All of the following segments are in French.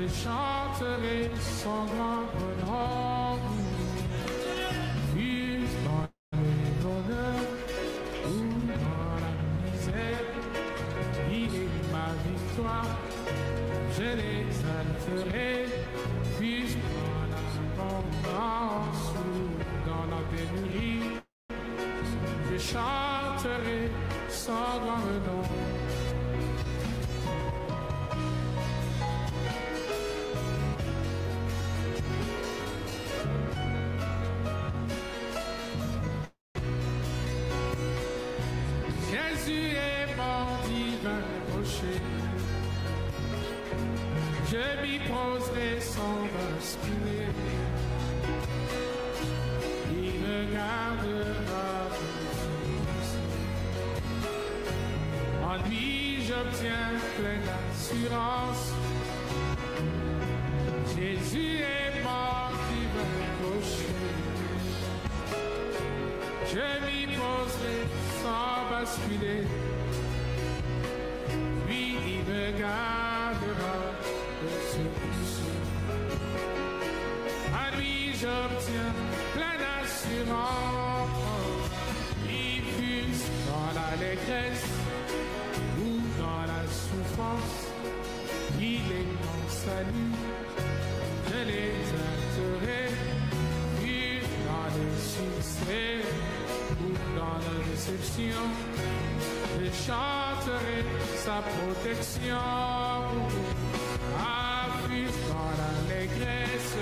je chanterai son grand bonheur. Fût dans le bonheur ou dans la misère, il est ma victoire, je l'exalterai. Fût dans l'abondance ou dans la pénurie, je chanterai son grand nom. Jésus est mon divin rocher, je m'y poserai sans basculer. Il me gardera de soucis. En lui j'obtiens pleine assurance. Jésus est mon divin rocher, je m'y poserai sans basculer. Lui, il me gardera de soucis. À lui, j'obtiens pleine assurance. Il fut dans l'allégresse ou dans la souffrance, il est mon salut, je l'exalterai. Fut dans le succès ou dans la déception, je chanterai sa protection. Ah, fût dans l'allégresse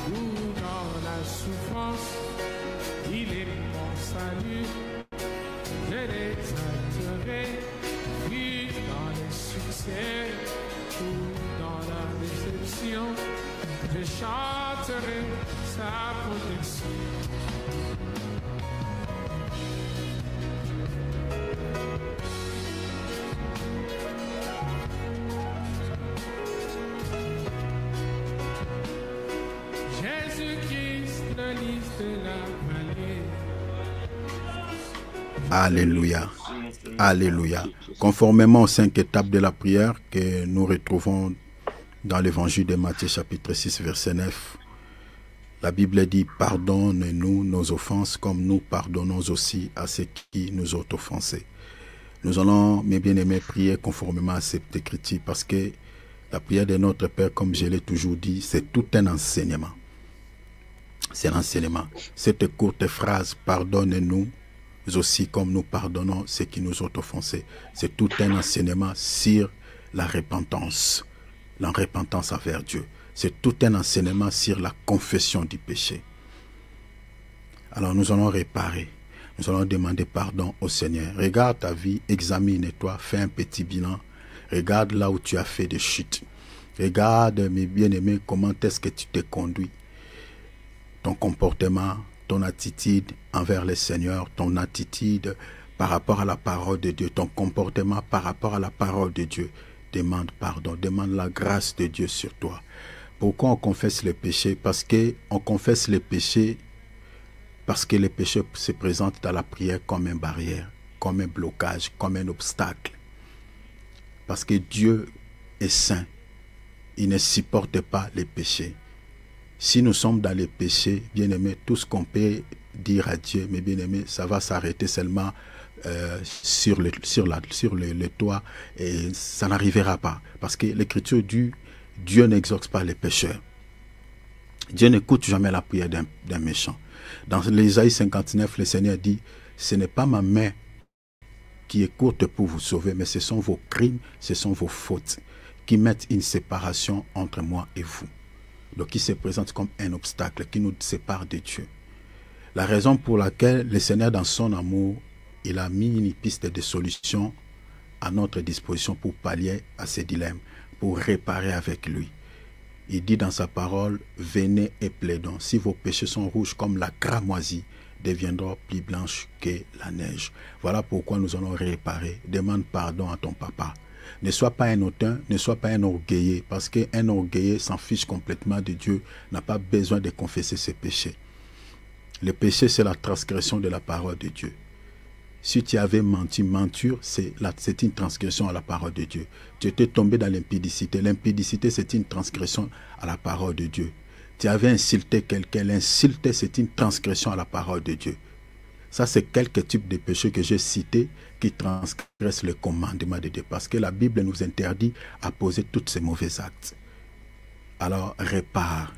ou dans la souffrance, il est mon salut, je l'exalterai. Fût dans le succès ou dans la déception, je chanterai sa protection. Jésus-Christ, le lys de la vallée. Alléluia. Alléluia. Conformément aux 5 étapes de la prière que nous retrouvons dans l'évangile de Matthieu chapitre 6 verset 9, la Bible dit « Pardonne-nous nos offenses comme nous pardonnons aussi à ceux qui nous ont offensés ». Nous allons, mes bien-aimés, prier conformément à cette écriture parce que la prière de notre Père, comme je l'ai toujours dit, c'est tout un enseignement. C'est l'enseignement. Cette courte phrase « Pardonne-nous aussi comme nous pardonnons ceux qui nous ont offensés », c'est tout un enseignement sur la repentance envers Dieu. C'est tout un enseignement sur la confession du péché. Alors nous allons réparer. Nous allons demander pardon au Seigneur. Regarde ta vie, examine-toi, fais un petit bilan. Regarde là où tu as fait des chutes. Regarde, mes bien-aimés, comment est-ce que tu t'es conduit. Ton comportement, ton attitude envers le Seigneur, ton attitude par rapport à la parole de Dieu, ton comportement par rapport à la parole de Dieu. Demande pardon, demande la grâce de Dieu sur toi. Pourquoi on confesse les péchés? Parce qu'on confesse les péchés, parce que les péchés se présentent dans la prière comme une barrière, comme un blocage, comme un obstacle. Parce que Dieu est saint, il ne supporte pas les péchés. Si nous sommes dans les péchés, bien-aimés, tout ce qu'on peut dire à Dieu, mes bien-aimés, ça va s'arrêter seulement sur le toit et ça n'arrivera pas. Parce que l'Écriture dit, Dieu n'exauce pas les pécheurs. Dieu n'écoute jamais la prière d'un méchant. Dans l'Ésaïe 59, le Seigneur dit, ce n'est pas ma main qui est courte pour vous sauver, mais ce sont vos crimes, ce sont vos fautes qui mettent une séparation entre moi et vous. Donc, qui se présente comme un obstacle qui nous sépare de Dieu. La raison pour laquelle le Seigneur, dans son amour, il a mis une piste de solution à notre disposition pour pallier à ces dilemmes, pour réparer avec lui. Il dit dans sa parole, venez et plaidons. Si vos péchés sont rouges comme la cramoisie, deviendront plus blanches que la neige. Voilà pourquoi nous allons réparer. Demande pardon à ton papa. Ne sois pas un hautain, ne sois pas un orgueilleux, parce qu'un orgueilleux s'en fiche complètement de Dieu, n'a pas besoin de confesser ses péchés. Le péché, c'est la transgression de la parole de Dieu. Si tu avais menti, mentir, c'est une transgression à la parole de Dieu. Tu étais tombé dans l'impudicité. L'impudicité, c'est une transgression à la parole de Dieu. Tu avais insulté quelqu'un. L'insulter, c'est une transgression à la parole de Dieu. Ça, c'est quelques types de péchés que j'ai cités qui transgressent le commandement de Dieu. Parce que la Bible nous interdit à poser tous ces mauvais actes. Alors, répare.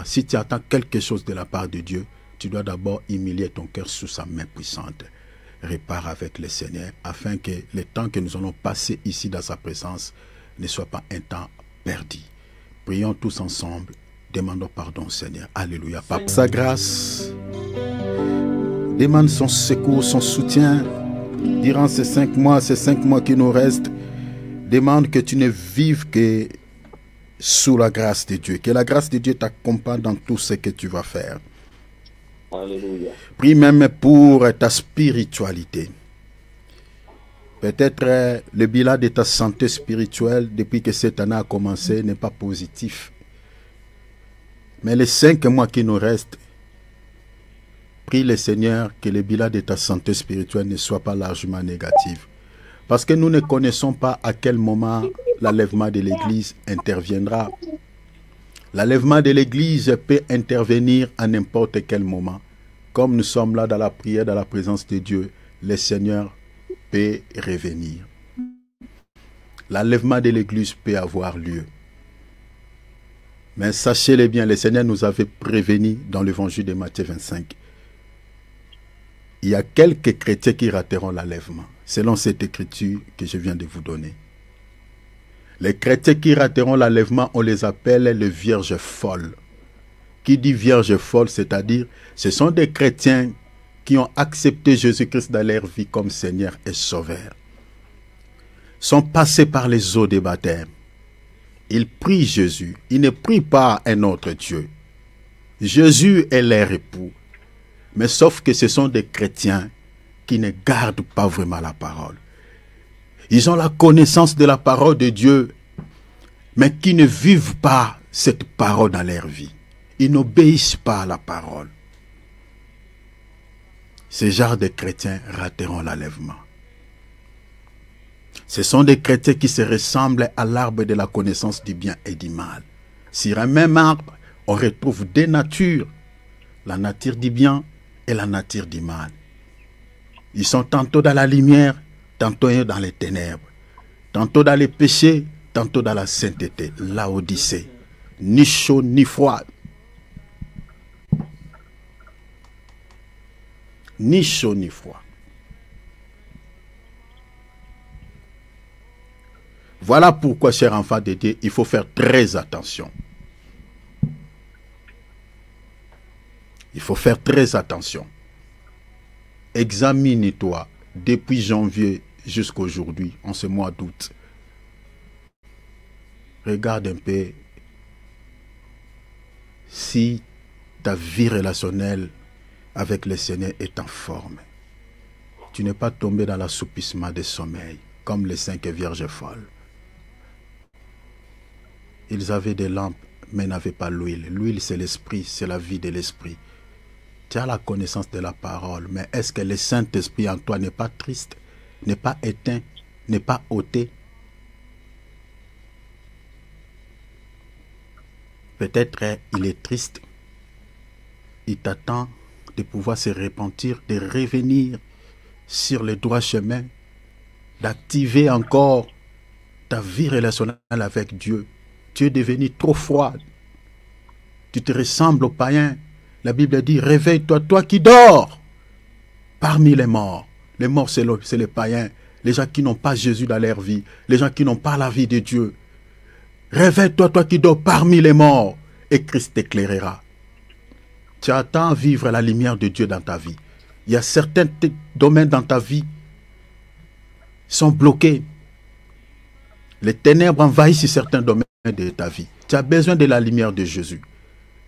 Si tu attends quelque chose de la part de Dieu, tu dois d'abord humilier ton cœur sous sa main puissante. Répare avec le Seigneur, afin que le temps que nous allons passer ici dans sa présence ne soit pas un temps perdu. Prions tous ensemble, demandons pardon au Seigneur. Alléluia. Par sa grâce, demande son secours, son soutien durant ces 5 mois qui nous restent. Demande que tu ne vives que sous la grâce de Dieu, que la grâce de Dieu t'accompagne dans tout ce que tu vas faire. Alléluia. Prie même pour ta spiritualité. Peut-être le bilan de ta santé spirituelle depuis que cette année a commencé n'est pas positif. Mais les 5 mois qui nous restent, prie le Seigneur que le bilan de ta santé spirituelle ne soit pas largement négatif. Parce que nous ne connaissons pas à quel moment l'enlèvement de l'Église interviendra. L'enlèvement de l'Église peut intervenir à n'importe quel moment. Comme nous sommes là dans la prière, dans la présence de Dieu, le Seigneur peut revenir. L'enlèvement de l'Église peut avoir lieu. Mais sachez-le bien, le Seigneur nous avait prévenu dans l'évangile de Matthieu 25. Il y a quelques chrétiens qui rateront l'enlèvement, selon cette écriture que je viens de vous donner. Les chrétiens qui rateront l'enlèvement, on les appelle les vierges folles. Qui dit vierge folle, c'est-à-dire, ce sont des chrétiens qui ont accepté Jésus-Christ dans leur vie comme Seigneur et Sauveur. Sont passés par les eaux des baptêmes. Ils prient Jésus. Ils ne prient pas un autre Dieu. Jésus est leur époux. Mais sauf que ce sont des chrétiens qui ne gardent pas vraiment la parole. Ils ont la connaissance de la parole de Dieu, mais qui ne vivent pas cette parole dans leur vie. Ils n'obéissent pas à la parole. Ces genres de chrétiens rateront l'enlèvement. Ce sont des chrétiens qui se ressemblent à l'arbre de la connaissance du bien et du mal. Sur un même arbre, on retrouve deux natures, la nature du bien et la nature du mal. Ils sont tantôt dans la lumière, tantôt dans les ténèbres, tantôt dans les péchés, tantôt dans la sainteté, Laodicée, ni chaud ni froid. Ni chaud ni froid. Voilà pourquoi, chers enfants de Dieu, il faut faire très attention. Il faut faire très attention. Examine-toi depuis janvier jusqu'à aujourd'hui, en ce mois d'août. Regarde un peu si ta vie relationnelle avec le Seigneur est en forme. Tu n'es pas tombé dans l'assoupissement des sommeils, comme les 5 vierges folles. Ils avaient des lampes, mais n'avaient pas l'huile. L'huile, c'est l'esprit, c'est la vie de l'esprit. Tu as la connaissance de la parole, mais est-ce que le Saint-Esprit en toi n'est pas triste, n'est pas éteint, n'est pas ôté? Peut-être il est triste. Il t'attend de pouvoir se repentir, de revenir sur le droit chemin, d'activer encore ta vie relationnelle avec Dieu. Tu es devenu trop froid. Tu te ressembles aux païens. La Bible dit, réveille-toi, toi qui dors parmi les morts. Les morts, c'est les païens, les gens qui n'ont pas Jésus dans leur vie, les gens qui n'ont pas la vie de Dieu. Réveille-toi, toi qui dors parmi les morts, et Christ t'éclairera. Tu attends vivre la lumière de Dieu dans ta vie. Il y a certains domaines dans ta vie qui sont bloqués. Les ténèbres envahissent certains domaines de ta vie. Tu as besoin de la lumière de Jésus.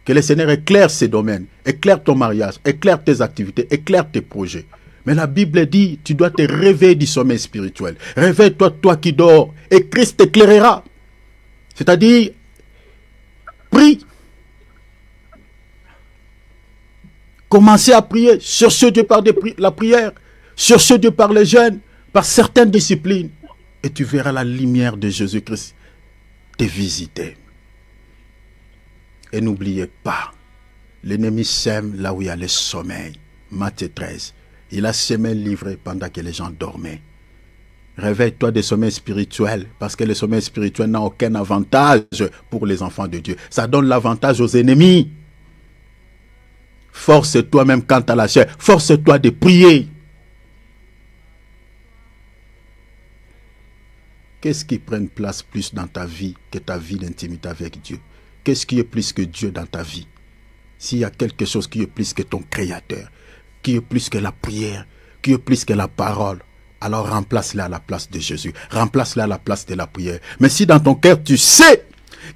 Que le Seigneur éclaire ces domaines, éclaire ton mariage, éclaire tes activités, éclaire tes projets. Mais la Bible dit, tu dois te réveiller du sommeil spirituel. Réveille-toi, toi qui dors, et Christ t'éclairera. C'est-à-dire, prie. Commencez à prier, cherchez Dieu par la prière. Cherchez Dieu par les jeûnes, par certaines disciplines, et tu verras la lumière de Jésus-Christ te visiter. Et n'oubliez pas, l'ennemi sème là où il y a le sommeil. Matthieu 13. Il a semé livré pendant que les gens dormaient. Réveille-toi des sommeils spirituels, parce que le sommeil spirituel n'a aucun avantage pour les enfants de Dieu. Ça donne l'avantage aux ennemis. Force-toi même quant à la chair. Force-toi de prier. Qu'est-ce qui prend place plus dans ta vie que ta vie d'intimité avec Dieu? Qu'est-ce qui est plus que Dieu dans ta vie? S'il y a quelque chose qui est plus que ton Créateur, qui est plus que la prière, qui est plus que la parole, alors remplace-la à la place de Jésus. Remplace-la à la place de la prière. Mais si dans ton cœur tu sais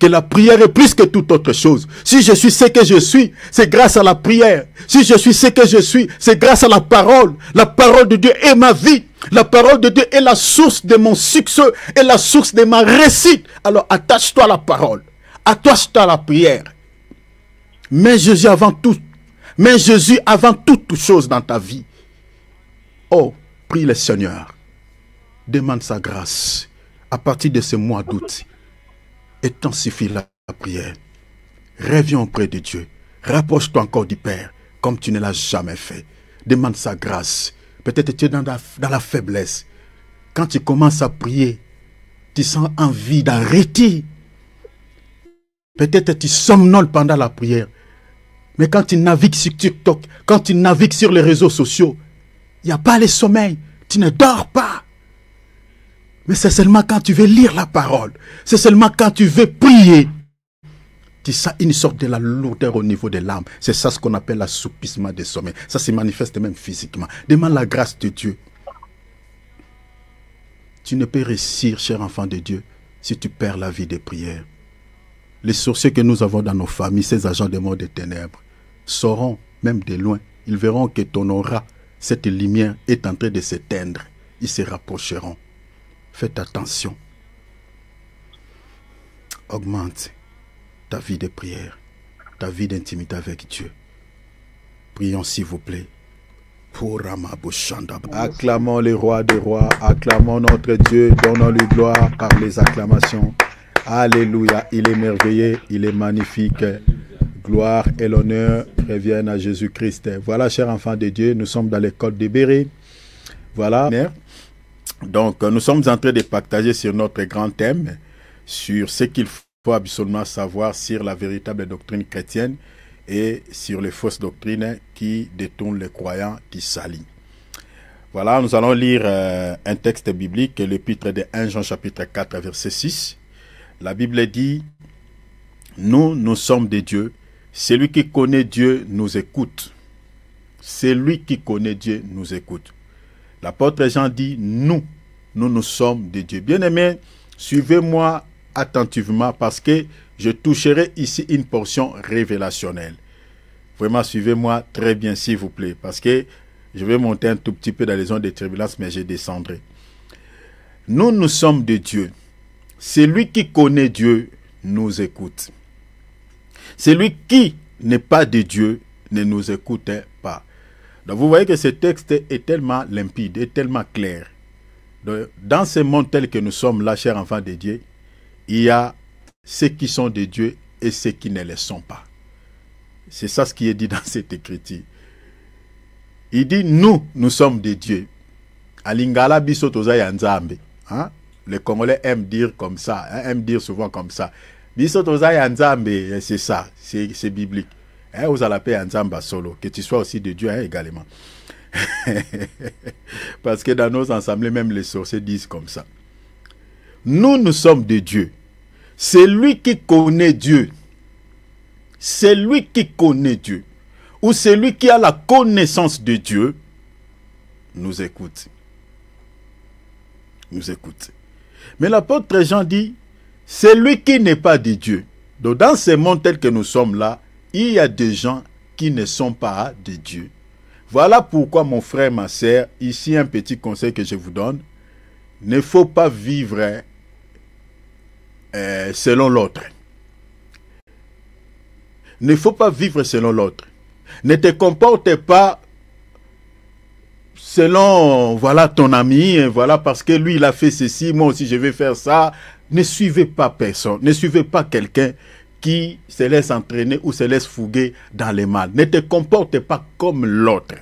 que la prière est plus que toute autre chose. Si je suis ce que je suis, c'est grâce à la prière. Si je suis ce que je suis, c'est grâce à la parole. La parole de Dieu est ma vie. La parole de Dieu est la source de mon succès, est la source de ma réussite. Alors attache-toi à la parole. Attache-toi à la prière. Mets Jésus avant tout. Mets Jésus avant toute chose dans ta vie. Oh, prie le Seigneur. Demande sa grâce. À partir de ce mois d'août, intensifie la prière. Reviens auprès de Dieu. Rapproche-toi encore du Père, comme tu ne l'as jamais fait. Demande sa grâce. Peut-être tu es dans la faiblesse. Quand tu commences à prier, tu sens envie d'arrêter. Peut-être tu somnoles pendant la prière. Mais quand tu navigues sur TikTok, quand tu navigues sur les réseaux sociaux, il n'y a pas le sommeil. Tu ne dors pas. Mais c'est seulement quand tu veux lire la parole. C'est seulement quand tu veux prier. Tu sens une sorte de la lourdeur au niveau de l'âme. C'est ça ce qu'on appelle l'assoupissement des sommeils. Ça se manifeste même physiquement. Demande la grâce de Dieu. Tu ne peux réussir, cher enfant de Dieu, si tu perds la vie des prières. Les sorciers que nous avons dans nos familles, ces agents des mondes des ténèbres, sauront, même de loin, ils verront que ton aura, cette lumière, est en train de s'éteindre. Ils se rapprocheront. Faites attention. Augmente ta vie de prière, ta vie d'intimité avec Dieu. Prions s'il vous plaît. Acclamons le roi des rois, acclamons notre Dieu, donnons-lui gloire par les acclamations. Alléluia, il est merveilleux, il est magnifique. Gloire et l'honneur reviennent à Jésus-Christ. Voilà, chers enfants de Dieu, nous sommes dans l'école de Béry. Voilà. Donc, nous sommes en train de partager sur notre grand thème, sur ce qu'il faut absolument savoir sur la véritable doctrine chrétienne et sur les fausses doctrines qui détournent les croyants, qui s'allient. Voilà, nous allons lire un texte biblique, l'épître de 1 Jean chapitre 4, verset 6. La Bible dit, « Nous sommes des dieux. Celui qui connaît Dieu nous écoute. » Celui qui connaît Dieu nous écoute. L'apôtre Jean dit, nous sommes des dieux. Bien-aimés, suivez-moi attentivement parce que je toucherai ici une portion révélationnelle. Vraiment, suivez-moi très bien, s'il vous plaît, parce que je vais monter un tout petit peu dans les zones de turbulence, mais je descendrai. Nous sommes des dieux. Celui qui connaît Dieu nous écoute. Celui qui n'est pas de Dieu ne nous écoute pas. Donc vous voyez que ce texte est tellement limpide, est tellement clair. Donc, dans ce monde tel que nous sommes là, chers enfants de Dieu, il y a ceux qui sont de Dieu et ceux qui ne le sont pas. C'est ça ce qui est dit dans cette écriture. Il dit, nous sommes des dieux. Alingala biso toza ya nzambe. Les Congolais aiment dire comme ça, aiment dire souvent comme ça. Biso toza ya nzambe, c'est ça, c'est biblique. Vous allez appeler nzamba solo, que tu sois aussi de Dieu également. Parce que dans nos assemblées, même les sorciers disent comme ça. Nous sommes de Dieu. Celui qui connaît Dieu, celui qui connaît Dieu, ou celui qui a la connaissance de Dieu, nous écoute. Nous écoute. Mais l'apôtre Jean dit, celui qui n'est pas de Dieu. Donc dans ce monde tel que nous sommes là, il y a des gens qui ne sont pas de Dieu. Voilà pourquoi mon frère, ma sœur, ici un petit conseil que je vous donne. Ne faut pas vivre selon l'autre. Ne faut pas vivre selon l'autre. Ne te comporte pas selon, voilà, ton ami, voilà, parce que lui, il a fait ceci, moi aussi, je vais faire ça. Ne suivez pas personne, ne suivez pas quelqu'un qui se laisse entraîner ou se laisse fouguer dans le mal. Ne te comporte pas comme l'autre.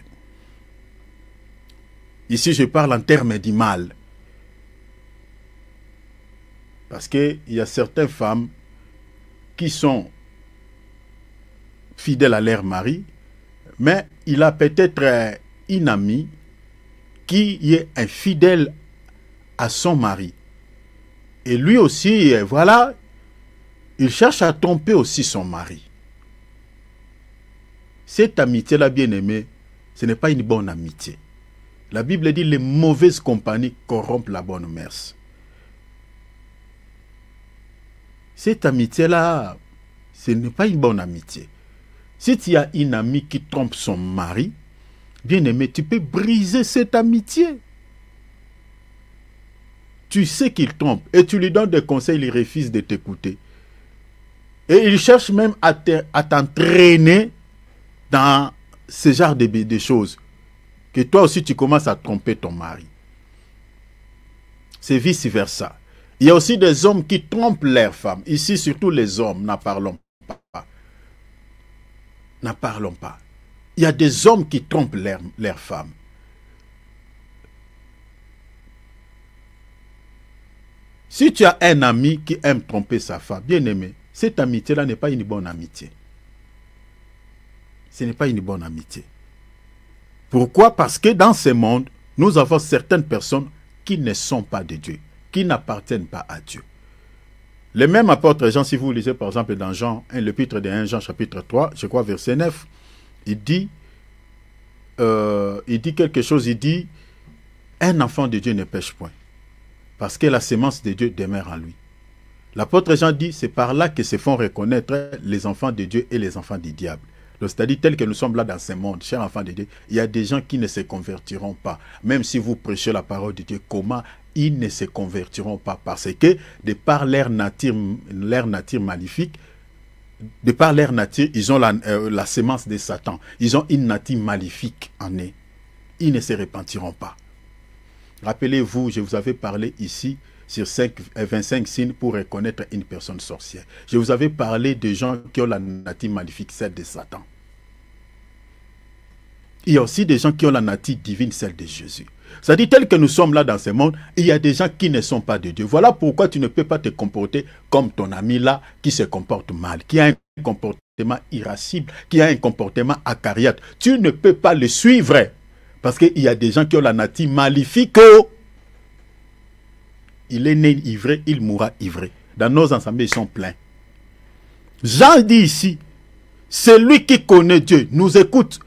Ici, je parle en termes du mal. Parce qu'il y a certaines femmes qui sont fidèles à leur mari, mais il a peut-être une amie qui est infidèle à son mari. Et lui aussi, voilà, il cherche à tromper aussi son mari. Cette amitié-là, bien-aimée, ce n'est pas une bonne amitié. La Bible dit les mauvaises compagnies corrompent la bonne mœurs. Cette amitié-là, ce n'est pas une bonne amitié. Si tu as une amie qui trompe son mari, bien-aimé, tu peux briser cette amitié. Tu sais qu'il trompe et tu lui donnes des conseils, il refuse de t'écouter. Et il cherche même à t'entraîner dans ce genre de choses. Que toi aussi tu commences à tromper ton mari. C'est vice-versa. Il y a aussi des hommes qui trompent leurs femmes. Ici, surtout les hommes, n'en parlons pas. N'en parlons pas. Il y a des hommes qui trompent leurs femmes. Si tu as un ami qui aime tromper sa femme, bien aimé, cette amitié-là n'est pas une bonne amitié. Ce n'est pas une bonne amitié. Pourquoi? Parce que dans ce monde, nous avons certaines personnes qui ne sont pas de Dieu, qui n'appartiennent pas à Dieu. Le même apôtre Jean, si vous lisez par exemple dans Jean 1, l'épître de 1 Jean chapitre 3, je crois verset 9, il dit quelque chose, il dit, un enfant de Dieu ne pêche point, parce que la sémence de Dieu demeure en lui. L'apôtre Jean dit, c'est par là que se font reconnaître les enfants de Dieu et les enfants du diable. C'est-à-dire, tel que nous sommes là dans ce monde, chers enfants de Dieu, il y a des gens qui ne se convertiront pas. Même si vous prêchez la parole de Dieu, comment ils ne se convertiront pas? Parce que, de par leur nature maléfique, de par leur nature, ils ont la sémence de Satan. Ils ont une nature maléfique en eux. Ils ne se repentiront pas. Rappelez-vous, je vous avais parlé ici sur 25 signes pour reconnaître une personne sorcière. Je vous avais parlé de gens qui ont la nature maléfique, celle de Satan. Il y a aussi des gens qui ont la nature divine, celle de Jésus. C'est-à-dire, tel que nous sommes là dans ce monde, il y a des gens qui ne sont pas de Dieu. Voilà pourquoi tu ne peux pas te comporter comme ton ami là, qui se comporte mal, qui a un comportement irascible, qui a un comportement acariâtre. Tu ne peux pas le suivre. Parce qu'il y a des gens qui ont la nature maléfique. Il est né ivré, il mourra ivré. Dans nos assemblées, ils sont pleins. Jean dit ici, celui qui connaît Dieu nous écoute.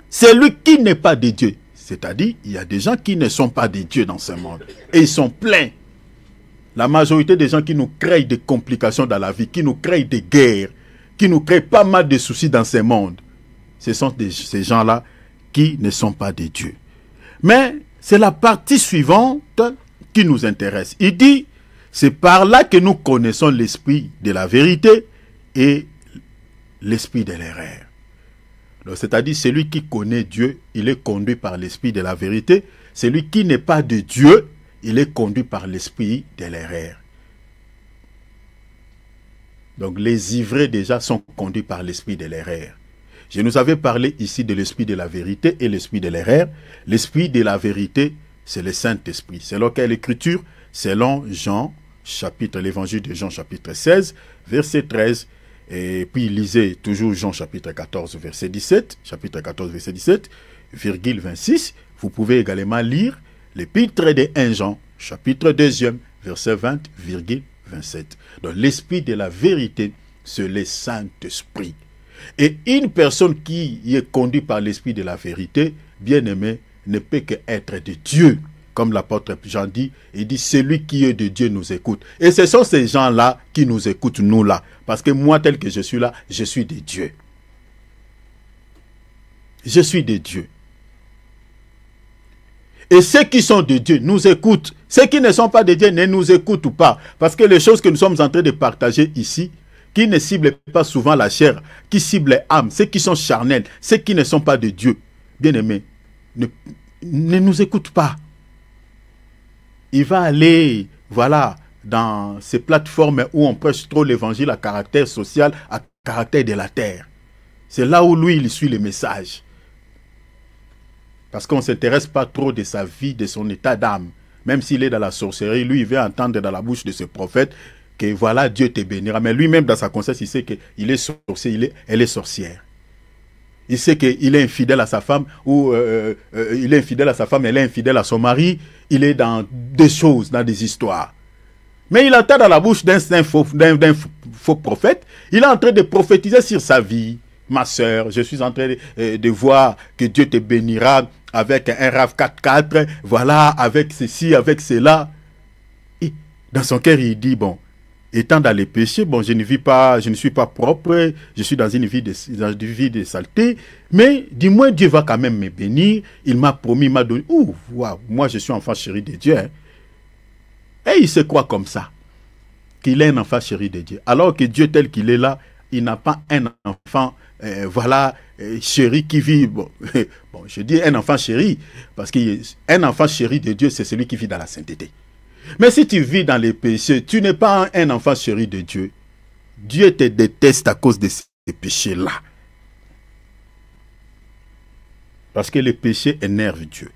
Celui qui n'est pas de Dieu. C'est-à-dire, il y a des gens qui ne sont pas de Dieu dans ce monde. Et ils sont pleins. La majorité des gens qui nous créent des complications dans la vie, qui nous créent des guerres, qui nous créent pas mal de soucis dans ce monde, ce sont ces gens-là qui ne sont pas de Dieu. Mais c'est la partie suivante qui nous intéresse. Il dit, c'est par là que nous connaissons l'esprit de la vérité et l'esprit de l'erreur. C'est-à-dire, celui qui connaît Dieu, il est conduit par l'esprit de la vérité. Celui qui n'est pas de Dieu, il est conduit par l'esprit de l'erreur. Donc, les ivrés déjà sont conduits par l'esprit de l'erreur. Je nous avais parlé ici de l'esprit de la vérité et l'esprit de l'erreur. L'esprit de la vérité, c'est le Saint-Esprit. Selon quelle écriture? Selon Jean, l'évangile de Jean, chapitre 16, verset 13. Et puis lisez toujours Jean, chapitre 14, verset 17, chapitre 14, verset 17, virgule 26. Vous pouvez également lire l'épître de 1 Jean, chapitre 2, verset 20, virgule 27. Donc l'esprit de la vérité, c'est le Saint-Esprit. Et une personne qui est conduite par l'esprit de la vérité, bien aimé, ne peut qu'être de Dieu. Comme l'apôtre Jean dit, il dit, celui qui est de Dieu nous écoute. Et ce sont ces gens-là qui nous écoutent, nous là. Parce que moi, tel que je suis là, je suis de Dieu. Je suis de Dieu. Et ceux qui sont de Dieu nous écoutent. Ceux qui ne sont pas de Dieu ne nous écoutent pas. Parce que les choses que nous sommes en train de partager ici, qui ne ciblent pas souvent la chair, qui ciblent l'âme, ceux qui sont charnels, ceux qui ne sont pas de Dieu, bien aimés, ne nous écoute pas. Il va aller, voilà, dans ces plateformes où on prêche trop l'évangile à caractère social, à caractère de la terre. C'est là où lui, il suit les messages. Parce qu'on ne s'intéresse pas trop de sa vie, de son état d'âme. Même s'il est dans la sorcellerie, lui, il veut entendre dans la bouche de ce prophète que voilà, Dieu te bénira. Mais lui-même, dans sa conscience, il sait qu'il est sorcier, elle est sorcière. Il sait qu'il est infidèle à sa femme, ou il est infidèle à sa femme, elle est infidèle à son mari. Il est dans des choses, dans des histoires. Mais il entend dans la bouche d'un faux prophète, il est en train de prophétiser sur sa vie. Ma sœur, je suis en train de voir que Dieu te bénira avec un RAV 4x4, voilà, avec ceci, avec cela. Et dans son cœur, il dit, bon, étant dans les péchés, bon, je ne suis pas propre, je suis dans une vie de saleté, mais du moins Dieu va quand même me bénir. Il m'a promis, il m'a donné. Ouh, wow, moi je suis enfant chéri de Dieu. Hein. Et il se croit comme ça, qu'il est un enfant chéri de Dieu. Alors que Dieu tel qu'il est là, il n'a pas un enfant, voilà, chéri qui vit. Bon, bon, je dis un enfant chéri, parce qu'un enfant chéri de Dieu, c'est celui qui vit dans la sainteté. Mais si tu vis dans les péchés, tu n'es pas un enfant chéri de Dieu. Dieu te déteste à cause de ces péchés-là. Parce que les péchés énervent Dieu.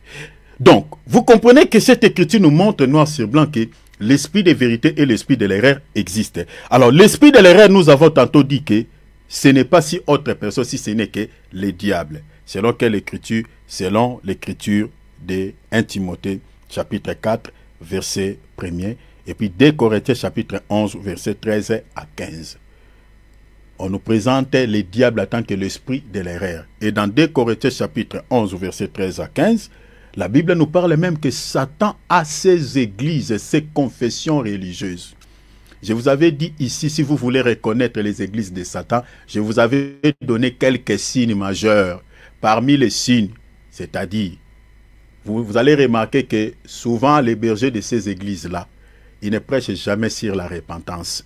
Donc, vous comprenez que cette écriture nous montre noir sur blanc que l'esprit de vérité et l'esprit de l'erreur existent. Alors, l'esprit de l'erreur, nous avons tantôt dit que ce n'est pas si autre personne, si ce n'est que les diables. Selon quelle écriture? Selon l'écriture de 1 Timothée, chapitre 4, verset 1er, et puis 2 Corinthiens chapitre 11, verset 13 à 15. On nous présente les diables en tant que l'esprit de l'erreur. Et dans 2 Corinthiens chapitre 11, verset 13 à 15, la Bible nous parle même que Satan a ses églises, ses confessions religieuses. Je vous avais dit ici, si vous voulez reconnaître les églises de Satan, je vous avais donné quelques signes majeurs. Parmi les signes, c'est-à-dire, vous allez remarquer que souvent les bergers de ces églises-là, ils ne prêchent jamais sur la repentance.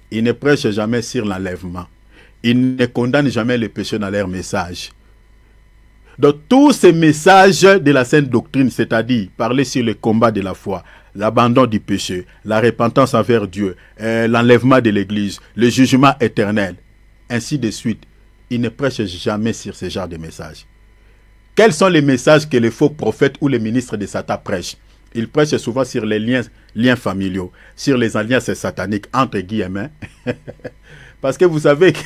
Ils ne prêchent jamais sur l'enlèvement. Ils ne condamnent jamais les péchés dans leur message. Donc tous ces messages de la sainte doctrine, c'est-à-dire parler sur le combat de la foi, l'abandon du péché, la repentance envers Dieu, l'enlèvement de l'église, le jugement éternel, ainsi de suite, ils ne prêchent jamais sur ce genre de messages. Quels sont les messages que les faux prophètes ou les ministres de Satan prêchent? Ils prêchent souvent sur les liens familiaux, sur les alliances sataniques, entre guillemets. Parce que vous savez que,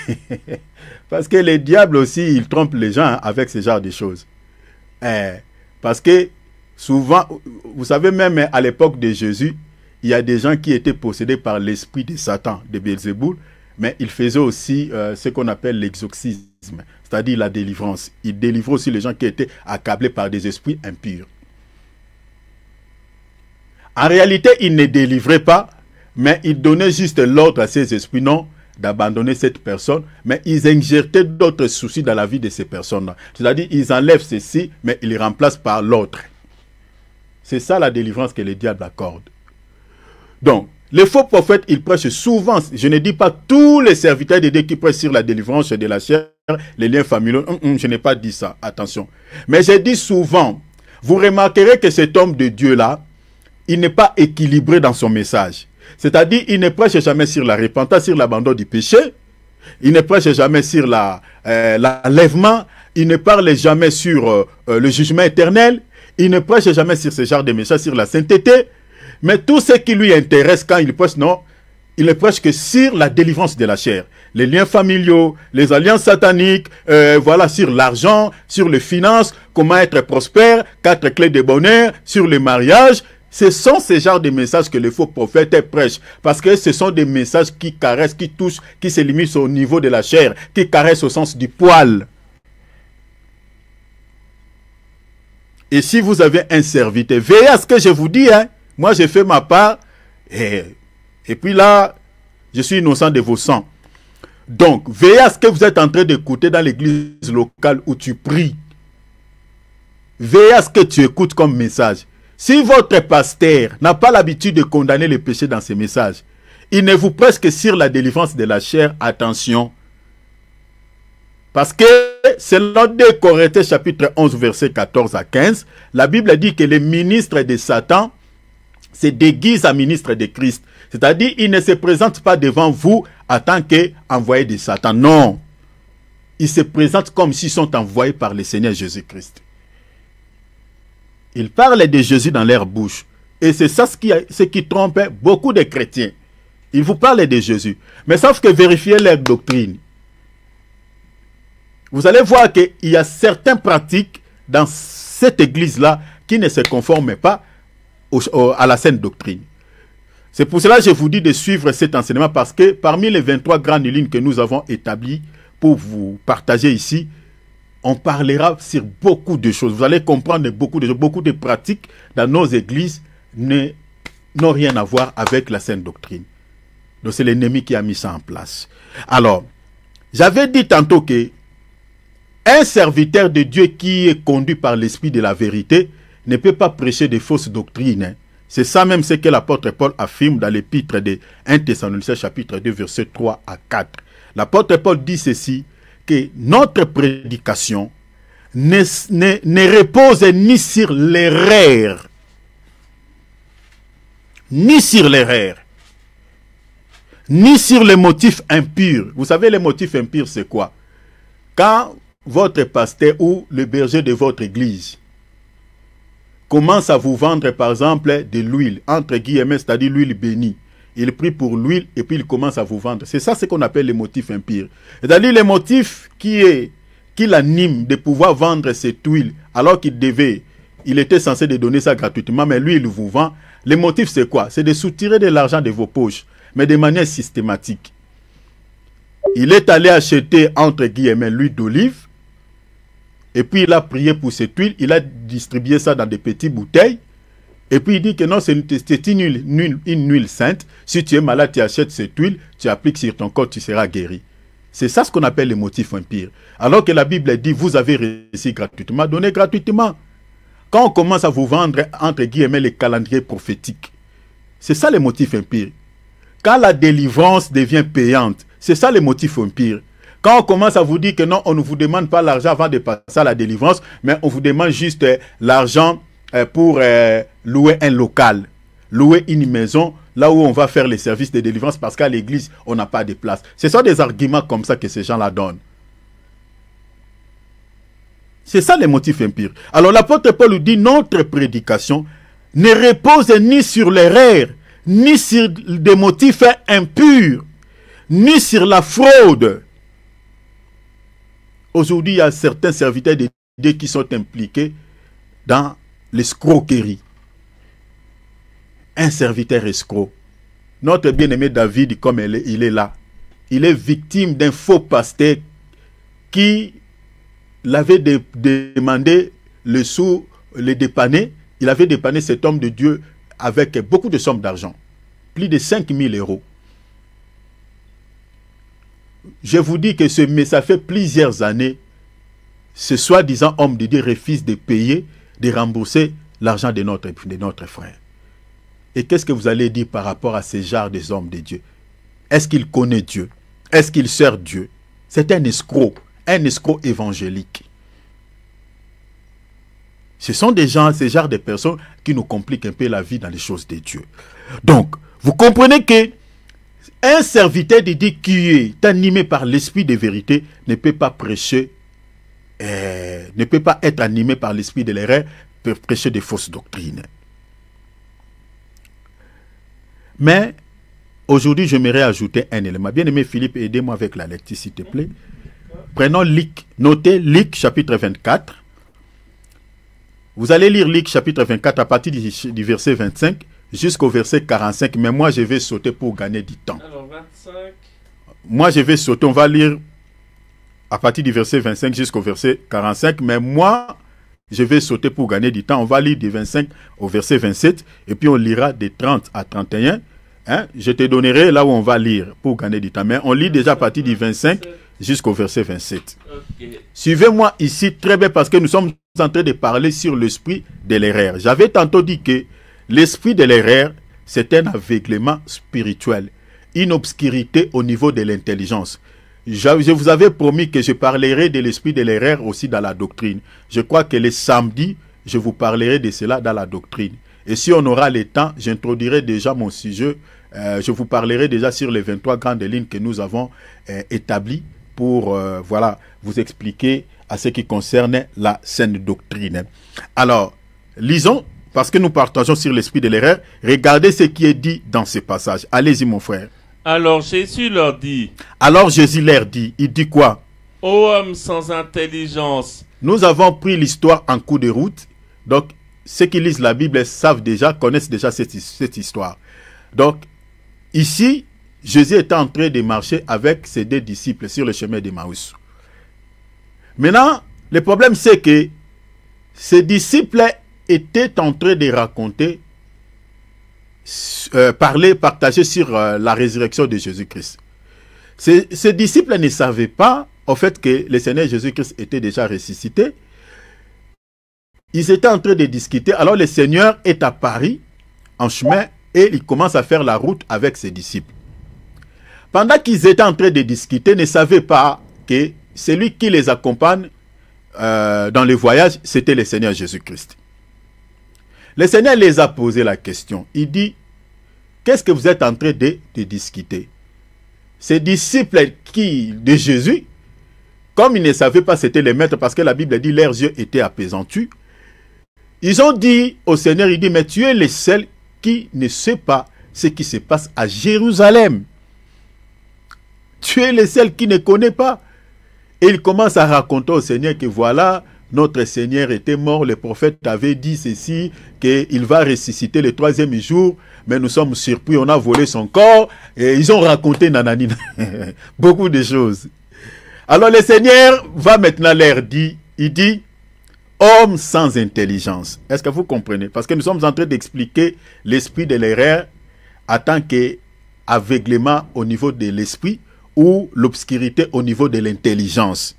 parce que les diables aussi, ils trompent les gens avec ce genre de choses. Parce que souvent, vous savez même à l'époque de Jésus, il y a des gens qui étaient possédés par l'esprit de Satan, de Belzéboul, mais ils faisaient aussi ce qu'on appelle l'exorcisme, c'est-à-dire la délivrance. Ils délivraient aussi les gens qui étaient accablés par des esprits impurs. En réalité, ils ne délivraient pas, mais ils donnaient juste l'ordre à ces esprits, non, d'abandonner cette personne, mais ils injectaient d'autres soucis dans la vie de ces personnes-là. C'est-à-dire, ils enlèvent ceci, mais ils les remplacent par l'autre. C'est ça la délivrance que les diables accordent. Donc, les faux prophètes, ils prêchent souvent, je ne dis pas tous les serviteurs de Dieu qui prêchent sur la délivrance de la chair, les liens familiaux, je n'ai pas dit ça, attention. Mais j'ai dit souvent, vous remarquerez que cet homme de Dieu-là, il n'est pas équilibré dans son message. C'est-à-dire, il ne prêche jamais sur la repentance, sur l'abandon du péché. Il ne prêche jamais sur l'enlèvement. Il ne parle jamais sur le jugement éternel. Il ne prêche jamais sur ce genre de messages, sur la sainteté. Mais tout ce qui lui intéresse quand il prêche, non, il ne prêche que sur la délivrance de la chair. Les liens familiaux, les alliances sataniques, voilà, sur l'argent, sur les finances, comment être prospère, 4 clés de bonheur, sur le mariage. Ce sont ces genres de messages que les faux prophètes prêchent. Parce que ce sont des messages qui caressent, qui touchent, qui se limitent au niveau de la chair, qui caressent au sens du poil. Et si vous avez un serviteur, veillez à ce que je vous dis. Hein. Moi, j'ai fait ma part. Et puis là, je suis innocent de vos sangs. Donc, veillez à ce que vous êtes en train d'écouter dans l'église locale où tu pries. Veillez à ce que tu écoutes comme message. Si votre pasteur n'a pas l'habitude de condamner les péchés dans ses messages, il ne vous prêche que sur la délivrance de la chair, attention. Parce que selon 2 Corinthiens chapitre 11 verset 14 à 15, la Bible dit que les ministres de Satan se déguisent en ministres de Christ. C'est-à-dire, ils ne se présentent pas devant vous en tant qu'envoyés de Satan. Non. Ils se présentent comme s'ils sont envoyés par le Seigneur Jésus-Christ. Ils parlent de Jésus dans leur bouche. Et c'est ça ce qui trompe beaucoup de chrétiens. Ils vous parlent de Jésus. Mais sauf que vérifiez leur doctrine. Vous allez voir qu'il y a certaines pratiques dans cette église-là qui ne se conforment pas à la saine doctrine. C'est pour cela que je vous dis de suivre cet enseignement parce que parmi les 23 grandes lignes que nous avons établies pour vous partager ici, on parlera sur beaucoup de choses. Vous allez comprendre beaucoup de choses. Beaucoup de pratiques dans nos églises n'ont rien à voir avec la saine doctrine. Donc c'est l'ennemi qui a mis ça en place. Alors, j'avais dit tantôt que un serviteur de Dieu qui est conduit par l'esprit de la vérité ne peut pas prêcher de fausses doctrines. C'est ça même ce que l'apôtre Paul affirme dans l'épître de 1 Thessaloniciens chapitre 2 versets 3 à 4. L'apôtre Paul dit ceci, que notre prédication ne repose ni sur l'erreur, ni sur l'erreur, ni sur les motifs impurs. Vous savez, les motifs impurs, c'est quoi? Quand votre pasteur ou le berger de votre église commence à vous vendre, par exemple, de l'huile, entre guillemets, c'est-à-dire l'huile bénie. Il prie pour l'huile et puis il commence à vous vendre. C'est ça ce qu'on appelle les motifs impurs. C'est-à-dire les motifs qui l'animent de pouvoir vendre cette huile alors il était censé de donner ça gratuitement, mais lui, il vous vend. Les motifs, c'est quoi? C'est de soutirer de l'argent de vos poches, mais de manière systématique. Il est allé acheter, entre guillemets, l'huile d'olive, et puis il a prié pour cette huile, il a distribué ça dans des petites bouteilles, et puis il dit que non, c'est une huile sainte. Si tu es malade, tu achètes cette huile, tu appliques sur ton corps, tu seras guéri. C'est ça ce qu'on appelle les motifs impurs. Alors que la Bible dit, vous avez reçu gratuitement, donnez gratuitement. Quand on commence à vous vendre, entre guillemets, les calendriers prophétiques, c'est ça les motifs impurs. Quand la délivrance devient payante, c'est ça les motifs impurs. Quand on commence à vous dire que non, on ne vous demande pas l'argent avant de passer à la délivrance, mais on vous demande juste l'argent pour louer un local, louer une maison, là où on va faire les services de délivrance parce qu'à l'église, on n'a pas de place. Ce sont des arguments comme ça que ces gens-là donnent. C'est ça les motifs impurs. Alors l'apôtre Paul nous dit, notre prédication ne repose ni sur l'erreur, ni sur des motifs impurs, ni sur la fraude. Aujourd'hui, il y a certains serviteurs de Dieu qui sont impliqués dans l'escroquerie. Un serviteur escroc. Notre bien-aimé David, comme il est là, il est victime d'un faux pasteur qui l'avait demandé le sou, le dépanner. Il avait dépanné cet homme de Dieu avec beaucoup de sommes d'argent. Plus de 5 000 €. Je vous dis que ça fait plusieurs années, ce soi-disant homme de Dieu refuse de payer, de rembourser l'argent de notre frère. Et qu'est-ce que vous allez dire par rapport à ces genres des hommes de Dieu? Est-ce qu'il connaît Dieu? Est-ce qu'il sert Dieu? C'est un escroc évangélique. Ce sont des gens, ces genres de personnes qui nous compliquent un peu la vie dans les choses de Dieu. Donc, vous comprenez que un serviteur de Dieu qui est animé par l'esprit de vérité ne peut pas prêcher, ne peut pas être animé par l'esprit de l'erreur, peut prêcher des fausses doctrines. Mais aujourd'hui, j'aimerais ajouter un élément. Bien-aimé Philippe, aidez-moi avec la lecture, s'il te plaît. Prenons Luc, notez Luc chapitre 24. Vous allez lire Luc chapitre 24 à partir du verset 25 jusqu'au verset 45. Mais moi, je vais sauter pour gagner du temps. Alors, 25. Moi, je vais sauter. On va lire à partir du verset 25 jusqu'au verset 45. Mais moi, je vais sauter pour gagner du temps. On va lire du 25 au verset 27. Et puis, on lira de 30 à 31. Hein? Je te donnerai là où on va lire pour gagner du temps. Mais on lit déjà à partir du 25 jusqu'au verset 27. Okay. Suivez-moi ici très bien parce que nous sommes en train de parler sur l'esprit de l'erreur. J'avais tantôt dit que l'esprit de l'erreur, c'est un aveuglement spirituel, une obscurité au niveau de l'intelligence. je vous avais promis que je parlerai de l'esprit de l'erreur aussi dans la doctrine. Je crois que les samedis, je vous parlerai de cela dans la doctrine. Et si on aura le temps, j'introduirai déjà mon sujet. Je vous parlerai déjà sur les 23 grandes lignes que nous avons établies pour voilà, vous expliquer à ce qui concerne la saine doctrine. Alors, lisons, parce que nous partageons sur l'esprit de l'erreur. Regardez ce qui est dit dans ce passage. Allez-y, mon frère. Alors Jésus leur dit. Alors Jésus leur dit. Il dit quoi? Ô homme sans intelligence. Nous avons pris l'histoire en cours de route. Donc, ceux qui lisent la Bible savent déjà, connaissent déjà cette histoire. Donc, ici, Jésus est en train de marcher avec ses 2 disciples sur le chemin d'Emmaüs. Maintenant, le problème c'est que ces disciples étaient en train de raconter, partager sur la résurrection de Jésus-Christ. Ces disciples ne savaient pas, au fait, que le Seigneur Jésus-Christ était déjà ressuscité. Ils étaient en train de discuter. Alors le Seigneur est à Paris, en chemin, et il commence à faire la route avec ses disciples. Pendant qu'ils étaient en train de discuter, ne savaient pas que celui qui les accompagne dans le voyage, c'était le Seigneur Jésus-Christ. Le Seigneur les a posé la question. Il dit, qu'est-ce que vous êtes en train de discuter? Ces disciples de Jésus, comme ils ne savaient pas c'était les maîtres, parce que la Bible dit leurs yeux étaient apaisantus, ils ont dit au Seigneur, il dit, mais tu es le seul qui ne sait pas ce qui se passe à Jérusalem. Tu es le seul qui ne connaît pas. Et il commence à raconter au Seigneur que voilà, notre Seigneur était mort, le prophète avait dit ceci, qu'il va ressusciter le 3e jour, mais nous sommes surpris, on a volé son corps, et ils ont raconté nananina, beaucoup de choses. Alors le Seigneur va maintenant leur dire, il dit, homme sans intelligence. Est-ce que vous comprenez? Parce que nous sommes en train d'expliquer l'esprit de l'erreur en tant qu'aveuglement au niveau de l'esprit, ou l'obscurité au niveau de l'intelligence.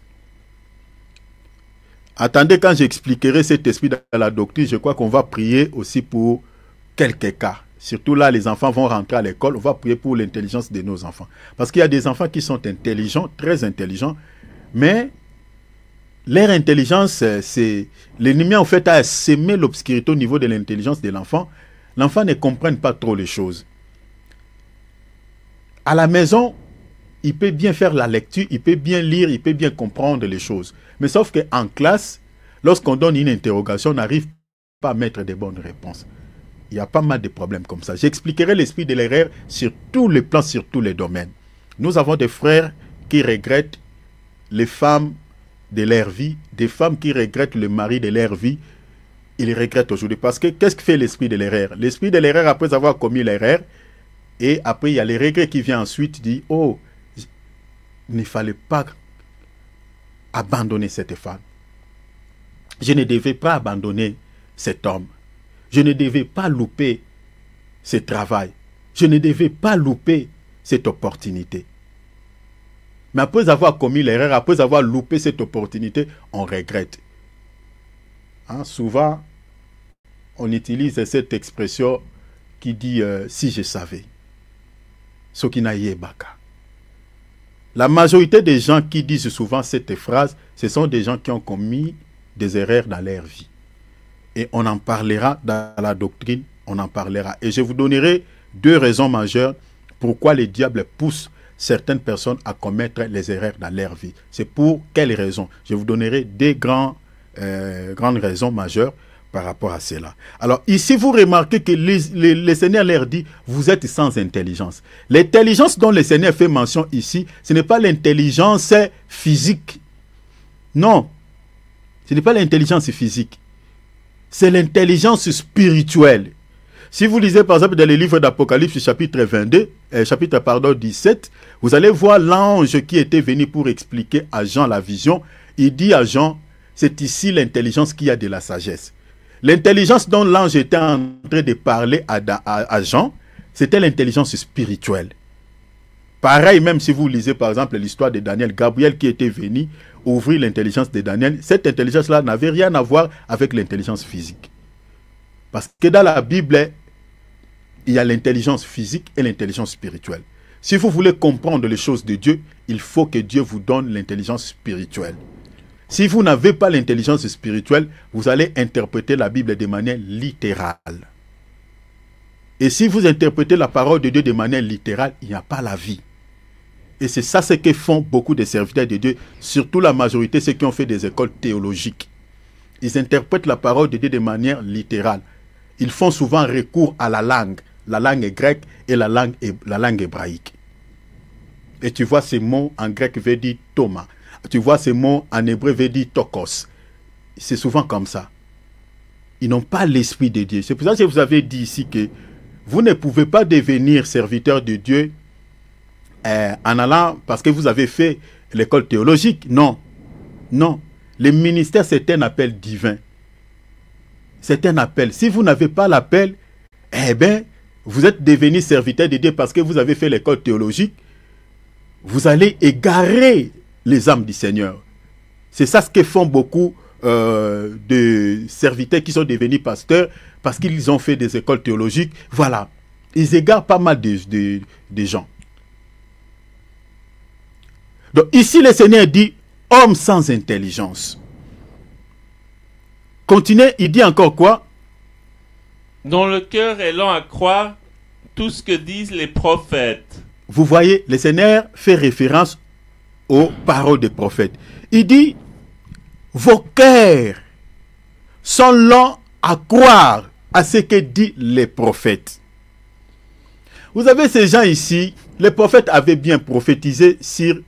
Attendez, quand j'expliquerai cet esprit dans la doctrine, je crois qu'on va prier aussi pour quelques cas. Surtout là, les enfants vont rentrer à l'école, on va prier pour l'intelligence de nos enfants. Parce qu'il y a des enfants qui sont intelligents, très intelligents, mais leur intelligence, c'est... L'ennemi en fait a sémé l'obscurité au niveau de l'intelligence de l'enfant. L'enfant ne comprenne pas trop les choses. À la maison, il peut bien faire la lecture, il peut bien lire, il peut bien comprendre les choses. Mais sauf qu'en classe, lorsqu'on donne une interrogation, on n'arrive pas à mettre de bonnes réponses. Il y a pas mal de problèmes comme ça. J'expliquerai l'esprit de l'erreur sur tous les plans, sur tous les domaines. Nous avons des frères qui regrettent les femmes de leur vie, des femmes qui regrettent le mari de leur vie. Ils regrettent aujourd'hui. Parce que qu'est-ce que fait l'esprit de l'erreur? L'esprit de l'erreur, après avoir commis l'erreur, et après il y a les regrets qui viennent ensuite, dit, oh, il ne fallait pas abandonner cette femme. Je ne devais pas abandonner cet homme. Je ne devais pas louper ce travail. Je ne devais pas louper cette opportunité. Mais après avoir commis l'erreur, après avoir loupé cette opportunité, on regrette. Hein, souvent, on utilise cette expression qui dit si je savais. Ce qui n'a baka. La majorité des gens qui disent souvent cette phrase, ce sont des gens qui ont commis des erreurs dans leur vie. Et on en parlera dans la doctrine, on en parlera. Et je vous donnerai 2 raisons majeures pourquoi le diable pousse certaines personnes à commettre les erreurs dans leur vie. C'est pour quelles raisons? Je vous donnerai 2 grandes raisons majeures par rapport à cela. Alors ici, vous remarquez que le Seigneur leur dit, vous êtes sans intelligence. L'intelligence dont le Seigneur fait mention ici, ce n'est pas l'intelligence physique. Non, ce n'est pas l'intelligence physique. C'est l'intelligence spirituelle. Si vous lisez par exemple dans le livre d'Apocalypse chapitre 17, vous allez voir l'ange qui était venu pour expliquer à Jean la vision. Il dit à Jean, c'est ici l'intelligence qui a de la sagesse. L'intelligence dont l'ange était en train de parler à Jean, c'était l'intelligence spirituelle. Pareil, même si vous lisez par exemple l'histoire de Daniel, Gabriel qui était venu ouvrir l'intelligence de Daniel, cette intelligence-là n'avait rien à voir avec l'intelligence physique. Parce que dans la Bible, il y a l'intelligence physique et l'intelligence spirituelle. Si vous voulez comprendre les choses de Dieu, il faut que Dieu vous donne l'intelligence spirituelle. Si vous n'avez pas l'intelligence spirituelle, vous allez interpréter la Bible de manière littérale. Et si vous interprétez la parole de Dieu de manière littérale, il n'y a pas la vie. Et c'est ça ce que font beaucoup de serviteurs de Dieu, surtout la majorité, ceux qui ont fait des écoles théologiques. Ils interprètent la parole de Dieu de manière littérale. Ils font souvent recours à la langue grecque et la langue hébraïque. Et tu vois ces mots en grec veut dire Thomas. Tu vois ces mots en hébreu veut dire tokos. C'est souvent comme ça. Ils n'ont pas l'esprit de Dieu. C'est pour ça que je vous avais dit ici que vous ne pouvez pas devenir serviteur de Dieu en allant parce que vous avez fait l'école théologique. Non. Non. Le ministère, c'est un appel divin. C'est un appel. Si vous n'avez pas l'appel, eh bien, vous êtes devenu serviteur de Dieu parce que vous avez fait l'école théologique. Vous allez égarer les âmes du Seigneur. C'est ça ce que font beaucoup de serviteurs qui sont devenus pasteurs parce qu'ils ont fait des écoles théologiques. Voilà. Ils égarent pas mal de gens. Donc ici, le Seigneur dit « homme sans intelligence ». Continuez, il dit encore quoi? Dont le cœur est lent à croire tout ce que disent les prophètes. Vous voyez, le Seigneur fait référence aux paroles des prophètes. Il dit, vos cœurs sont lents à croire à ce que disent les prophètes. Vous avez ces gens ici, les prophètes avaient bien prophétisé sur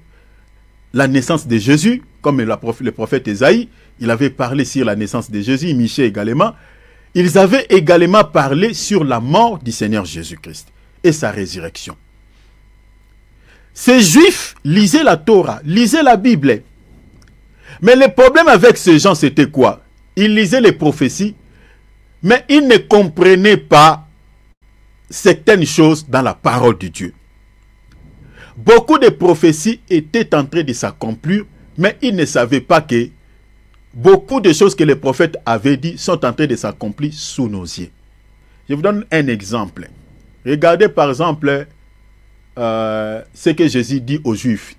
la naissance de Jésus, comme le prophète Ésaïe, il avait parlé sur la naissance de Jésus, Michée également. Ils avaient également parlé sur la mort du Seigneur Jésus-Christ et sa résurrection. Ces Juifs lisaient la Torah, lisaient la Bible. Mais le problème avec ces gens, c'était quoi? Ils lisaient les prophéties, mais ils ne comprenaient pas certaines choses dans la parole de Dieu. Beaucoup de prophéties étaient en train de s'accomplir, mais ils ne savaient pas que beaucoup de choses que les prophètes avaient dit sont en train de s'accomplir sous nos yeux. Je vous donne un exemple. Regardez par exemple ce que Jésus dit aux Juifs.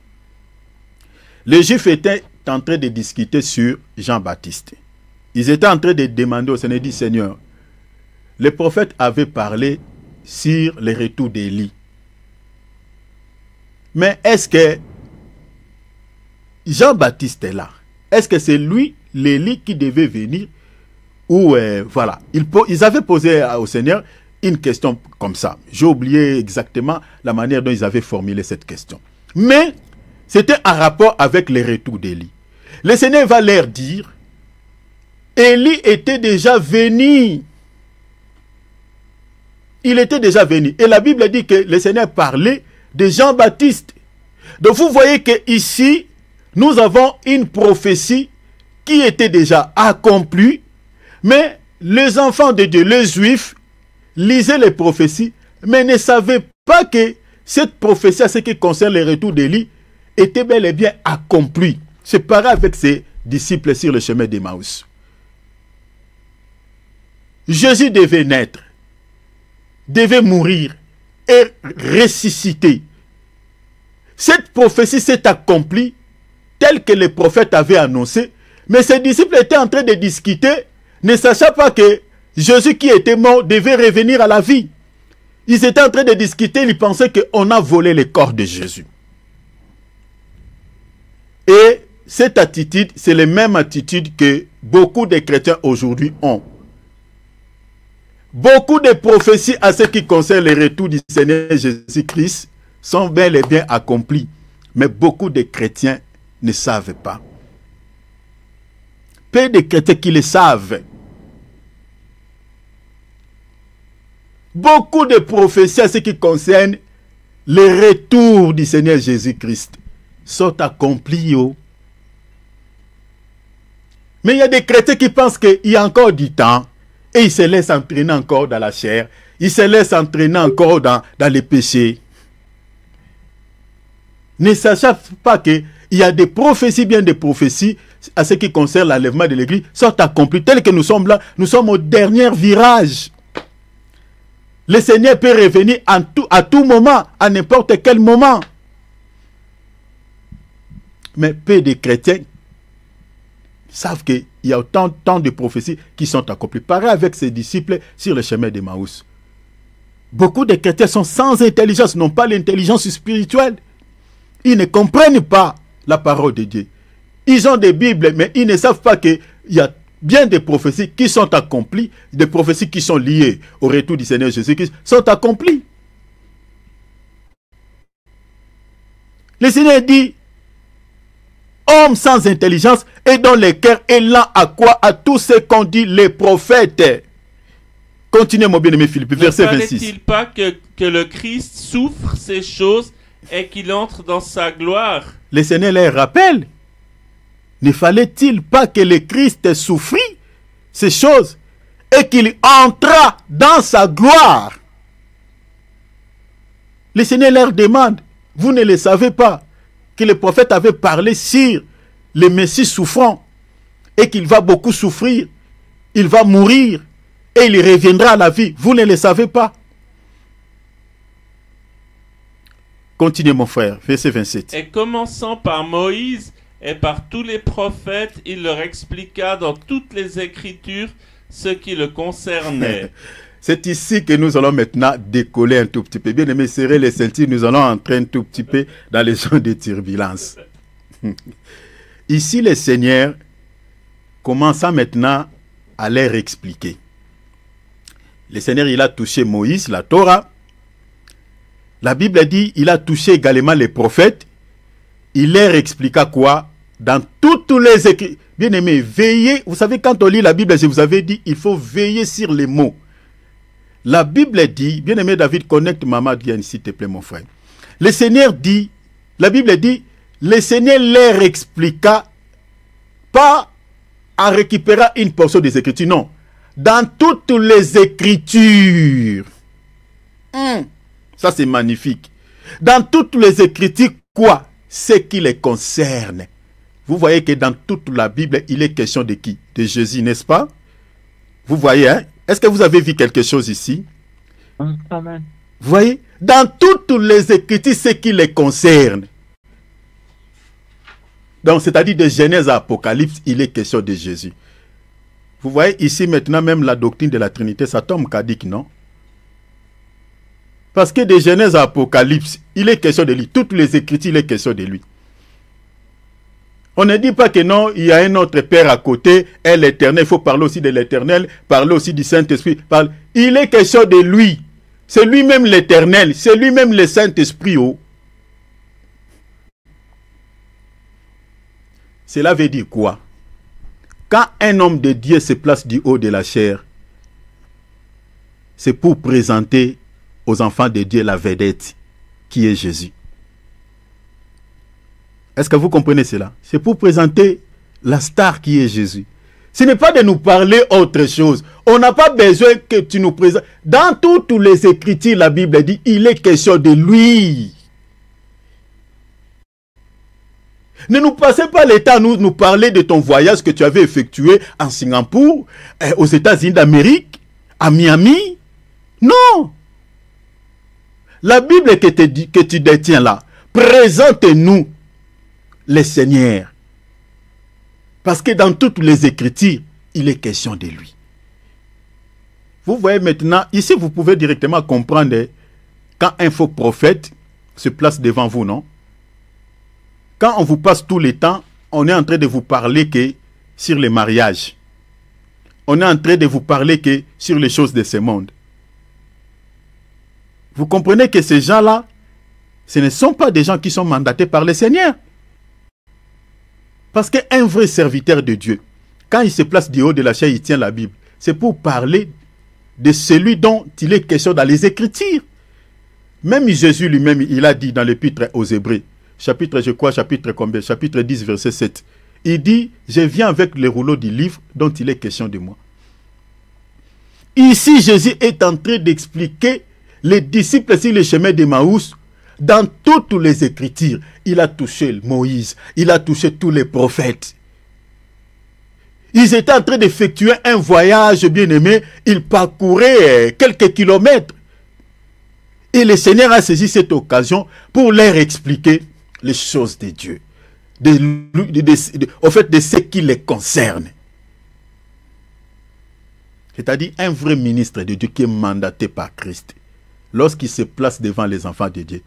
Les Juifs étaient en train de discuter sur Jean-Baptiste. Ils étaient en train de demander au Seigneur, dit Seigneur, les prophètes avaient parlé sur le retour d'Élie. Mais est-ce que Jean-Baptiste est là? Est-ce que c'est lui, l'Élie, qui devait venir? Ou voilà. Ils avaient posé au Seigneur une question comme ça. J'ai oublié exactement la manière dont ils avaient formulé cette question. Mais c'était en rapport avec le retour d'Élie. Le Seigneur va leur dire, Élie était déjà venu. Il était déjà venu. Et la Bible dit que le Seigneur parlait de Jean-Baptiste. Donc vous voyez que ici, nous avons une prophétie qui était déjà accomplie, mais les enfants de Dieu, les Juifs, lisaient les prophéties, mais ne savaient pas que cette prophétie, à ce qui concerne le retour d'Élie, était bel et bien accomplie. C'est pareil avec ses disciples sur le chemin d'Emmaüs. Jésus devait naître, devait mourir et ressusciter. Cette prophétie s'est accomplie telle que les prophètes avaient annoncé, mais ses disciples étaient en train de discuter, ne sachant pas que Jésus qui était mort devait revenir à la vie. Ils étaient en train de discuter, ils pensaient qu'on a volé le corps de Jésus. Et cette attitude, c'est la même attitude que beaucoup de chrétiens aujourd'hui ont. Beaucoup de prophéties à ce qui concerne le retour du Seigneur Jésus-Christ sont bel et bien accomplies. Mais beaucoup de chrétiens ne savent pas. Peu de chrétiens qui le savent. Beaucoup de prophéties à ce qui concerne le retour du Seigneur Jésus-Christ sont accomplies. Mais il y a des chrétiens qui pensent qu'il y a encore du temps et ils se laissent entraîner encore dans la chair. Ils se laissent entraîner encore dans les péchés. Ne sachant pas qu'il y a des prophéties, bien des prophéties, à ce qui concerne l'enlèvement de l'Église, sont accomplies. Telles que nous sommes là, nous sommes au dernier virage. Le Seigneur peut revenir à tout moment, à n'importe quel moment. Mais peu de chrétiens savent qu'il y a tant de prophéties qui sont accomplies. Pareil avec ses disciples sur le chemin d'Emmaüs. Beaucoup de chrétiens sont sans intelligence, n'ont pas l'intelligence spirituelle. Ils ne comprennent pas la parole de Dieu. Ils ont des Bibles, mais ils ne savent pas qu'il y a bien des prophéties qui sont accomplies, des prophéties qui sont liées au retour du Seigneur Jésus-Christ sont accomplies. Le Seigneur dit, homme sans intelligence et dont le cœur est lent à quoi? À tout ce qu'ont dit les prophètes. Continuez mon bien-aimé Philippe, verset 26. Ne fallait-il pas que le Christ souffre ces choses et qu'il entre dans sa gloire? Le Seigneur les rappelle. Ne fallait-il pas que le Christ souffrit ces choses et qu'il entra dans sa gloire? Le Seigneur leur demande, vous ne le savez pas, que le prophète avait parlé sur le Messie souffrant et qu'il va beaucoup souffrir, il va mourir et il reviendra à la vie. Vous ne le savez pas. Continuez mon frère, verset 27. Et commençant par Moïse et par tous les prophètes, il leur expliqua dans toutes les Écritures ce qui le concernait. C'est ici que nous allons maintenant décoller un tout petit peu. Bien aimé, serrer les ceintures, nous allons entrer un tout petit peu dans les zones de turbulence. Ici, le Seigneur commence maintenant à leur expliquer. Le Seigneur, il a touché Moïse, la Torah. La Bible dit, il a touché également les prophètes. Il leur expliqua quoi? Dans toutes les écrits. Bien aimé, veillez. Vous savez, quand on lit la Bible, je vous avais dit, il faut veiller sur les mots. La Bible dit, bien aimé David, connecte maman, viens s'il te plaît mon frère. Le Seigneur dit, la Bible dit, le Seigneur leur expliqua, pas en récupérant une portion des Écritures, non. Dans toutes les Écritures. Ça c'est magnifique. Dans toutes les Écritures, quoi? Ce qui les concerne. Vous voyez que dans toute la Bible, il est question de qui? De Jésus, n'est-ce pas? Vous voyez, hein? Est-ce que vous avez vu quelque chose ici? Amen. Vous voyez? Dans toutes les Écritures, ce qui les concerne. Donc, c'est-à-dire de Genèse à Apocalypse, il est question de Jésus. Vous voyez ici maintenant même la doctrine de la Trinité, ça tombe caduque, non? Parce que de Genèse à Apocalypse, il est question de lui. Toutes les Écritures, il est question de lui. On ne dit pas que non, il y a un autre Père à côté, et l'Éternel. Il faut parler aussi de l'Éternel, parler aussi du Saint-Esprit. Il est question de lui. C'est lui-même l'Éternel, c'est lui-même le Saint-Esprit. Oh. Cela veut dire quoi? Quand un homme de Dieu se place du haut de la chair, c'est pour présenter aux enfants de Dieu la vedette qui est Jésus. Est-ce que vous comprenez cela? C'est pour présenter la star qui est Jésus. Ce n'est pas de nous parler autre chose. On n'a pas besoin que tu nous présentes. Dans toutes les Écritures, la Bible dit, il est question de lui. Ne nous passez pas le temps à nous parler de ton voyage que tu avais effectué en Singapour, aux États-Unis d'Amérique, à Miami. Non. La Bible que tu détiens là, présente-nous le Seigneur. Parce que dans toutes les Écritures, il est question de lui. Vous voyez maintenant, ici vous pouvez directement comprendre quand un faux prophète se place devant vous, non? Quand on vous passe tout le temps, on est en train de vous parler que sur les mariages. On est en train de vous parler que sur les choses de ce monde. Vous comprenez que ces gens-là, ce ne sont pas des gens qui sont mandatés par le Seigneur. Parce qu'un vrai serviteur de Dieu, quand il se place du haut de la chaise, il tient la Bible. C'est pour parler de celui dont il est question dans les Écritures. Même Jésus lui-même, il a dit dans l'épître aux Hébreux, chapitre 10, verset 7. Il dit, je viens avec le rouleau du livre dont il est question de moi. Ici, Jésus est en train d'expliquer les disciples sur le chemin d'Emmaüs. Dans toutes les Écritures, il a touché Moïse, il a touché tous les prophètes. Ils étaient en train d'effectuer un voyage bien-aimé, ils parcouraient quelques kilomètres. Et le Seigneur a saisi cette occasion pour leur expliquer les choses de Dieu. Au fait, de ce qui les concerne. C'est-à-dire un vrai ministre de Dieu qui est mandaté par Christ. Lorsqu'il se place devant les enfants de Dieu,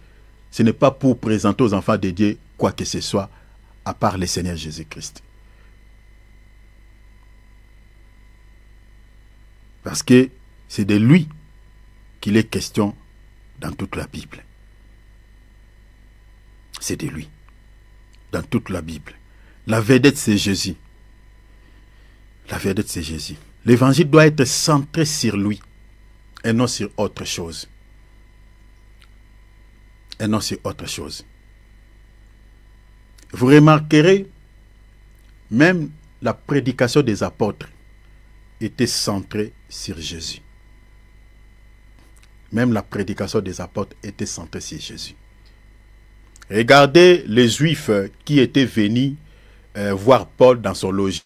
ce n'est pas pour présenter aux enfants de Dieu quoi que ce soit, à part le Seigneur Jésus-Christ. Parce que c'est de lui qu'il est question dans toute la Bible. C'est de lui. Dans toute la Bible. La vedette, c'est Jésus. La vedette, c'est Jésus. L'évangile doit être centré sur lui et non sur autre chose. Et non sur autre chose. Vous remarquerez, même la prédication des apôtres était centrée sur Jésus. Même la prédication des apôtres était centrée sur Jésus. Regardez les Juifs qui étaient venus voir Paul dans son logis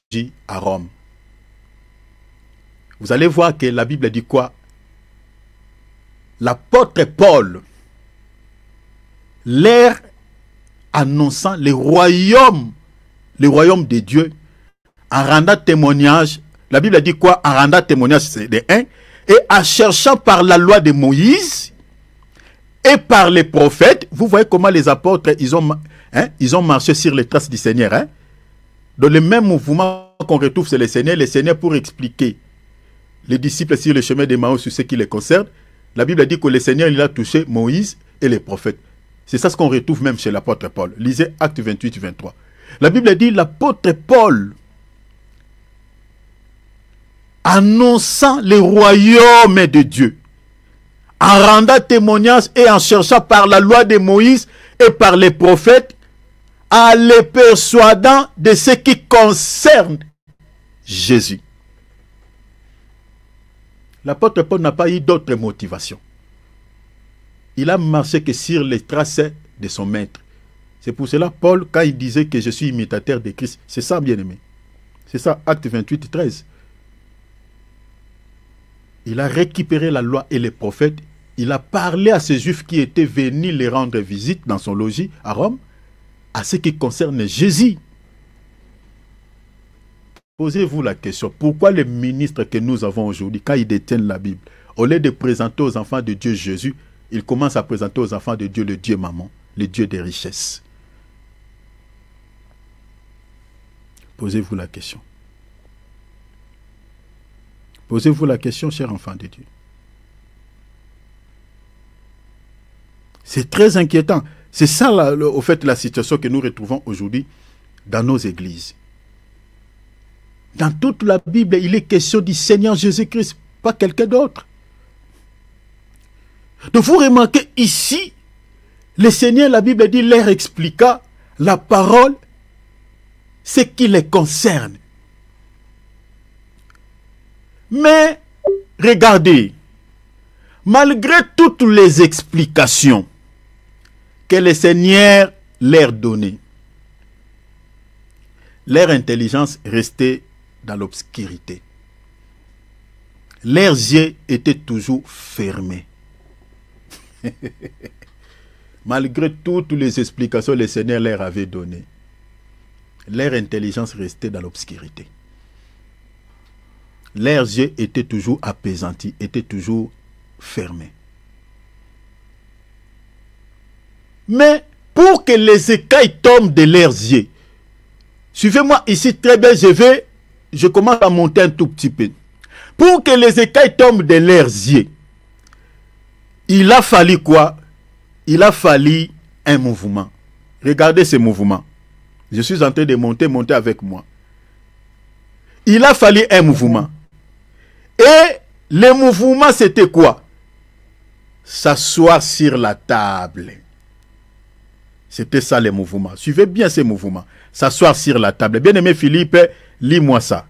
à Rome. Vous allez voir que la Bible dit quoi? L'apôtre Paul, leur annonçant le royaume de Dieu, en rendant témoignage. La Bible dit quoi? En rendant témoignage, c'est de 1, et en cherchant par la loi de Moïse et par les prophètes. Vous voyez comment les apôtres, ils ont marché sur les traces du Seigneur. Hein? Dans le même mouvement qu'on retrouve sur le Seigneur pour expliquer les disciples sur le chemin d'Emmaüs sur ce qui les concerne. La Bible dit que le Seigneur, il a touché Moïse et les prophètes. C'est ça ce qu'on retrouve même chez l'apôtre Paul. Lisez Actes 28, 23. La Bible dit l'apôtre Paul, annonçant le royaume de Dieu, en rendant témoignage et en cherchant par la loi de Moïse et par les prophètes, en les persuadant de ce qui concerne Jésus. L'apôtre Paul n'a pas eu d'autre motivation. Il a marché que sur les traces de son maître. C'est pour cela, Paul, quand il disait que je suis imitateur de Christ, c'est ça, bien-aimé. C'est ça, Acte 28, 13. Il a récupéré la loi et les prophètes. Il a parlé à ces Juifs qui étaient venus les rendre visite dans son logis à Rome, à ce qui concerne Jésus. Posez-vous la question, pourquoi les ministres que nous avons aujourd'hui, quand ils détiennent la Bible, au lieu de présenter aux enfants de Dieu Jésus, ils commencent à présenter aux enfants de Dieu le Dieu maman, le Dieu des richesses? Posez-vous la question. Posez-vous la question, chers enfants de Dieu. C'est très inquiétant. C'est ça, au fait, la situation que nous retrouvons aujourd'hui dans nos églises. Dans toute la Bible, il est question du Seigneur Jésus-Christ, pas quelqu'un d'autre. Donc vous remarquez ici, le Seigneur, la Bible dit, leur expliqua la parole, ce qui les concerne. Mais, regardez, malgré toutes les explications que le Seigneur leur donnait, leur intelligence restait dans l'obscurité. Leurs yeux étaient toujours fermés. Malgré toutes les explications que le Seigneur leur avait données, leur intelligence restait dans l'obscurité. Leurs yeux étaient toujours apaisantis, étaient toujours fermés. Mais pour que les écailles tombent de leurs yeux, suivez-moi ici très bien, je commence à monter un tout petit peu. Pour que les écailles tombent de leurs yeux, il a fallu quoi? Il a fallu un mouvement. Regardez ce mouvement. Je suis en train de monter avec moi. Il a fallu un mouvement. Et le mouvement, c'était quoi? S'asseoir sur la table. C'était ça le mouvement. Suivez bien ce mouvement. S'asseoir sur la table. Bien-aimé Philippe, lis-moi ça.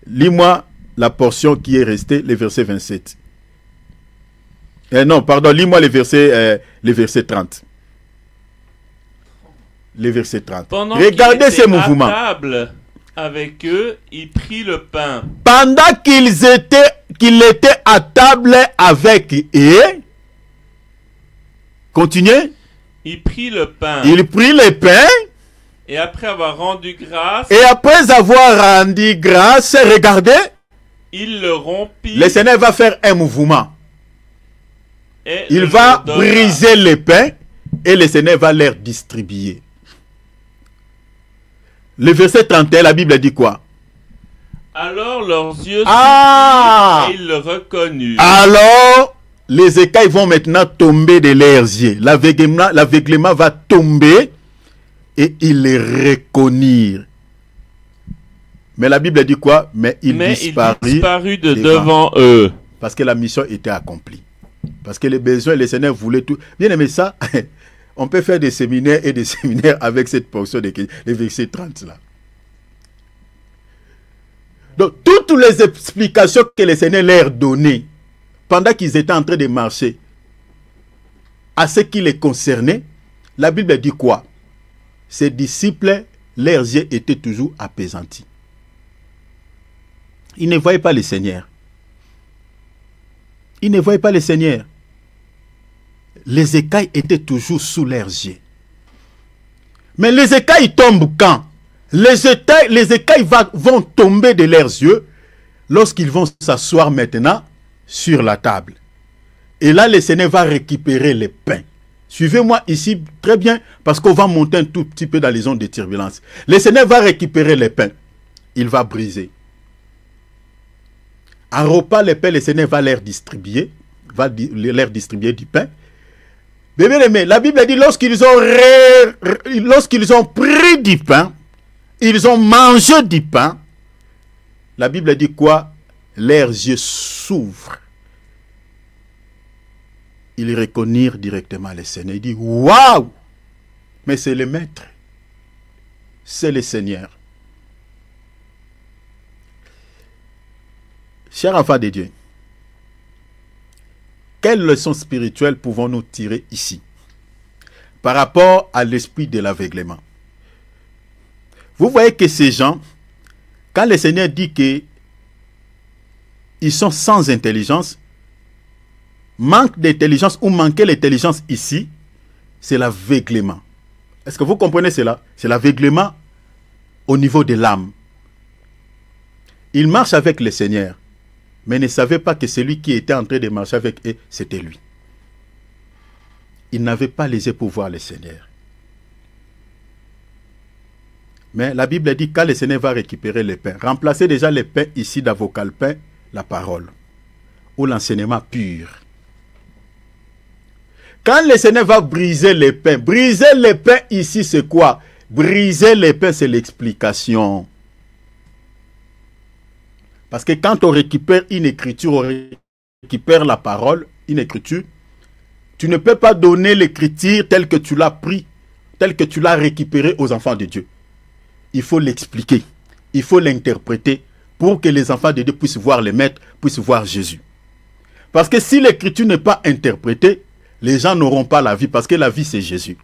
Lis-moi la portion qui est restée, le verset 27. Non, pardon, lis-moi le verset 30. Le verset 30. Pendant regardez ce mouvement. À table avec eux, il prit le pain. Pendant qu'il était à table avec eux, Continuez. Il prit le pain. Il prit le pain. Et après avoir rendu grâce, Et après avoir rendu grâce, regardez, il le rompit. le Seigneur va faire un mouvement. Et Il le va leur donna. briser le pain et le Seigneur va leur distribuer. Le verset 31, la Bible dit quoi? Alors leurs yeux Ah! s'ouvrirent et ils le reconnurent. Alors, les écailles vont maintenant tomber de leurs yeux. L'aveuglement va tomber et ils les reconnurent. Mais la Bible dit quoi? Mais il disparut de devant eux. Parce que la mission était accomplie. Parce que les besoins, le Seigneur voulait tout. Bien aimé ça, on peut faire des séminaires et des séminaires avec cette portion de les versets 30 là. Donc, toutes les explications que le Seigneur leur donnait pendant qu'ils étaient en train de marcher à ce qui les concernait, la Bible dit quoi? Ses disciples, leurs yeux étaient toujours apaisantis. Ils ne voyaient pas le Seigneur. Ils ne voyaient pas le Seigneur. Les écailles étaient toujours sous leurs yeux. Mais les écailles tombent quand? Les écailles vont tomber de leurs yeux lorsqu'ils vont s'asseoir maintenant sur la table. Et là, le Seigneur va récupérer les pains. Suivez-moi ici très bien parce qu'on va monter un tout petit peu dans les zones de turbulence. Le Seigneur va récupérer les pains. Il va briser. Un repas, les pains, le Seigneur va leur distribuer. Du pain. Bien aimé, la Bible dit lorsqu'ils ont pris du pain, ils ont mangé du pain. La Bible dit quoi? Leurs yeux s'ouvrent. Ils reconnurent directement le Seigneur. Ils disent waouh! Mais c'est le Maître. C'est le Seigneur. Chers enfants de Dieu, quelles leçons spirituelles pouvons-nous tirer ici par rapport à l'esprit de l'aveuglement? Vous voyez que ces gens, quand le Seigneur dit qu'ils sont sans intelligence, manque d'intelligence ou manquer l'intelligence ici, c'est l'aveuglement. Est-ce que vous comprenez cela? C'est l'aveuglement au niveau de l'âme. Ils marchent avec le Seigneur, mais ne savaient pas que celui qui était en train de marcher avec eux, c'était lui. Ils n'avaient pas les yeux pour voir le Seigneur. Mais la Bible dit quand le Seigneur va récupérer les pains, remplacer déjà les pains ici d'avocat pain, la parole, ou l'enseignement pur. Quand le Seigneur va briser les pains ici c'est quoi? Briser les pains c'est l'explication. Parce que quand on récupère une écriture, on récupère la parole, une écriture, tu ne peux pas donner l'écriture telle que tu l'as pris, telle que tu l'as récupérée aux enfants de Dieu. Il faut l'expliquer, il faut l'interpréter pour que les enfants de Dieu puissent voir le Maître, puissent voir Jésus. Parce que si l'écriture n'est pas interprétée, les gens n'auront pas la vie, parce que la vie c'est Jésus.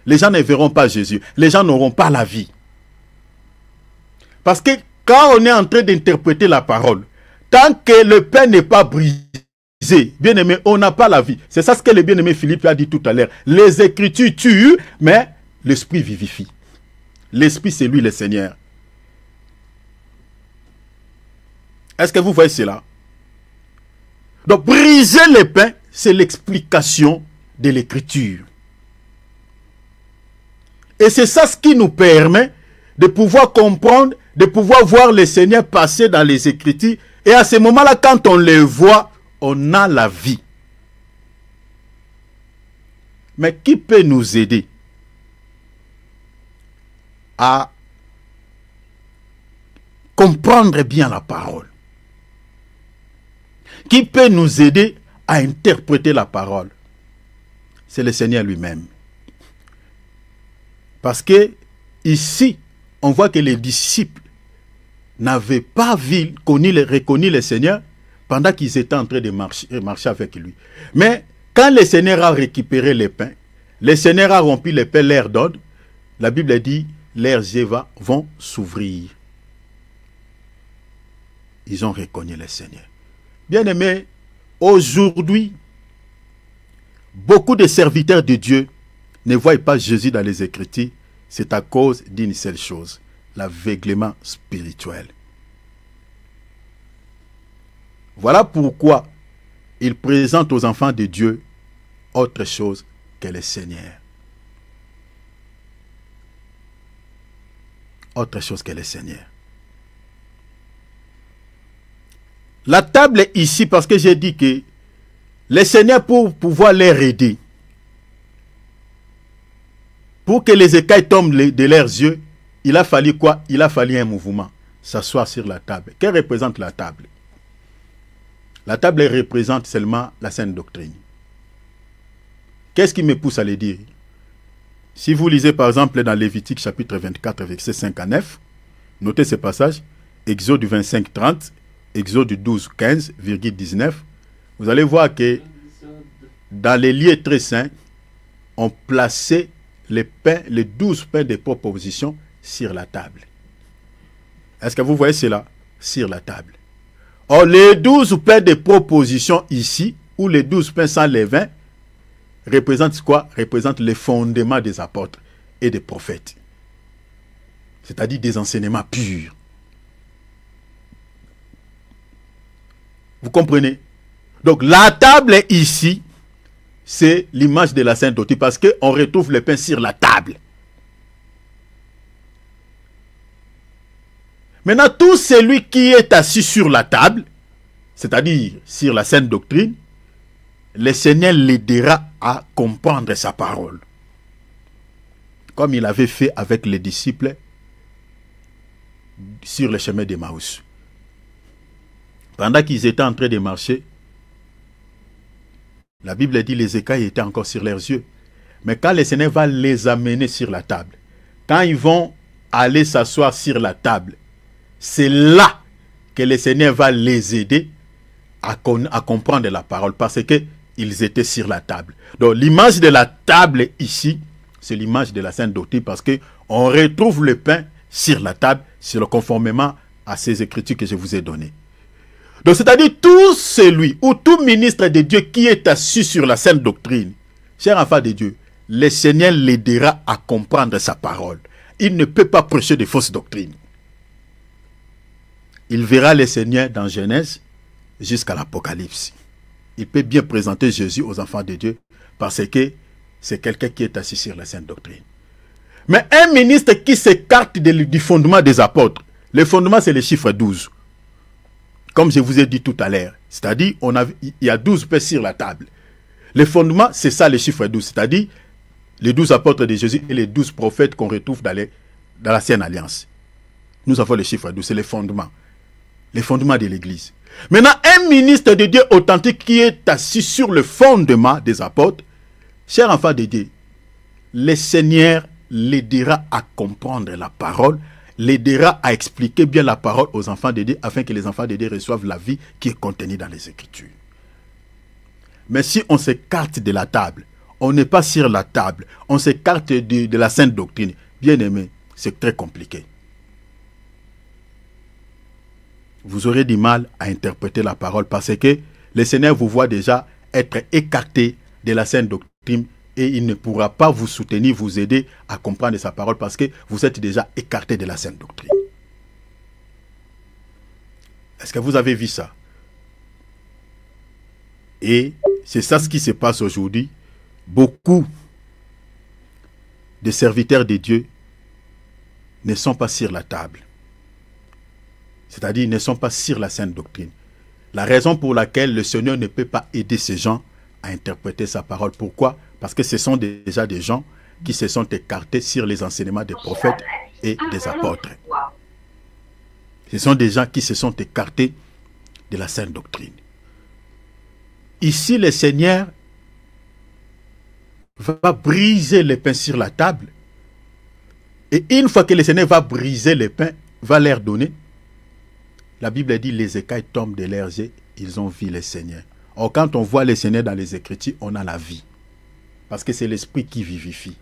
Les gens ne verront pas Jésus, les gens n'auront pas la vie. Parce que quand on est en train d'interpréter la parole, tant que le pain n'est pas brisé, bien aimé, on n'a pas la vie. C'est ça ce que le bien-aimé Philippe a dit tout à l'heure. Les écritures tuent, mais l'esprit vivifie. L'esprit, c'est lui le Seigneur. Est-ce que vous voyez cela? Donc, briser le pain, c'est l'explication de l'écriture. Et c'est ça ce qui nous permet de pouvoir comprendre, de pouvoir voir le Seigneur passer dans les Écritures. Et à ce moment-là, quand on les voit, on a la vie. Mais qui peut nous aider à comprendre bien la parole? Qui peut nous aider à interpréter la parole? C'est le Seigneur lui-même. Parce que ici, on voit que les disciples n'avaient pas reconnu le Seigneur pendant qu'ils étaient en train de marcher avec lui. Mais quand le Seigneur a récupéré les pains, le Seigneur a rempli les pains, leur donne, la Bible dit, leurs yeux vont s'ouvrir. Ils ont reconnu le Seigneur. Bien-aimés, aujourd'hui, beaucoup de serviteurs de Dieu ne voient pas Jésus dans les Écritures, c'est à cause d'une seule chose, l'aveuglement spirituel. Voilà pourquoi il présente aux enfants de Dieu autre chose que le Seigneur. Autre chose que le Seigneur. La table est ici parce que j'ai dit que le Seigneur, pour pouvoir les aider, pour que les écailles tombent de leurs yeux, il a fallu quoi? Il a fallu un mouvement, s'asseoir sur la table. Que représente la table? La table représente seulement la sainte doctrine. Qu'est-ce qui me pousse à le dire? Si vous lisez par exemple dans Lévitique chapitre 24, versets 5 à 9, notez ce passage, Exode 25, 30, Exode 12, 15, 19, vous allez voir que dans les lieux très saints, on plaçait les pains, les 12 pains de proposition sur la table. Est-ce que vous voyez cela? Sur la table. Or, les 12 pains de proposition ici, ou les 12 pains sans levain, représentent quoi? Représentent les fondements des apôtres et des prophètes. C'est-à-dire des enseignements purs. Vous comprenez? Donc, la table ici, c'est l'image de la sainte doctrine parce qu'on retrouve le pain sur la table. Maintenant, tout celui qui est assis sur la table, c'est-à-dire sur la sainte doctrine, le Seigneur l'aidera à comprendre sa parole. Comme il avait fait avec les disciples sur le chemin d'Emmaüs. Pendant qu'ils étaient en train de marcher, la Bible dit les écailles étaient encore sur leurs yeux. Mais quand le Seigneur va les amener sur la table, quand ils vont aller s'asseoir sur la table, c'est là que le Seigneur va les aider à comprendre la parole parce qu'ils étaient sur la table. Donc l'image de la table ici, c'est l'image de la sainte doctrine parce qu'on retrouve le pain sur la table, conformément à ces écritures que je vous ai données. Donc c'est-à-dire tout celui ou tout ministre de Dieu qui est assis sur la sainte doctrine, cher enfant de Dieu, le Seigneur l'aidera à comprendre sa parole. Il ne peut pas prêcher de fausses doctrines. Il verra le Seigneur dans Genèse jusqu'à l'Apocalypse. Il peut bien présenter Jésus aux enfants de Dieu parce que c'est quelqu'un qui est assis sur la sainte doctrine. Mais un ministre qui s'écarte du fondement des apôtres, le fondement c'est le chiffre 12. Comme je vous ai dit tout à l'heure, c'est-à-dire il y a 12 pains sur la table. Le fondement c'est ça le chiffre 12, c'est-à-dire les 12 apôtres de Jésus et les 12 prophètes qu'on retrouve dans l'ancienne alliance. Nous avons le chiffre 12, c'est le fondement de l'église. Maintenant, un ministre de Dieu authentique qui est assis sur le fondement des apôtres, cher enfant de Dieu, le Seigneur l'aidera à comprendre la parole, l'aidera à expliquer bien la parole aux enfants de Dieu afin que les enfants de Dieu reçoivent la vie qui est contenue dans les Écritures. Mais si on s'écarte de la table, on n'est pas sur la table, on s'écarte de la sainte doctrine, bien aimé, c'est très compliqué. Vous aurez du mal à interpréter la parole parce que le Seigneur vous voit déjà être écarté de la sainte doctrine et il ne pourra pas vous soutenir, vous aider à comprendre sa parole parce que vous êtes déjà écarté de la sainte doctrine. Est-ce que vous avez vu ça? Et c'est ça ce qui se passe aujourd'hui. Beaucoup de serviteurs de Dieu ne sont pas sur la table. C'est-à-dire, ils ne sont pas sur la sainte doctrine. La raison pour laquelle le Seigneur ne peut pas aider ces gens à interpréter sa parole. Pourquoi? Parce que ce sont déjà des gens qui se sont écartés sur les enseignements des prophètes et des apôtres. Ce sont des gens qui se sont écartés de la sainte doctrine. Ici, le Seigneur va briser les pains sur la table. Et une fois que le Seigneur va briser les pains, va leur donner, la Bible dit les écailles tombent de leurs yeux, ils ont vu le Seigneur. Or, quand on voit le Seigneur dans les Écritures, on a la vie. Parce que c'est l'Esprit qui vivifie.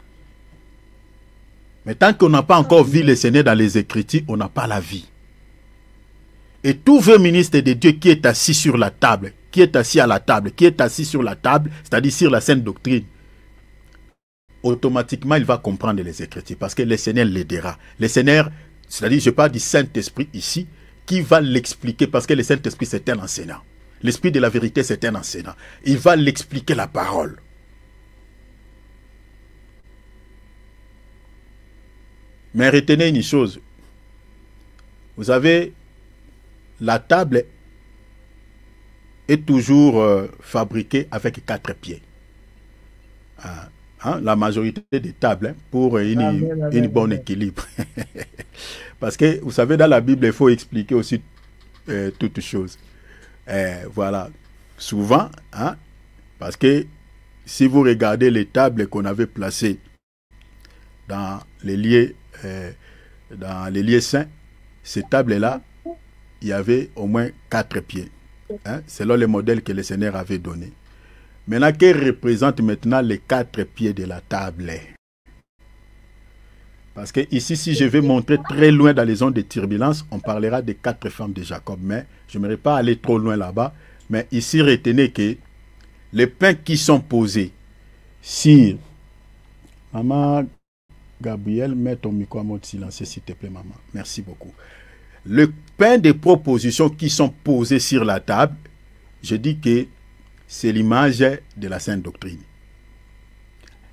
Mais tant qu'on n'a pas encore vu le Seigneur dans les Écritures, on n'a pas la vie. Et tout vrai ministre de Dieu qui est assis sur la table, qui est assis à la table, qui est assis sur la table, c'est-à-dire sur la sainte doctrine, automatiquement, il va comprendre les Écritures parce que le Seigneur l'aidera. Le Seigneur, c'est-à-dire, je parle du Saint-Esprit ici, qui va l'expliquer parce que le Saint-Esprit, c'est un enseignant. L'Esprit de la vérité, c'est un enseignant. Il va l'expliquer la parole. Mais retenez une chose. Vous avez, la table est toujours fabriquée avec 4 pieds. La majorité des tables pour une bonne équilibre. Parce que, vous savez, dans la Bible, il faut expliquer aussi toutes choses. Voilà. Souvent, parce que si vous regardez les tables qu'on avait placées dans les lieux saints, ces tables-là, il y avait au moins 4 pieds. Selon le modèle que le Seigneur avait donné. Maintenant, qu'elle représente maintenant les 4 pieds de la table? Parce que ici, si je vais montrer très loin dans les zones de turbulence, on parlera des 4 femmes de Jacob. Mais je n'aimerais pas aller trop loin là-bas. Mais ici, retenez que les pains qui sont posés, si maman Gabriel, mets ton micro à mode silencieux, s'il te plaît, maman. Merci beaucoup. Le pain de propositions qui sont posés sur la table, je dis que c'est l'image de la Sainte Doctrine.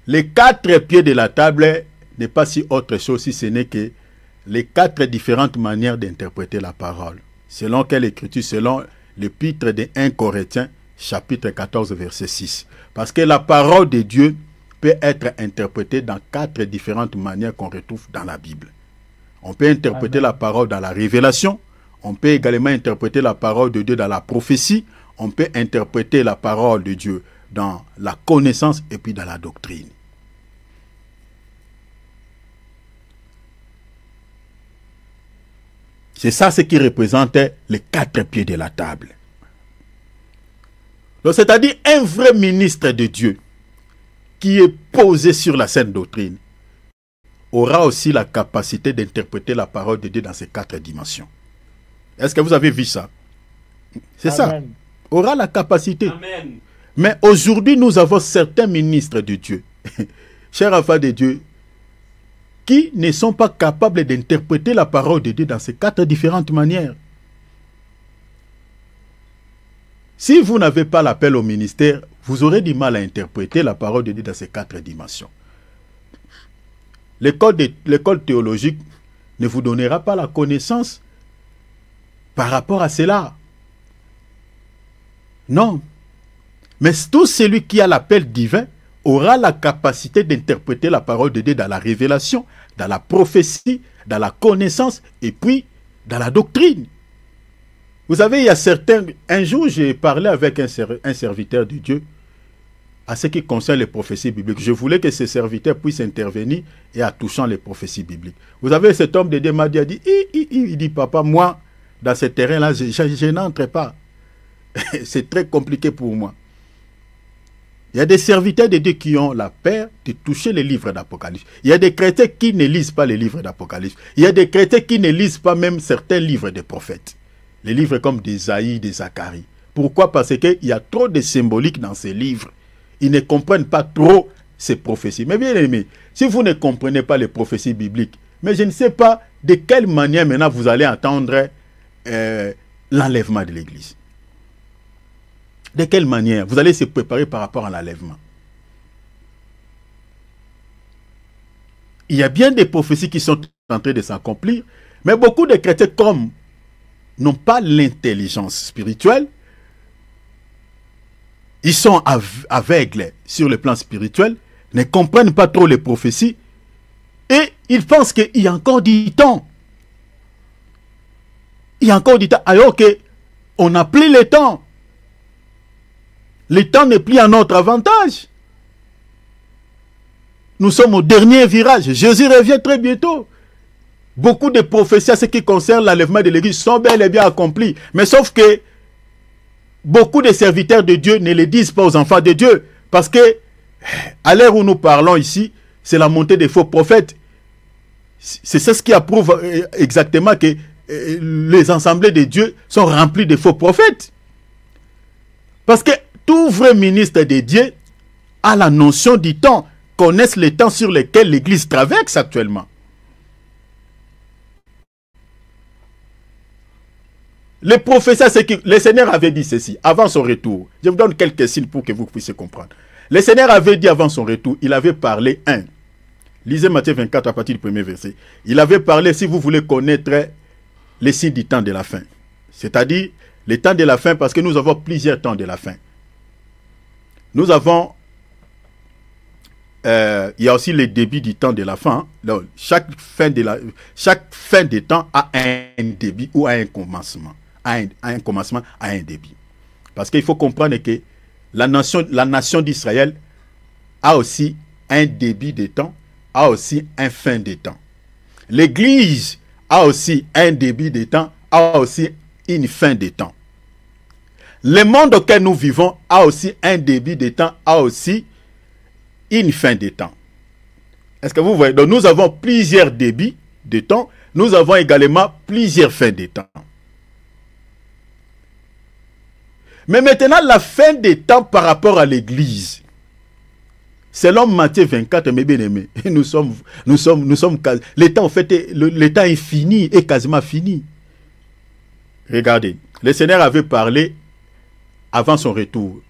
Les 4 pieds de la table n'est pas si autre chose si ce n'est que les 4 différentes manières d'interpréter la parole. Selon quelle écriture? Selon l'épître de 1 Corinthiens, chapitre 14, verset 6. Parce que la parole de Dieu peut être interprétée dans 4 différentes manières qu'on retrouve dans la Bible. On peut interpréter la parole dans la révélation. On peut également interpréter la parole de Dieu dans la prophétie. On peut interpréter la parole de Dieu dans la connaissance et puis dans la doctrine. C'est ça ce qui représente les 4 pieds de la table. C'est-à-dire un vrai ministre de Dieu qui est posé sur la sainte doctrine aura aussi la capacité d'interpréter la parole de Dieu dans ces 4 dimensions. Est-ce que vous avez vu ça? C'est ça. Aura la capacité. Amen. Mais aujourd'hui, nous avons certains ministres de Dieu, chers enfants de Dieu, qui ne sont pas capables d'interpréter la parole de Dieu dans ces 4 différentes manières. Si vous n'avez pas l'appel au ministère, vous aurez du mal à interpréter la parole de Dieu dans ces 4 dimensions. L'école théologique ne vous donnera pas la connaissance par rapport à cela. Non. Mais tout celui qui a l'appel divin aura la capacité d'interpréter la parole de Dieu dans la révélation, dans la prophétie, dans la connaissance et puis dans la doctrine. Vous savez, il y a certains... Un jour, j'ai parlé avec un serviteur de Dieu à ce qui concerne les prophéties bibliques. Je voulais que ce serviteur puisse intervenir et à touchant les prophéties bibliques. Vous savez, cet homme de Dieu m'a dit, il dit, papa, moi, dans ce terrain-là, je n'entre pas. C'est très compliqué pour moi. Il y a des serviteurs de Dieu qui ont la peur de toucher les livres d'Apocalypse. Il y a des chrétiens qui ne lisent pas les livres d'Apocalypse. Il y a des chrétiens qui ne lisent pas même certains livres des prophètes. Les livres comme d'Ésaïe, de Zacharie. Pourquoi? Parce qu'il y a trop de symbolique dans ces livres. Ils ne comprennent pas trop ces prophéties. Mais bien aimé, si vous ne comprenez pas les prophéties bibliques, mais je ne sais pas de quelle manière maintenant vous allez entendre l'enlèvement de l'Église. De quelle manière vous allez se préparer par rapport à l'enlèvement? Il y a bien des prophéties qui sont en train de s'accomplir, mais beaucoup de chrétiens, comme n'ont pas l'intelligence spirituelle, ils sont aveugles sur le plan spirituel, ne comprennent pas trop les prophéties, et ils pensent qu'il y a encore du temps. Il y a encore du temps, alors qu'on n'a plus le temps. Le temps n'est plus à notre avantage. Nous sommes au dernier virage. Jésus revient très bientôt. Beaucoup de prophéties à ce qui concerne l'enlèvement de l'Église sont bel et bien accomplies. Mais sauf que beaucoup de serviteurs de Dieu ne le disent pas aux enfants de Dieu. Parce que, à l'heure où nous parlons ici, c'est la montée des faux prophètes. C'est ça ce qui approuve exactement que les assemblées de Dieu sont remplies de faux prophètes. Parce que tout vrai ministre de Dieu a la notion du temps, connaissent les temps sur lesquels l'Église traverse actuellement. Les prophéties, c'est que le Seigneur avait dit ceci avant son retour. Je vous donne quelques signes pour que vous puissiez comprendre. Le Seigneur avait dit avant son retour, il avait parlé, lisez Matthieu 24 à partir du premier verset. Il avait parlé, si vous voulez connaître les signes du temps de la fin. C'est-à-dire, les temps de la fin, parce que nous avons plusieurs temps de la fin. Nous avons, il y a aussi les débuts du temps de la fin. Donc, chaque fin de temps a un début ou a un commencement. A un commencement, a un début. Parce qu'il faut comprendre que la nation d'Israël a aussi un début de temps, a aussi un fin de temps. L'Église a aussi un début de temps, a aussi une fin de temps. Le monde auquel nous vivons a aussi un début de temps, a aussi une fin de temps. Est-ce que vous voyez? Donc nous avons plusieurs débuts de temps, nous avons également plusieurs fins de temps. Mais maintenant, la fin des temps par rapport à l'Église, selon Matthieu 24, mes bien-aimés, le temps, en fait, le temps est fini, est quasiment fini. Regardez, le Seigneur avait parlé avant son retour.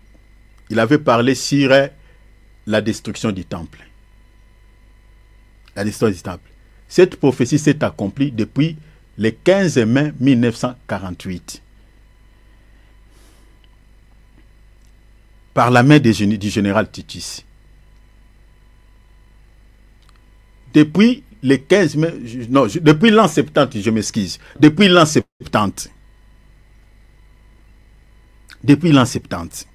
Il avait parlé sur la destruction du temple. La destruction du temple. Cette prophétie s'est accomplie depuis le 15 mai 1948. Par la main du général Titus. Depuis le 15 mai, non, depuis l'an 70, je m'excuse. Depuis l'an 70. Depuis l'an 70.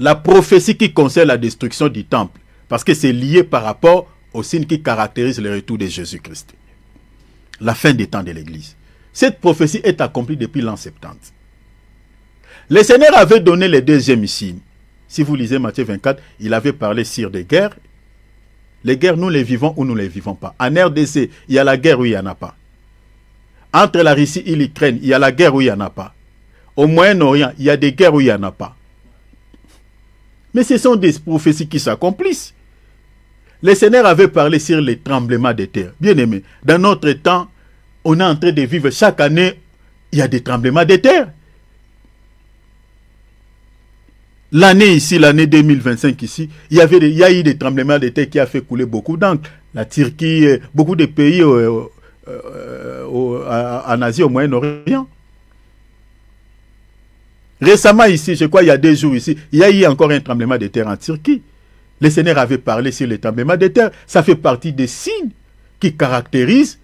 La prophétie qui concerne la destruction du temple, parce que c'est lié par rapport au signe qui caractérise le retour de Jésus-Christ. La fin des temps de l'Église. Cette prophétie est accomplie depuis l'an 70. Le Seigneur avait donné le deuxième signe. Si vous lisez Matthieu 24, il avait parlé sur des guerres. Les guerres, nous les vivons ou nous ne les vivons pas. En RDC, il y a la guerre ou il n'y en a pas. Entre la Russie et l'Ukraine, il y a la guerre ou il n'y en a pas. Au Moyen-Orient, il y a des guerres où il n'y en a pas. Mais ce sont des prophéties qui s'accomplissent. Le Seigneur avait parlé sur les tremblements de terre. Bien aimé, dans notre temps, on est en train de vivre chaque année, il y a des tremblements de terre. L'année ici, l'année 2025 ici, il y a eu des tremblements de terre qui a fait couler beaucoup d'encre. La Turquie, beaucoup de pays en Asie, au Moyen-Orient. Récemment ici, je crois il y a 2 jours ici, il y a eu encore un tremblement de terre en Turquie. Le Seigneur avait parlé sur le tremblement de terre. Ça fait partie des signes qui caractérisent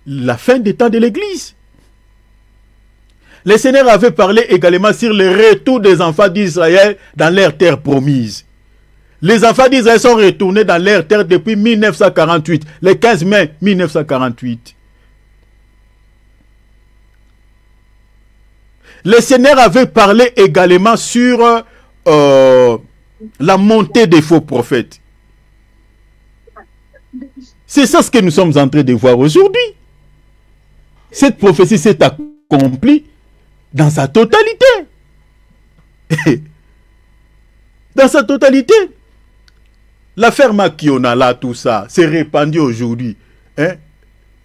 la fin des temps de l'Église. Le Seigneur avait parlé également sur le retour des enfants d'Israël dans leur terre promise. Les enfants d'Israël sont retournés dans leur terre depuis 1948, le 15 mai 1948. Le Seigneur avait parlé également sur la montée des faux prophètes. C'est ça ce que nous sommes en train de voir aujourd'hui. Cette prophétie s'est accomplie dans sa totalité. Dans sa totalité. L'affaire Makiona, là, tout ça, s'est répandu aujourd'hui. Hein?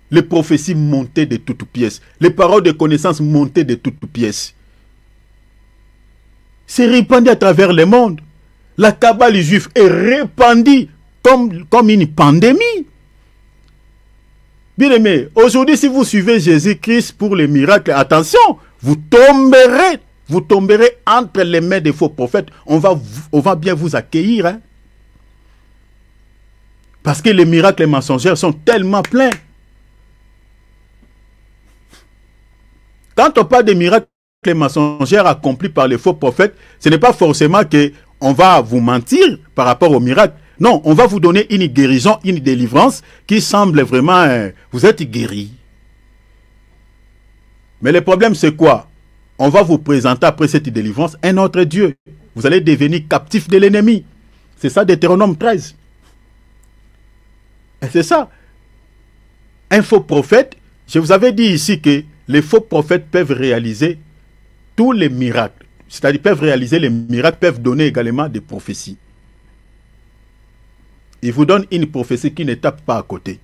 Les prophéties montaient de toutes pièces. Les paroles de connaissance montaient de toutes pièces. C'est répandu à travers le monde. La Kabbale juive est répandue comme une pandémie. Bien aimé, aujourd'hui, si vous suivez Jésus-Christ pour les miracles, attention, vous tomberez entre les mains des faux prophètes. On va bien vous accueillir. Hein? Parce que les miracles mensongers sont tellement pleins. Quand on parle des miracles mensongers accomplis par les faux prophètes, ce n'est pas forcément qu'on va vous mentir par rapport aux miracles. Non, on va vous donner une guérison, une délivrance qui semble vraiment... vous êtes guéri. Mais le problème, c'est quoi? On va vous présenter après cette délivrance un autre Dieu. Vous allez devenir captif de l'ennemi. C'est ça, Deutéronome 13. Et c'est ça. Un faux prophète, Je vous avais dit ici que les faux prophètes peuvent réaliser tous les miracles. C'est-à-dire peuvent réaliser les miracles, peuvent donner également des prophéties. Ils vous donnent une prophétie qui ne tape pas à côté.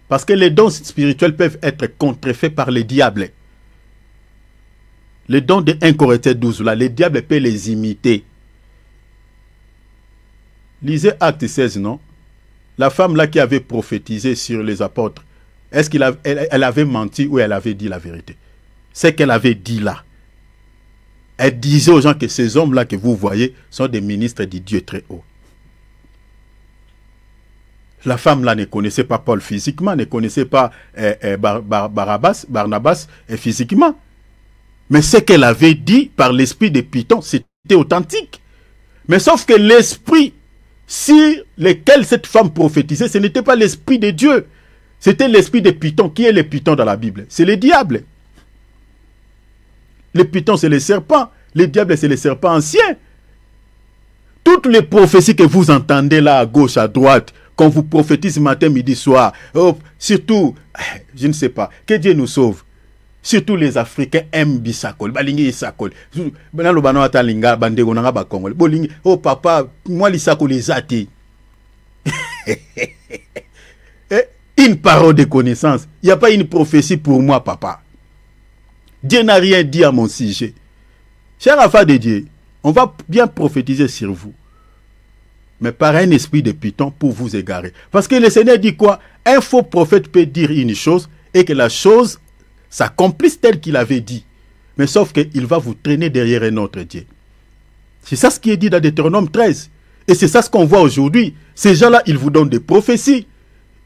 Parce que les dons spirituels peuvent être contrefaits par les diables. Les dons de 1 Corinthiens 12, là, les diables peuvent les imiter. Lisez Acte 16, non? La femme là qui avait prophétisé sur les apôtres, est-ce qu'elle avait menti ou elle avait dit la vérité? C'est qu'elle avait dit là. Elle disait aux gens que ces hommes-là que vous voyez sont des ministres du Dieu très haut. La femme là ne connaissait pas Paul physiquement, ne connaissait pas Barnabas physiquement. Mais ce qu'elle avait dit par l'esprit de Python, c'était authentique. Mais sauf que l'esprit sur lequel cette femme prophétisait, ce n'était pas l'esprit de Dieu. C'était l'esprit de Python. Qui est le Python dans la Bible? C'est le diable. Le Python, c'est le serpent. Le diable, c'est le serpent ancien. Toutes les prophéties que vous entendez là, à gauche, à droite, qu'on vous prophétise matin, midi, soir, oh, surtout, je ne sais pas, que Dieu nous sauve. Surtout les Africains aiment Bissakol. Balingi Bissakol. Oh papa, moi l'Issakol les athées. Une parole de connaissance. Il n'y a pas une prophétie pour moi, papa. Dieu n'a rien dit à mon sujet. Cher enfant de Dieu, on va bien prophétiser sur vous. Mais par un esprit de Python pour vous égarer. Parce que le Seigneur dit quoi? Un faux prophète peut dire une chose et que la chose s'accomplisse tel qu'il avait dit. Mais sauf qu'il va vous traîner derrière un autre Dieu. C'est ça ce qui est dit dans Deutéronome 13. Et c'est ça ce qu'on voit aujourd'hui. Ces gens-là, ils vous donnent des prophéties.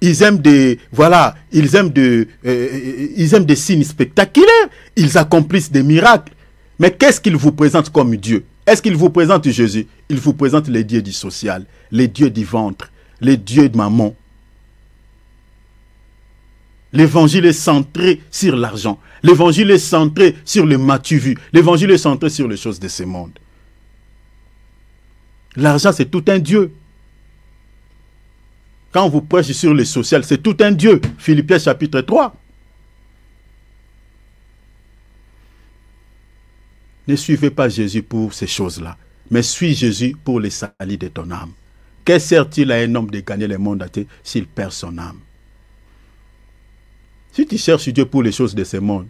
Ils aiment des, voilà, ils aiment des signes spectaculaires. Ils accomplissent des miracles. Mais qu'est-ce qu'ils vous présentent comme Dieu? Est-ce qu'ils vous présentent Jésus? Ils vous présentent les dieux du social, les dieux du ventre, les dieux de maman. L'évangile est centré sur l'argent. L'évangile est centré sur le matu-vu. L'évangile est centré sur les choses de ce monde. L'argent, c'est tout un dieu. Quand on vous prêche sur le social, c'est tout un dieu. Philippiens chapitre 3. Ne suivez pas Jésus pour ces choses-là, mais suis Jésus pour le salut de ton âme. Que sert-il à un homme de gagner le monde entier s'il perd son âme? Si tu cherches Dieu pour les choses de ce monde,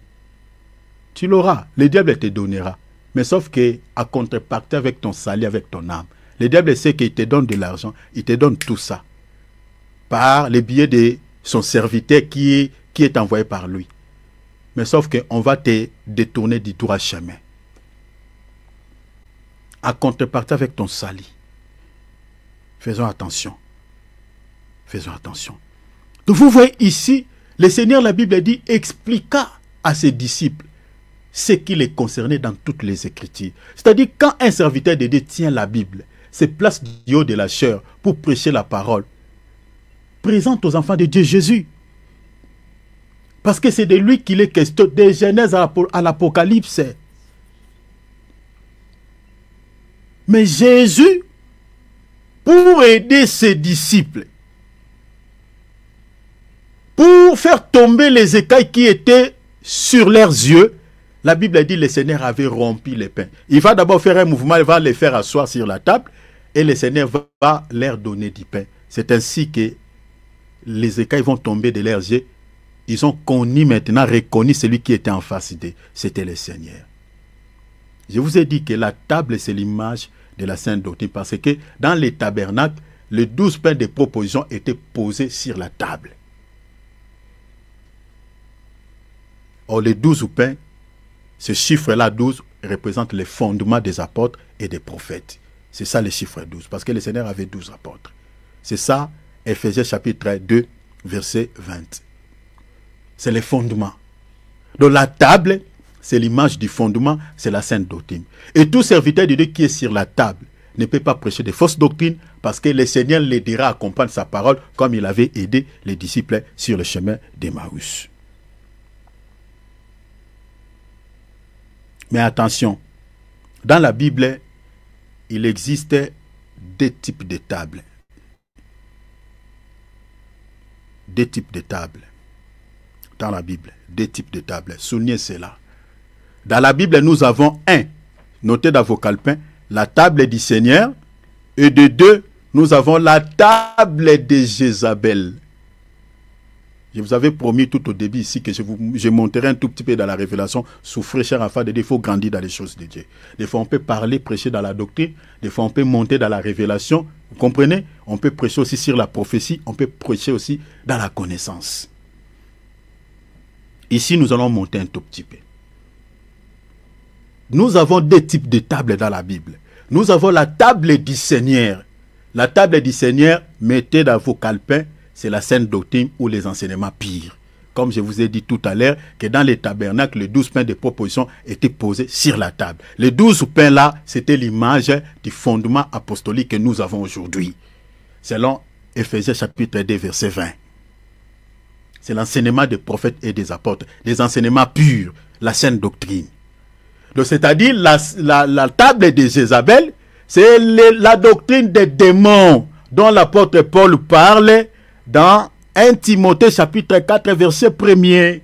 tu l'auras. Le diable te donnera. Mais sauf qu'à contrepartie avec ton salut, avec ton âme. Le diable sait qu'il te donne de l'argent. Il te donne tout ça. Par les billets de son serviteur qui est envoyé par lui. Mais sauf qu'on va te détourner du droit chemin. À contrepartie avec ton salut. Faisons attention. Faisons attention. Donc vous voyez ici, le Seigneur, la Bible dit, expliqua à ses disciples ce qui les concernait dans toutes les Écritures. C'est-à-dire, quand un serviteur de Dieu tient la Bible, se place du haut de la chair pour prêcher la parole, présente aux enfants de Dieu Jésus. Parce que c'est de lui qu'il est question, de Genèse à l'Apocalypse. Mais Jésus, pour aider ses disciples, pour faire tomber les écailles qui étaient sur leurs yeux, la Bible dit que le Seigneur avait rompu les pains. Il va d'abord faire un mouvement, il va les faire asseoir sur la table et le Seigneur va leur donner du pain. C'est ainsi que les écailles vont tomber de leurs yeux. Ils ont connu maintenant, reconnu celui qui était en face d'eux. C'était le Seigneur. Je vous ai dit que la table, c'est l'image de la Sainte Doctrine parce que dans les tabernacles, les 12 pains de proposition étaient posés sur la table. Or, les 12 pains, ce chiffre-là, 12, représente les fondements des apôtres et des prophètes. C'est ça le chiffre 12, parce que le Seigneur avait 12 apôtres. C'est ça, Éphésiens chapitre 2, verset 20. C'est les fondements. Donc la table, c'est l'image du fondement, c'est la Sainte Doctrine. Et tout serviteur de Dieu qui est sur la table ne peut pas prêcher de fausses doctrines parce que le Seigneur l'aidera à comprendre sa parole comme il avait aidé les disciples sur le chemin d'Emmaüs. Mais attention, dans la Bible, il existe deux types de tables. Deux types de tables. dans la Bible. 2 types de tables. Soulignez cela. Dans la Bible, nous avons notez dans vos calepins, la table du Seigneur. Et de 2, nous avons la table de Jézabel. Je vous avais promis tout au début ici que je monterai un tout petit peu dans la révélation. Souffrez, cher enfant de Dieu, il faut grandir dans les choses de Dieu. Des fois, on peut parler, prêcher dans la doctrine. Des fois, on peut monter dans la révélation. Vous comprenez? On peut prêcher aussi sur la prophétie. On peut prêcher aussi dans la connaissance. Ici, nous allons monter un tout petit peu. Nous avons 2 types de tables dans la Bible. Nous avons la table du Seigneur. La table du Seigneur, mettez dans vos calepins, c'est la sainte doctrine ou les enseignements pires. Comme je vous ai dit tout à l'heure, que dans les tabernacles, les 12 pains de proposition étaient posés sur la table. Les 12 pains là, c'était l'image du fondement apostolique que nous avons aujourd'hui. Selon Éphésiens chapitre 2, verset 20. C'est l'enseignement des prophètes et des apôtres, des enseignements purs, la sainte doctrine. Donc, c'est-à-dire la table de Jézabel, c'est la doctrine des démons dont l'apôtre Paul parle dans 1 Timothée chapitre 4 verset 1er.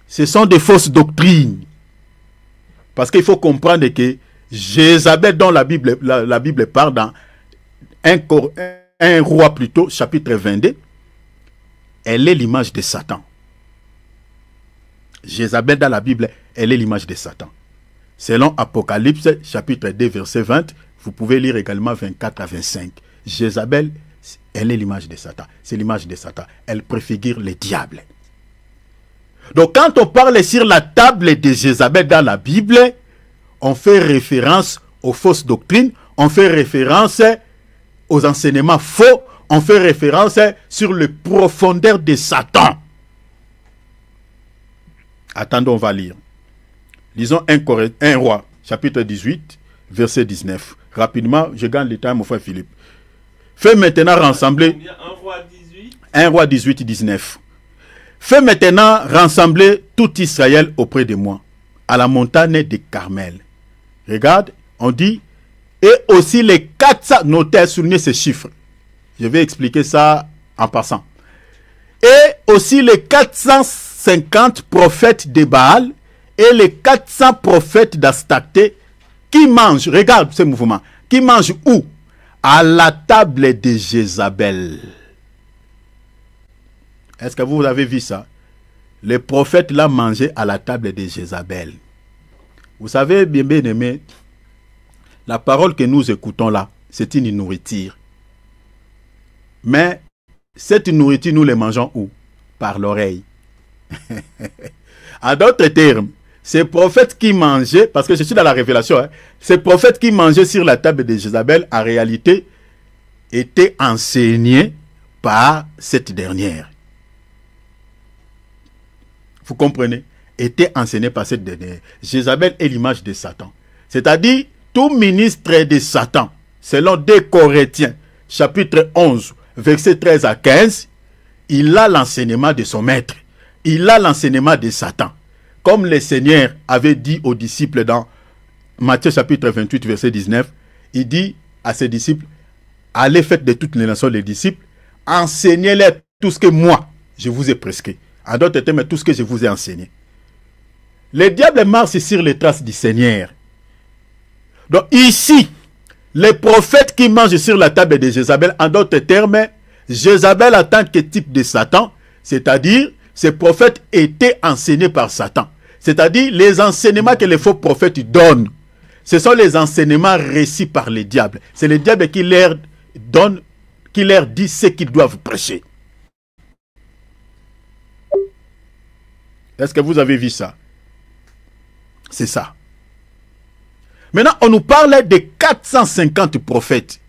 Ce sont des fausses doctrines. Parce qu'il faut comprendre que Jézabel dont la Bible parle dans 1 roi plutôt chapitre 22, elle est l'image de Satan. Jézabel dans la Bible, elle est l'image de Satan. Selon Apocalypse, chapitre 2, verset 20, vous pouvez lire également 24 à 25. Jézabel, elle est l'image de Satan. C'est l'image de Satan. Elle préfigure le diable. Donc quand on parle sur la table de Jézabel dans la Bible, on fait référence aux fausses doctrines, on fait référence aux enseignements faux, on fait référence sur les profondeurs de Satan. Attendons, on va lire. Lisons 1 roi, chapitre 18, verset 19. Rapidement, je gagne le temps, mon frère Philippe. Fais maintenant rassembler... 1 roi 18, 19. Fais maintenant rassembler tout Israël auprès de moi, à la montagne de Carmel. Regarde, on dit, et aussi les 400... Notez, soulignez ces chiffres. Je vais expliquer ça en passant. Et aussi les 450 prophètes de Baal et les 400 prophètes d'Astarté qui mangent, regarde ce mouvement, qui mangent où? À la table de Jézabel. Est-ce que vous avez vu ça? Les prophètes là mangeaient à la table de Jézabel. Vous savez, bien aimé, la parole que nous écoutons là, c'est une nourriture. Mais cette nourriture, nous la mangeons où? Par l'oreille. En d'autres termes, ces prophètes qui mangeaient, parce que je suis dans la révélation, ces prophètes qui mangeaient sur la table de Jézabel, en réalité, étaient enseignés par cette dernière. Vous comprenez? Étaient enseignés par cette dernière. Jézabel est l'image de Satan. C'est-à-dire, tout ministre de Satan, selon 2 Corinthiens, chapitre 11, verset 13 à 15, il a l'enseignement de son maître. Il a l'enseignement de Satan. Comme le Seigneur avait dit aux disciples dans Matthieu chapitre 28, verset 19, il dit à ses disciples, allez faites de toutes les nations les disciples, enseignez-les tout ce que moi, je vous ai prescrit. En d'autres termes, tout ce que je vous ai enseigné. Le diable marche sur les traces du Seigneur. Donc ici, les prophètes qui mangent sur la table de Jézabel, en d'autres termes, Jézabel en tant que type de Satan, c'est-à-dire, ces prophètes étaient enseignés par Satan. C'est-à-dire, les enseignements que les faux prophètes donnent, ce sont les enseignements récits par le diable. C'est le diable qui leur donne, qui leur dit ce qu'ils doivent prêcher. Est-ce que vous avez vu ça? C'est ça. Maintenant, on nous parle de 450 prophètes.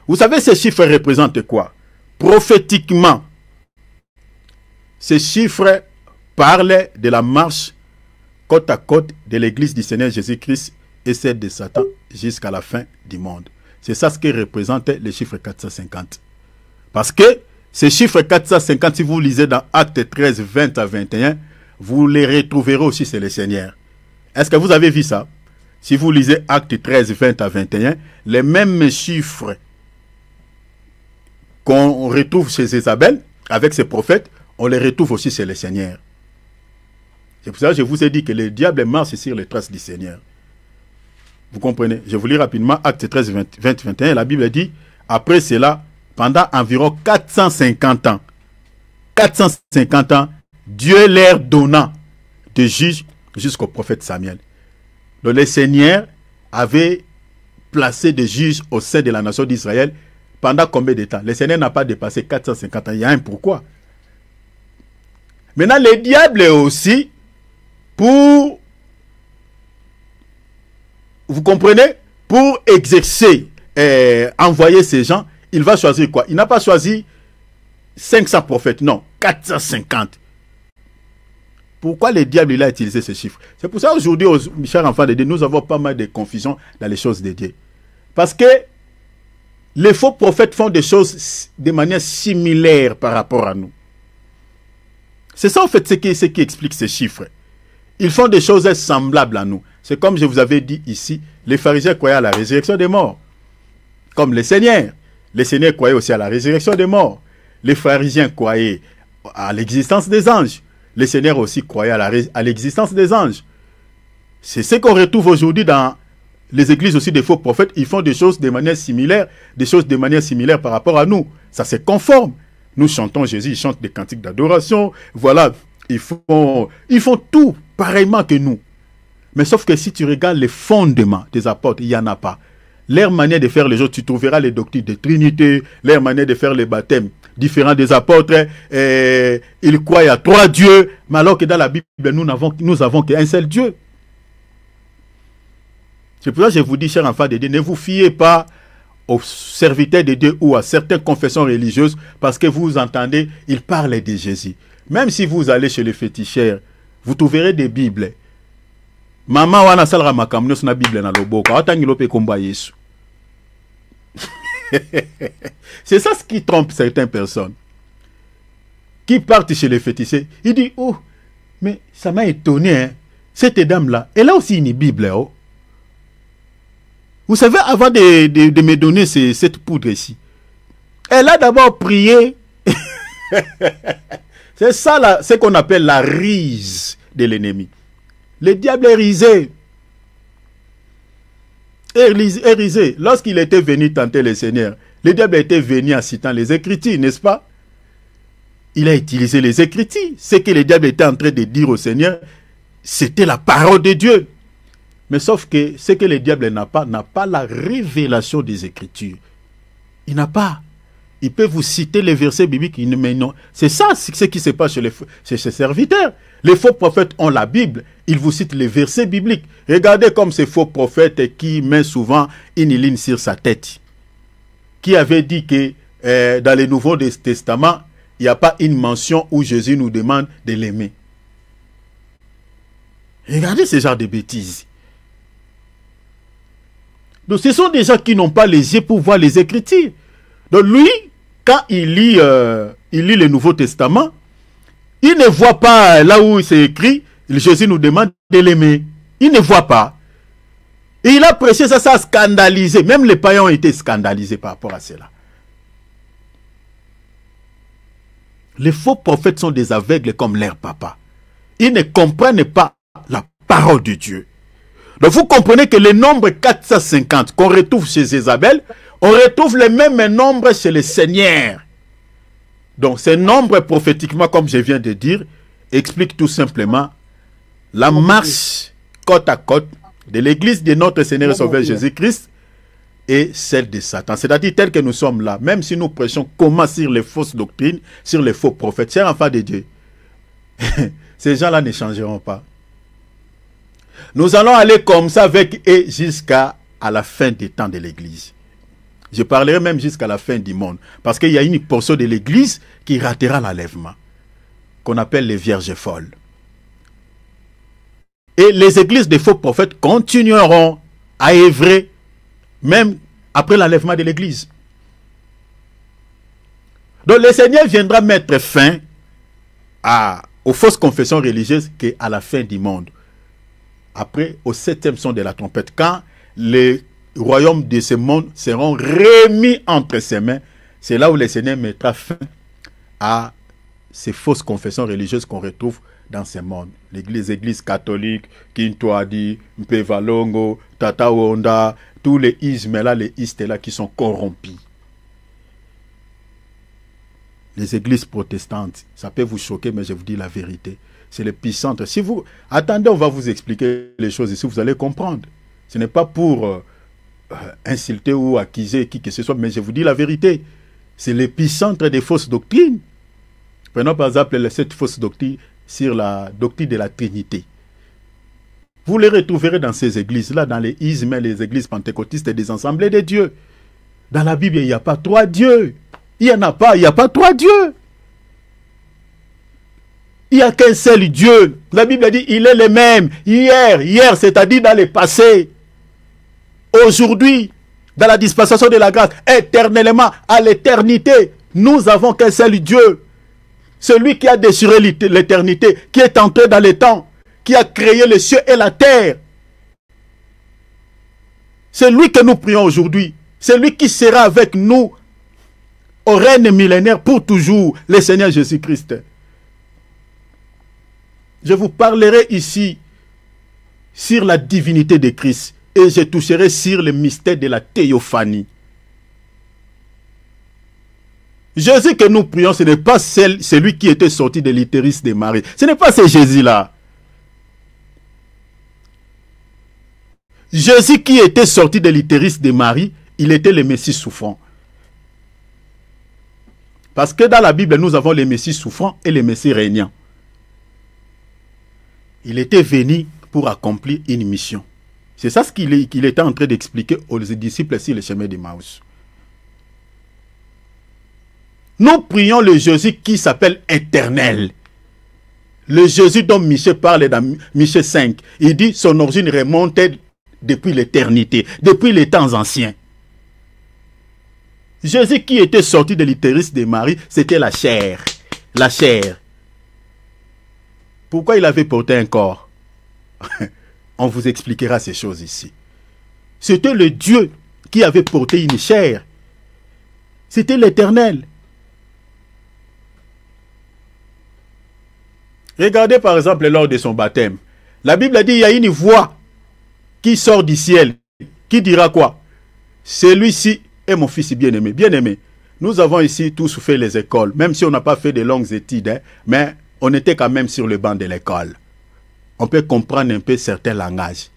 Vous savez, ces chiffres représentent quoi? Prophétiquement, ces chiffres parlent de la marche côte à côte de l'église du Seigneur Jésus-Christ et celle de Satan jusqu'à la fin du monde. C'est ça ce qui représente les chiffres 450. Parce que ces chiffres 450, si vous lisez dans Actes 13, 20 à 21, vous les retrouverez aussi chez le Seigneur. Est-ce que vous avez vu ça? Si vous lisez Actes 13, 20 à 21, les mêmes chiffres qu'on retrouve chez Jézabel, avec ses prophètes, on les retrouve aussi chez le Seigneur. C'est pour ça que je vous ai dit que le diable marche sur les traces du Seigneur. Vous comprenez? Je vous lis rapidement Actes 13, 21. La Bible dit, après cela, pendant environ 450 ans, Dieu leur donna de juges jusqu'au prophète Samuel. Donc le Seigneur avait placé des juges au sein de la nation d'Israël pendant combien de temps? Le Seigneur n'a pas dépassé 450 ans. Il y a un pourquoi. Maintenant, le diable est aussi pour, vous comprenez, pour exercer, envoyer ces gens, il va choisir quoi? Il n'a pas choisi 500 prophètes, non, 450. Pourquoi le diable il a utilisé ce chiffre? C'est pour ça aujourd'hui, chers enfants de Dieu, nous avons pas mal de confusion dans les choses de Dieu. Parce que les faux prophètes font des choses de manière similaire par rapport à nous. C'est ça en fait ce qui explique ces chiffres. Ils font des choses semblables à nous. C'est comme je vous avais dit ici, les pharisiens croyaient à la résurrection des morts. Comme les Seigneurs. Les Seigneurs croyaient aussi à la résurrection des morts. Les pharisiens croyaient à l'existence des anges. Les Seigneurs aussi croyaient à l'existence des anges. C'est ce qu'on retrouve aujourd'hui dans les églises aussi des faux prophètes. Ils font des choses de manière similaire, par rapport à nous. Ça c'est conforme. Nous chantons Jésus, ils chantent des cantiques d'adoration. Voilà, ils font tout pareillement que nous. Mais sauf que si tu regardes les fondements des apôtres, il n'y en a pas. Leur manière de faire les choses, tu trouveras les doctrines de Trinité, leur manière de faire les baptêmes différents des apôtres. Ils croient à 3 dieux, mais alors que dans la Bible, nous avons qu'un seul Dieu. C'est pour ça que je vous dis, chers enfants de Dieu, ne vous fiez pas aux serviteurs de Dieu ou à certaines confessions religieuses parce que vous entendez, ils parlent de Jésus. Même si vous allez chez les féticheurs, vous trouverez des Bibles. Maman wana salra makamno na Bible na loboko atangi lope komba Yesu. C'est ça ce qui trompe certaines personnes qui partent chez les féticheurs. Ils disent, oh, mais ça m'a étonné, hein. Cette dame-là, elle a aussi une Bible. Oh. Vous savez, avant de me donner cette poudre ici, elle a d'abord prié. C'est ça, là, ce qu'on appelle la rise de l'ennemi. Le diable est risé. Est risé. Lorsqu'il était venu tenter le Seigneur, le diable était venu en citant les Écritures, n'est-ce pas? Il a utilisé les Écritures. Ce que le diable était en train de dire au Seigneur, c'était la parole de Dieu. Mais sauf que ce que le diable n'a pas la révélation des Écritures. Il n'a pas. Il peut vous citer les versets bibliques, mais non. C'est ça ce qui se passe chez ses serviteurs. Les faux prophètes ont la Bible. Ils vous citent les versets bibliques. Regardez comme ces faux prophètes qui met souvent une ligne sur sa tête. Qui avait dit que dans le Nouveau Testament, il n'y a pas une mention où Jésus nous demande de l'aimer. Regardez ce genre de bêtises. Donc ce sont des gens qui n'ont pas les yeux pour voir les Écritures. Donc lui, quand il lit le Nouveau Testament, il ne voit pas là où c'est écrit, Jésus nous demande de l'aimer. Il ne voit pas. Et il a prêché ça, ça a scandalisé. Même les païens ont été scandalisés par rapport à cela. Les faux prophètes sont des aveugles comme leur papa. Ils ne comprennent pas la parole de Dieu. Donc vous comprenez que le nombre 450 qu'on retrouve chez Jézabel, on retrouve le même nombre chez le Seigneur. Donc ce nombre prophétiquement, comme je viens de dire, explique tout simplement la marche côte à côte de l'église de notre Seigneur et Sauveur Jésus-Christ et celle de Satan. C'est-à-dire tel que nous sommes là, même si nous prêchons comment sur les fausses doctrines, sur les faux prophètes, chers enfants de Dieu, ces gens-là ne changeront pas. Nous allons aller comme ça avec eux jusqu'à la fin des temps de l'église. Je parlerai même jusqu'à la fin du monde. Parce qu'il y a une portion de l'église qui ratera l'enlèvement, qu'on appelle les vierges folles. Et les églises des faux prophètes continueront à œuvrer même après l'enlèvement de l'église. Donc le Seigneur viendra mettre fin aux fausses confessions religieuses qu'à la fin du monde. Après, au 7e son de la trompette, quand les royaumes de ce monde seront remis entre ses mains, c'est là où le Seigneur mettra fin à ces fausses confessions religieuses qu'on retrouve dans ce monde. Les églises catholiques, Kintoadi, Mpevalongo, Tata Wonda, tous les ismes là, les istes là qui sont corrompus. Les églises protestantes, ça peut vous choquer, mais je vous dis la vérité. C'est le puissant. Si vous attendez, on va vous expliquer les choses ici, vous allez comprendre. Ce n'est pas pour insulter ou accuser qui que ce soit, mais je vous dis la vérité. C'est l'épicentre des fausses doctrines. Prenons par exemple cette fausse doctrine sur la doctrine de la Trinité. Vous les retrouverez dans ces églises-là, dans les ismes, les églises pentecôtistes et des assemblées de Dieu. Dans la Bible, il n'y a pas trois dieux. Il n'y en a pas, il n'y a pas trois dieux. Il n'y a qu'un seul Dieu. La Bible dit il est le même. Hier, c'est-à-dire dans le passé. Aujourd'hui, dans la dispensation de la grâce, éternellement, à l'éternité, nous avons qu'un seul Dieu. Celui qui a déchiré l'éternité, qui est entré dans les temps, qui a créé les cieux et la terre. C'est lui que nous prions aujourd'hui. C'est lui qui sera avec nous au règne millénaire pour toujours, le Seigneur Jésus-Christ. Je vous parlerai ici sur la divinité de Christ et je toucherai sur le mystère de la théophanie. Jésus que nous prions, ce n'est pas celui qui était sorti de l'utérus de Marie. Ce n'est pas ce Jésus-là. Jésus qui était sorti de l'utérus de Marie, il était le Messie souffrant. Parce que dans la Bible, nous avons le Messie souffrant et le Messie régnant. Il était venu pour accomplir une mission. C'est ça ce qu'il était en train d'expliquer aux disciples sur le chemin d'Emmaüs. Nous prions le Jésus qui s'appelle éternel. Le Jésus dont Michée parle dans Michée 5. Il dit son origine remontait depuis l'éternité, depuis les temps anciens. Jésus qui était sorti de l'utérus de Marie, c'était la chair. La chair. Pourquoi il avait porté un corps? On vous expliquera ces choses ici. C'était le Dieu qui avait porté une chair. C'était l'Éternel. Regardez par exemple lors de son baptême. La Bible a dit il y a une voix qui sort du ciel. Qui dira quoi? Celui-ci est mon fils bien-aimé. Bien-aimé. Nous avons ici tous fait les écoles. Même si on n'a pas fait de longues études. Mais on était quand même sur le banc de l'école. On peut comprendre un peu certains langages.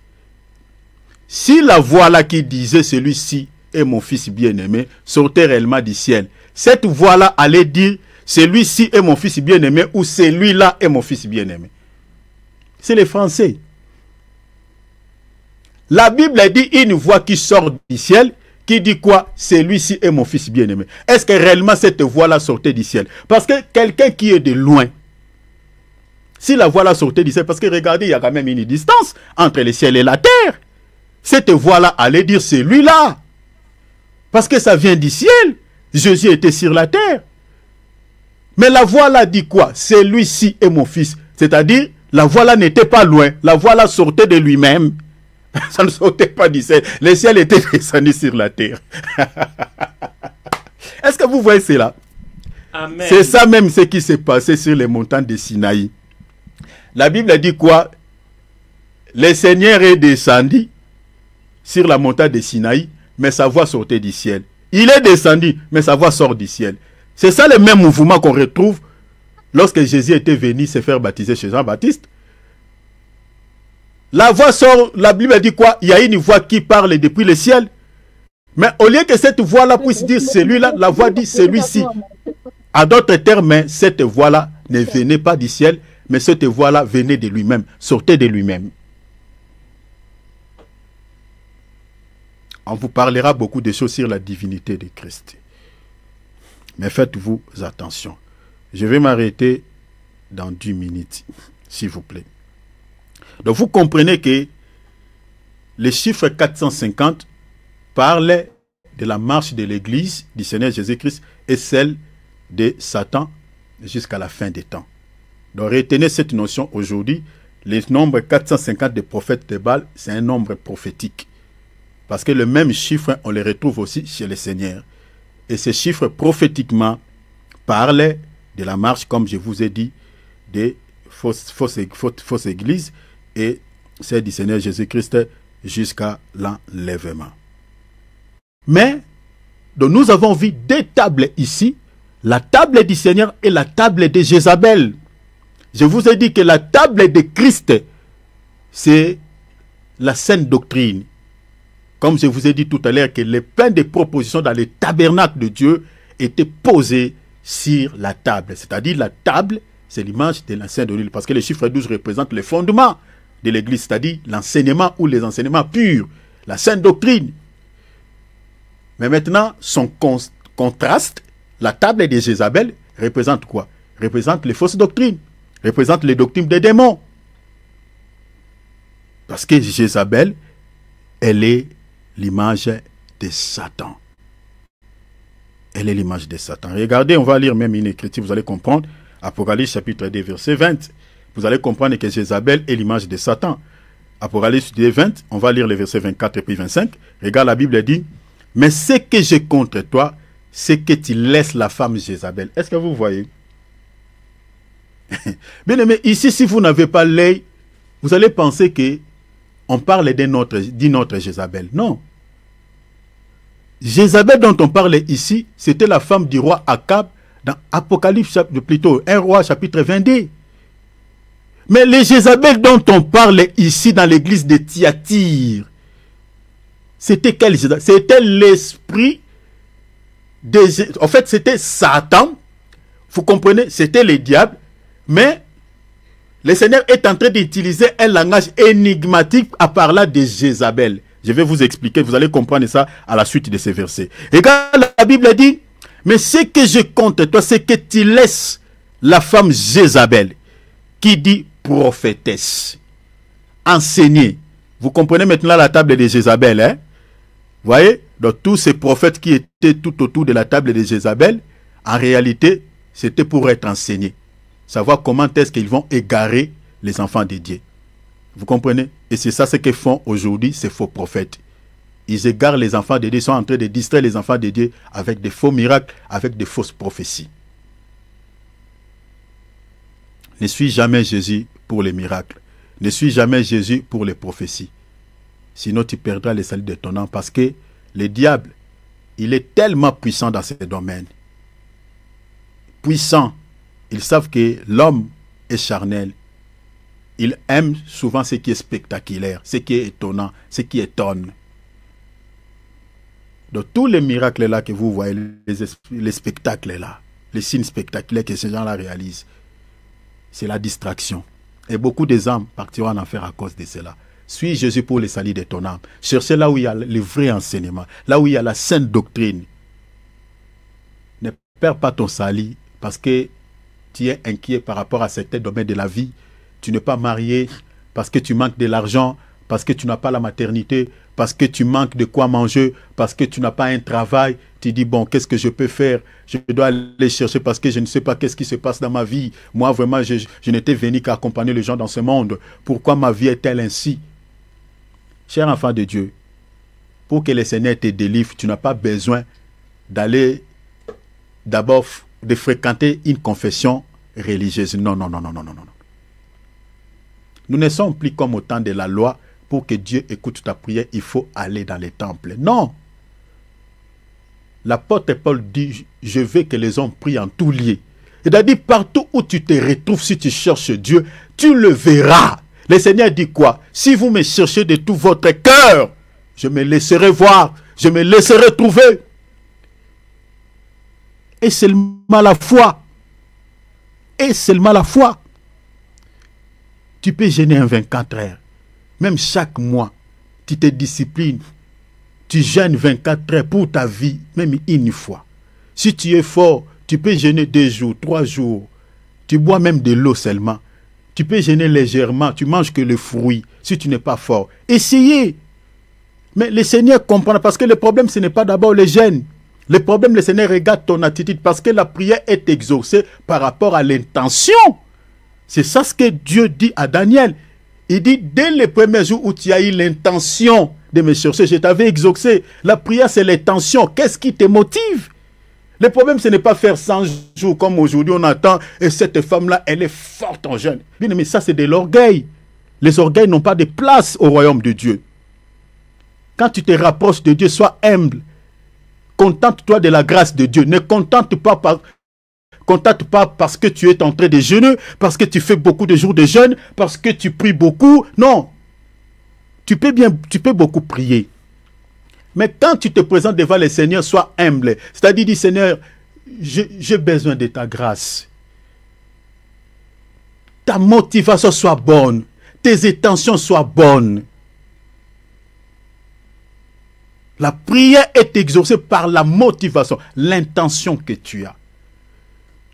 Si la voix là qui disait celui-ci est mon fils bien-aimé sortait réellement du ciel, cette voix là allait dire celui-ci est mon fils bien-aimé ou celui-là est mon fils bien-aimé. C'est les Français. La Bible dit une voix qui sort du ciel qui dit quoi? Celui-ci est mon fils bien-aimé. Est-ce que réellement cette voix-là sortait du ciel? Parce que quelqu'un qui est de loin, si la voix-là sortait du ciel, parce que regardez, il y a quand même une distance entre le ciel et la terre. Cette voix-là allait dire celui-là. Parce que ça vient du ciel. Jésus était sur la terre. Mais la voix-là dit quoi? Celui-ci est mon fils. C'est-à-dire, la voix-là n'était pas loin. La voix-là sortait de lui-même. Ça ne sortait pas du ciel. Le ciel était descendu sur la terre. Est-ce que vous voyez cela? Amen. C'est ça même ce qui s'est passé sur les montagnes de Sinaï. La Bible dit quoi? Le Seigneur est descendu sur la montagne de Sinaï, mais sa voix sortait du ciel. Il est descendu, mais sa voix sort du ciel. C'est ça le même mouvement qu'on retrouve lorsque Jésus était venu se faire baptiser chez Jean-Baptiste. La voix sort, la Bible dit quoi? Il y a une voix qui parle depuis le ciel. Mais au lieu que cette voix-là puisse dire celui-là, la voix dit celui-ci. À d'autres termes, cette voix-là ne venait pas du ciel, mais cette voix-là venait de lui-même, sortait de lui-même. On vous parlera beaucoup de choses sur la divinité de Christ. Mais faites-vous attention. Je vais m'arrêter dans 10 minutes, s'il vous plaît. Donc vous comprenez que le chiffre 450 parle de la marche de l'Église du Seigneur Jésus-Christ et celle de Satan jusqu'à la fin des temps. Donc retenez cette notion aujourd'hui. Le nombre 450 des prophètes de Baal, c'est un nombre prophétique. Parce que le même chiffre, on le retrouve aussi chez le Seigneur. Et ce chiffre prophétiquement parle de la marche, comme je vous ai dit, des fausses églises et celle du Seigneur Jésus-Christ jusqu'à l'enlèvement. Mais, donc nous avons vu deux tables ici, la table du Seigneur et la table de Jézabel. Je vous ai dit que la table de Christ, c'est la saine doctrine. Comme je vous ai dit tout à l'heure que les pains de propositions dans les tabernacles de Dieu étaient posés sur la table. C'est-à-dire la table, c'est l'image de l'ancien de l'île. Parce que le chiffre 12 représente les fondements de l'Église, c'est-à-dire l'enseignement ou les enseignements purs, la saine doctrine. Mais maintenant, son contraste, la table de Jézabel représente quoi? Représente les fausses doctrines, représente les doctrines des démons. Parce que Jézabel, elle est l'image de Satan. Elle est l'image de Satan. Regardez, on va lire même une écriture, vous allez comprendre. Apocalypse chapitre 2, verset 20. Vous allez comprendre que Jézabel est l'image de Satan. Apocalypse 2, 20, on va lire les versets 24 et puis 25. Regarde, la Bible dit, « Mais ce que j'ai contre toi, c'est que tu laisses la femme Jézabel. » Est-ce que vous voyez? Bien aimé, ici, si vous n'avez pas l'œil, vous allez penser que on parle d'une autre Jézabel. Non. Jézabel dont on parle ici, c'était la femme du roi Akab dans Apocalypse, plutôt 1 roi chapitre 22. Mais les Jézabel dont on parle ici dans l'église de Thyatire, c'était quel Jézabel? C'était l'esprit en fait, c'était Satan. Vous comprenez? C'était le diable. Mais le Seigneur est en train d'utiliser un langage énigmatique à parler de Jézabel. Je vais vous expliquer, vous allez comprendre ça à la suite de ces versets. Regarde, la Bible dit, mais ce que je contre toi, c'est que tu laisses la femme Jézabel, qui dit prophétesse, enseigner. Vous comprenez maintenant la table de Jézabel, hein? Vous voyez? Donc tous ces prophètes qui étaient tout autour de la table de Jézabel, en réalité, c'était pour être enseignés. Savoir comment est-ce qu'ils vont égarer les enfants de Dieu. Vous comprenez? Et c'est ça ce que font aujourd'hui ces faux prophètes. Ils égarent les enfants de Dieu, ils sont en train de distraire les enfants de Dieu avec des faux miracles, avec des fausses prophéties. Ne suis jamais Jésus pour les miracles. Ne suis jamais Jésus pour les prophéties. Sinon tu perdras les saluts de ton âme, parce que le diable, il est tellement puissant dans ces domaines. Puissant. Ils savent que l'homme est charnel. Il aime souvent ce qui est spectaculaire, ce qui est étonnant, ce qui étonne. Donc tous les miracles là que vous voyez, les spectacles là, les signes spectaculaires que ces gens-là réalisent, c'est la distraction. Et beaucoup des âmes partiront en enfer à cause de cela. Suis Jésus pour les salut de ton âme. Cherchez là où il y a le vrai enseignement, là où il y a la sainte doctrine. Ne perds pas ton salut parce que tu es inquiet par rapport à certains domaines de la vie. Tu n'es pas marié parce que tu manques de l'argent, parce que tu n'as pas la maternité, parce que tu manques de quoi manger, parce que tu n'as pas un travail. Tu dis, bon, qu'est-ce que je peux faire? Je dois aller chercher parce que je ne sais pas qu'est-ce qui se passe dans ma vie. Moi, vraiment, je n'étais venu qu'accompagner les gens dans ce monde. Pourquoi ma vie est-elle ainsi? Cher enfant de Dieu, pour que le Seigneur te délivre, tu n'as pas besoin d'aller d'abord de fréquenter une confession religieuse. Non, non, non, non, non, non, non. Nous ne sommes plus comme au temps de la loi. Pour que Dieu écoute ta prière, il faut aller dans les temples. Non. L'apôtre Paul dit, je veux que les hommes prient en tout lieu. C'est-à-dire, partout où tu te retrouves, si tu cherches Dieu, tu le verras. Le Seigneur dit quoi? Si vous me cherchez de tout votre cœur, je me laisserai voir, je me laisserai trouver. Et seulement la foi. Et seulement la foi. Tu peux jeûner en 24 heures. Même chaque mois, tu te disciplines. Tu jeûnes 24 heures pour ta vie, même une fois. Si tu es fort, tu peux jeûner 2 jours, 3 jours. Tu bois même de l'eau seulement. Tu peux jeûner légèrement, tu manges que le fruit, si tu n'es pas fort. Essayez. Mais le Seigneur comprend, parce que le problème, ce n'est pas d'abord le jeûne. Le problème, le Seigneur regarde ton attitude, parce que la prière est exaucée par rapport à l'intention. C'est ça ce que Dieu dit à Daniel. Il dit, dès le premier jour où tu as eu l'intention de me chercher, je t'avais exaucé. La prière, c'est l'intention. Qu'est-ce qui te motive? Le problème, ce n'est pas faire 100 jours comme aujourd'hui on attend, et cette femme-là, elle est forte en jeûne. Bien aimé, ça c'est de l'orgueil. Les orgueils n'ont pas de place au royaume de Dieu. Quand tu te rapproches de Dieu, sois humble. Contente-toi de la grâce de Dieu. Ne contente pas parce que tu es en train de jeûner, parce que tu fais beaucoup de jours de jeûne, parce que tu pries beaucoup. Non. Tu peux beaucoup prier. Mais quand tu te présentes devant le Seigneur, sois humble. C'est-à-dire, dis Seigneur, j'ai besoin de ta grâce. Ta motivation soit bonne. Tes intentions soient bonnes. La prière est exaucée par la motivation, l'intention que tu as.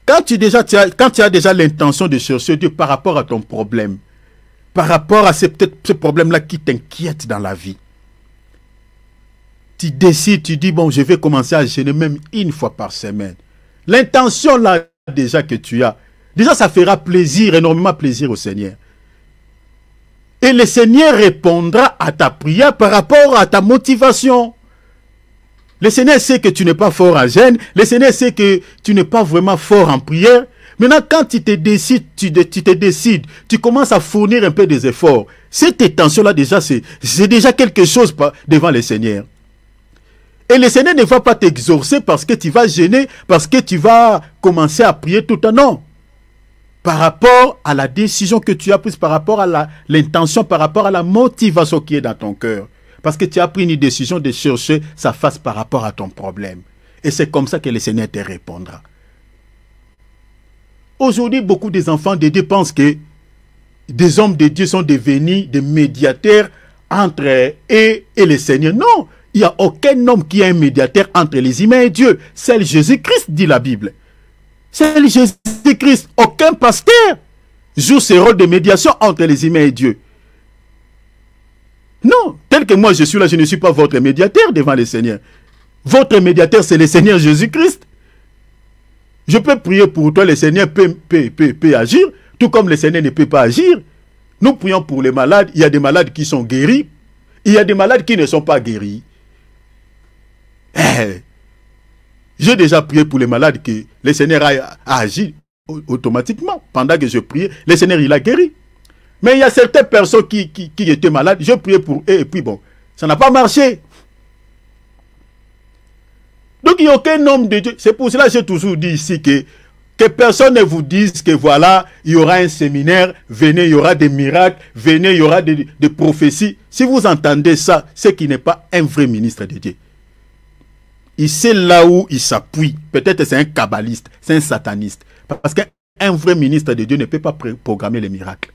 Quand tu as déjà l'intention de chercher Dieu par rapport à ton problème, par rapport à ce problème-là qui t'inquiète dans la vie, tu décides, tu dis, bon, je vais commencer à jeûner même une fois par semaine. L'intention là déjà que tu as, déjà ça fera plaisir, énormément plaisir au Seigneur. Et le Seigneur répondra à ta prière par rapport à ta motivation. Le Seigneur sait que tu n'es pas fort en jeûne. Le Seigneur sait que tu n'es pas vraiment fort en prière. Maintenant, quand tu te décides, tu commences à fournir un peu des efforts. Cette intention-là, déjà, c'est déjà quelque chose devant le Seigneur. Et le Seigneur ne va pas t'exaucer parce que tu vas jeûner, parce que tu vas commencer à prier tout le temps. Non. Par rapport à la décision que tu as prise, par rapport à l'intention, par rapport à la motivation qui est dans ton cœur. Parce que tu as pris une décision de chercher sa face par rapport à ton problème. Et c'est comme ça que le Seigneur te répondra. Aujourd'hui, beaucoup des enfants de Dieu pensent que des hommes de Dieu sont devenus des médiateurs entre eux et le Seigneur. Non, il n'y a aucun homme qui est un médiateur entre les humains et Dieu. C'est Jésus-Christ, dit la Bible. C'est Jésus-Christ. Aucun pasteur joue ce rôle de médiation entre les humains et Dieu. Non, tel que moi je suis là, je ne suis pas votre médiateur devant le Seigneur. Votre médiateur, c'est le Seigneur Jésus-Christ. Je peux prier pour toi, le Seigneur peut agir, tout comme le Seigneur ne peut pas agir. Nous prions pour les malades, il y a des malades qui sont guéris, il y a des malades qui ne sont pas guéris. J'ai déjà prié pour les malades que le Seigneur a agi automatiquement. Pendant que je priais, le Seigneur il a guéri. Mais il y a certaines personnes qui étaient malades, je priais pour eux et puis bon, ça n'a pas marché. Donc il n'y a aucun homme de Dieu. C'est pour cela que j'ai toujours dit ici que personne ne vous dise que voilà, il y aura un séminaire, venez, il y aura des miracles, venez, il y aura des prophéties. Si vous entendez ça, c'est qu'il n'est pas un vrai ministre de Dieu. Il sait là où il s'appuie. Peut-être c'est un kabbaliste, c'est un sataniste. Parce qu'un vrai ministre de Dieu ne peut pas programmer les miracles.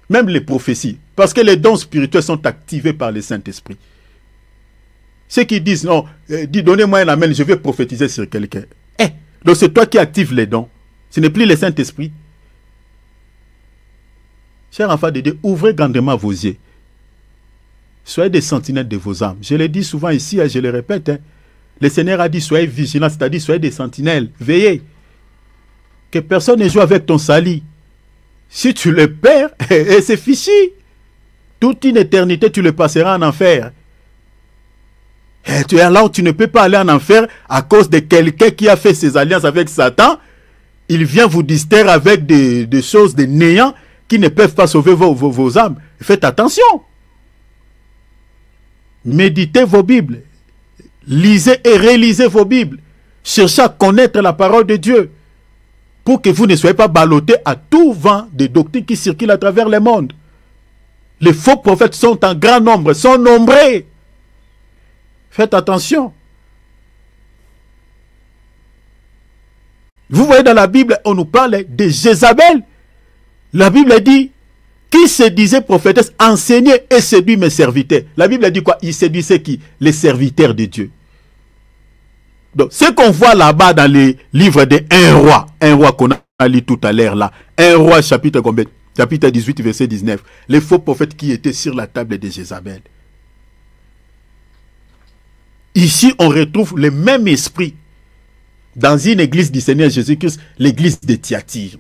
Même les prophéties. Parce que les dons spirituels sont activés par le Saint-Esprit. Ceux qui disent, non, donnez-moi un amen, je vais prophétiser sur quelqu'un. Donc c'est toi qui actives les dons. Ce n'est plus le Saint-Esprit. Chers enfants de Dieu, ouvrez grandement vos yeux. Soyez des sentinelles de vos âmes. Je le dis souvent ici, je le répète. Le Seigneur a dit, soyez vigilants, c'est-à-dire soyez des sentinelles. Veillez. Que personne ne joue avec ton salut. Si tu le perds, c'est fichu. Toute une éternité, tu le passeras en enfer. Et tu es là où tu ne peux pas aller en enfer à cause de quelqu'un qui a fait ses alliances avec Satan. Il vient vous distraire avec des choses, des néants qui ne peuvent pas sauver vos âmes. Faites attention. Méditez vos Bibles. Lisez et relisez vos Bibles. Cherchez à connaître la parole de Dieu. Pour que vous ne soyez pas ballottés à tout vent des doctrines qui circulent à travers le monde. Les faux prophètes sont en grand nombre, sont nombreux. Faites attention. Vous voyez dans la Bible, on nous parle de Jézabel. La Bible dit, qui se disait prophétesse, enseignait et séduit mes serviteurs. La Bible dit quoi? Il séduisait qui? Les serviteurs de Dieu. Donc, ce qu'on voit là-bas dans les livres de un roi qu'on a lu tout à l'heure là, un roi chapitre combien? Chapitre 18, verset 19. Les faux prophètes qui étaient sur la table de Jézabel. Ici, on retrouve le même esprit dans une église du Seigneur Jésus-Christ, l'église de Thyatire.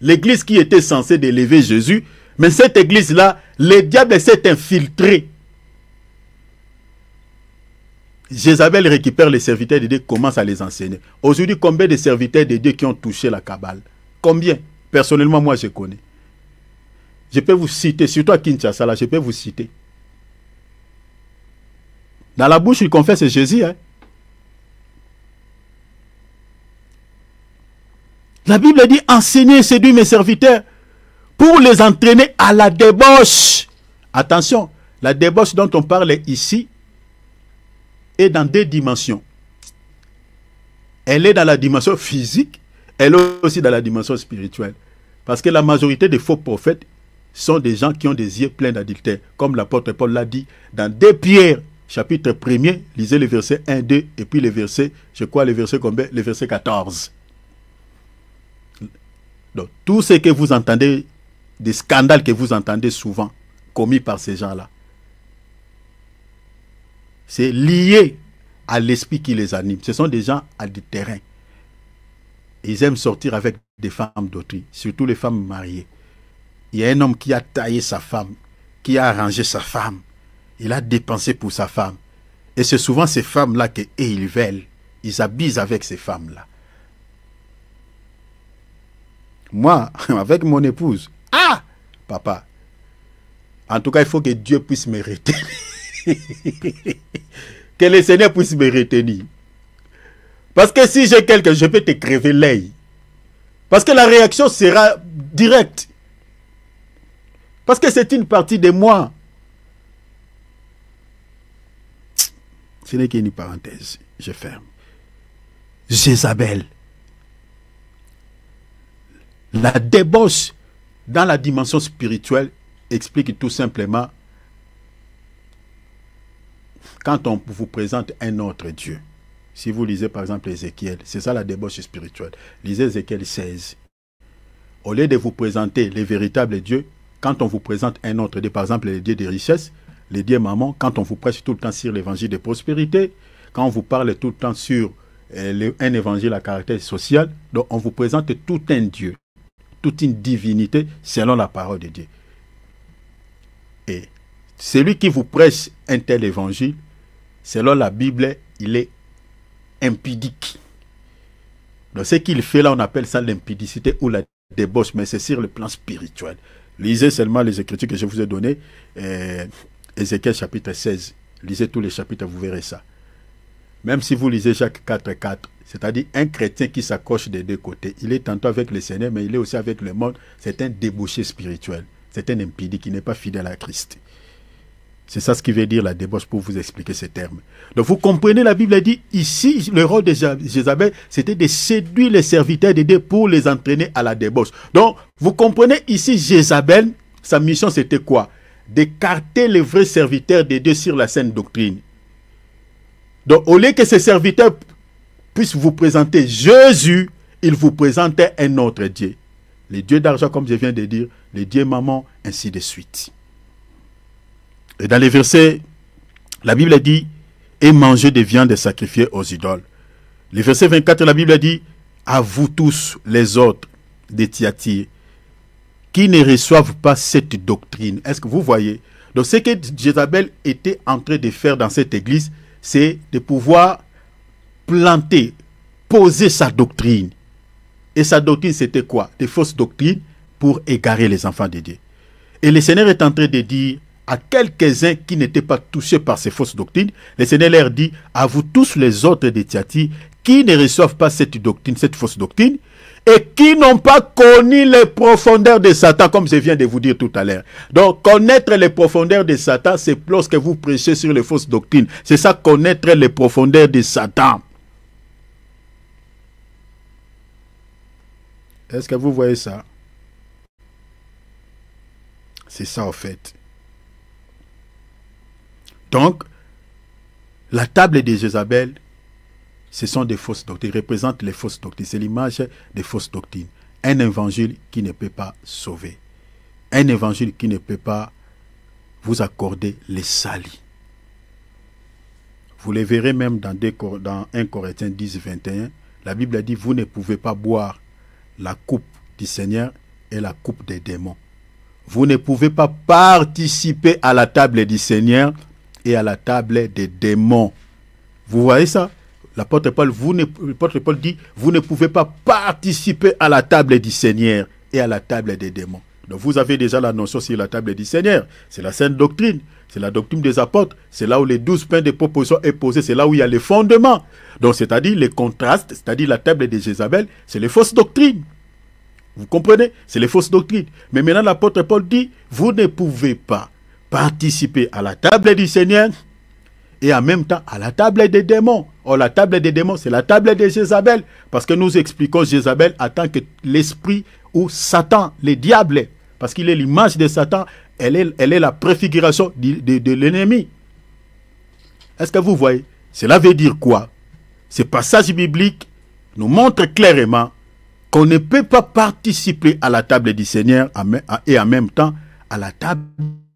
L'église qui était censée d'élever Jésus, mais cette église-là, le diable s'est infiltré. Jézabel récupère les serviteurs de Dieu, commence à les enseigner. Aujourd'hui, combien de serviteurs de Dieu qui ont touché la Kabbale? Combien? Personnellement, moi, je connais. Je peux vous citer, surtout à Kinshasa, là, je peux vous citer. Dans la bouche, il confesse Jésus. Hein? La Bible dit, enseignez et séduisez mes serviteurs pour les entraîner à la débauche. Attention, la débauche dont on parle ici est dans deux dimensions. Elle est dans la dimension physique, elle est aussi dans la dimension spirituelle. Parce que la majorité des faux prophètes sont des gens qui ont des yeux pleins d'adultère. Comme l'apôtre Paul l'a dit dans 2 Pierre, chapitre 1er, lisez les versets 1, 2, et puis les versets, je crois les versets combien? Les versets 14. Donc, tout ce que vous entendez, des scandales que vous entendez souvent commis par ces gens-là, c'est lié à l'esprit qui les anime. Ce sont des gens adultérins. Ils aiment sortir avec des femmes d'autrui, surtout les femmes mariées. Il y a un homme qui a taillé sa femme, qui a arrangé sa femme. Il a dépensé pour sa femme. Et c'est souvent ces femmes-là qu'ils veulent. Ils abusent avec ces femmes-là. Moi, avec mon épouse, papa, en tout cas, il faut que Dieu puisse me retenir. Que le Seigneur puisse me retenir. Parce que si j'ai quelqu'un, je peux te crever l'œil. Parce que la réaction sera directe. Parce que c'est une partie de moi. Ce n'est qu'une parenthèse. Je ferme. Jézabel. La débauche dans la dimension spirituelle explique tout simplement quand on vous présente un autre Dieu. Si vous lisez par exemple Ézéchiel, c'est ça la débauche spirituelle. Lisez Ézéchiel 16. Au lieu de vous présenter les véritables dieux, quand on vous présente un autre Dieu, par exemple les dieux des richesses, les dieux mammon, quand on vous prêche tout le temps sur l'évangile de prospérité, quand on vous parle tout le temps sur un évangile à caractère social, donc on vous présente tout un Dieu, toute une divinité selon la parole de Dieu. Et celui qui vous prêche un tel évangile, selon la Bible, il est impudique. Donc ce qu'il fait là, on appelle ça l'impudicité ou la débauche, mais c'est sur le plan spirituel. Lisez seulement les écritures que je vous ai données, Ézéchiel chapitre 16. Lisez tous les chapitres, vous verrez ça. Même si vous lisez Jacques 4.4, c'est-à-dire un chrétien qui s'accroche des deux côtés, il est tantôt avec le Seigneur, mais il est aussi avec le monde, c'est un débauché spirituel, c'est un impudique qui n'est pas fidèle à Christ. C'est ça ce qui veut dire la débauche pour vous expliquer ces termes. Donc vous comprenez, la Bible dit ici, le rôle de Jézabel, c'était de séduire les serviteurs de Dieu pour les entraîner à la débauche. Donc vous comprenez ici, Jézabel, sa mission c'était quoi? D'écarter les vrais serviteurs de Dieu sur la saine doctrine. Donc au lieu que ces serviteurs puissent vous présenter Jésus, ils vous présentaient un autre Dieu. Les dieux d'argent, comme je viens de dire, les dieux mammon, ainsi de suite. Et dans les versets, la Bible dit « Et mangez des viandes sacrifiées aux idoles ». Le verset 24, la Bible dit « À vous tous les autres des Thyatire, qui ne reçoivent pas cette doctrine. » Est-ce que vous voyez? Donc ce que Jézabel était en train de faire dans cette église, c'est de pouvoir planter, poser sa doctrine. Et sa doctrine, c'était quoi? Des fausses doctrines pour égarer les enfants de Dieu. Et le Seigneur est en train de dire à quelques-uns qui n'étaient pas touchés par ces fausses doctrines, le Seigneur leur dit, à vous tous les autres des Thyatire, qui ne reçoivent pas cette doctrine, cette fausse doctrine, et qui n'ont pas connu les profondeurs de Satan, comme je viens de vous dire tout à l'heure. Donc, connaître les profondeurs de Satan, c'est lorsque vous prêchez sur les fausses doctrines. C'est ça, connaître les profondeurs de Satan. Est-ce que vous voyez ça? C'est ça, en fait. Donc, la table de Jézabel, ce sont des fausses doctrines, représentent les fausses doctrines. C'est l'image des fausses doctrines. Un évangile qui ne peut pas sauver. Un évangile qui ne peut pas vous accorder les salis. Vous le verrez même dans 1 Corinthiens 10, 21. La Bible dit, vous ne pouvez pas boire la coupe du Seigneur et la coupe des démons. Vous ne pouvez pas participer à la table du Seigneur et à la table des démons. Vous voyez ça? L'apôtre Paul dit, vous ne pouvez pas participer à la table du Seigneur et à la table des démons. Donc vous avez déjà la notion sur la table du Seigneur. C'est la sainte doctrine, c'est la doctrine des apôtres. C'est là où les 12 pains de proposition est posé, c'est là où il y a les fondements. Donc c'est-à-dire les contrastes, c'est-à-dire la table de Jézabel, c'est les fausses doctrines. Vous comprenez? C'est les fausses doctrines. Mais maintenant l'apôtre Paul dit, vous ne pouvez pas participer à la table du Seigneur et en même temps à la table des démons. Or, la table des démons, c'est la table de Jézabel. Parce que nous expliquons Jézabel en tant que l'esprit ou Satan, le diable. Parce qu'il est l'image de Satan. Elle est la préfiguration de l'ennemi. Est-ce que vous voyez? Cela veut dire quoi? Ce passage biblique nous montre clairement qu'on ne peut pas participer à la table du Seigneur et en même temps à la table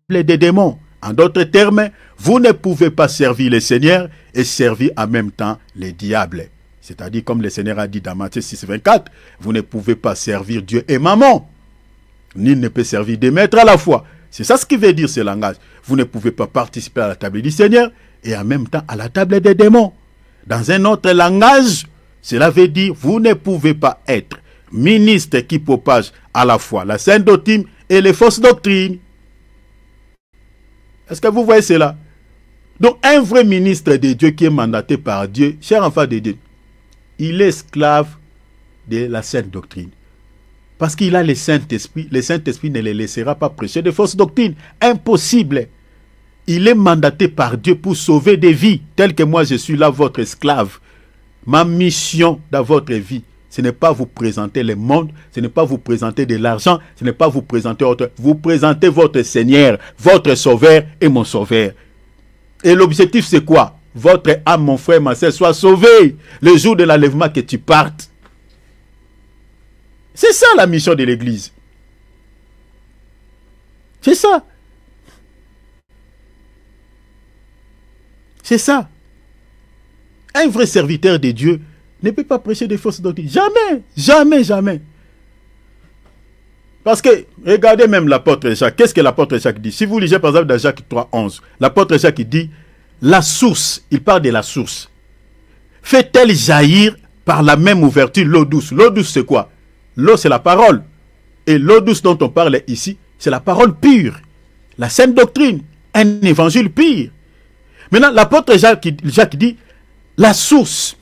des démons. En d'autres termes, vous ne pouvez pas servir le Seigneur et servir en même temps les diables. C'est-à-dire, comme le Seigneur a dit dans Matthieu 6, 24, vous ne pouvez pas servir Dieu et Mammon. Nul ne peut servir deux maîtres à la fois. C'est ça ce qui veut dire ce langage. Vous ne pouvez pas participer à la table du Seigneur et en même temps à la table des démons. Dans un autre langage, cela veut dire, vous ne pouvez pas être ministre qui propage à la fois la sainte doctrine et les fausses doctrines. Est-ce que vous voyez cela? Donc, un vrai ministre de Dieu qui est mandaté par Dieu, cher enfant de Dieu, il est esclave de la sainte doctrine. Parce qu'il a le Saint-Esprit. Le Saint-Esprit ne le laissera pas prêcher de fausses doctrines. Impossible. Il est mandaté par Dieu pour sauver des vies. Tel que moi, je suis là, votre esclave. Ma mission dans votre vie, ce n'est pas vous présenter le monde, ce n'est pas vous présenter de l'argent, ce n'est pas vous présenter autre. Vous présentez votre Seigneur, votre Sauveur et mon Sauveur. Et l'objectif, c'est quoi? Votre âme, mon frère, ma soeur, soit sauvée le jour de l'enlèvement, que tu partes. C'est ça la mission de l'Église. C'est ça. C'est ça. Un vrai serviteur de Dieu ne peut pas prêcher des fausses doctrines. Jamais, jamais, jamais. Parce que, regardez même l'apôtre Jacques. Qu'est-ce que l'apôtre Jacques dit? Si vous lisez par exemple dans Jacques 3, 11, l'apôtre Jacques dit, la source, il parle de la source, fait-elle jaillir par la même ouverture l'eau douce? L'eau douce, c'est quoi? L'eau, c'est la parole. Et l'eau douce dont on parle ici, c'est la parole pure. La sainte doctrine, un évangile pur. Maintenant, l'apôtre Jacques dit, la source,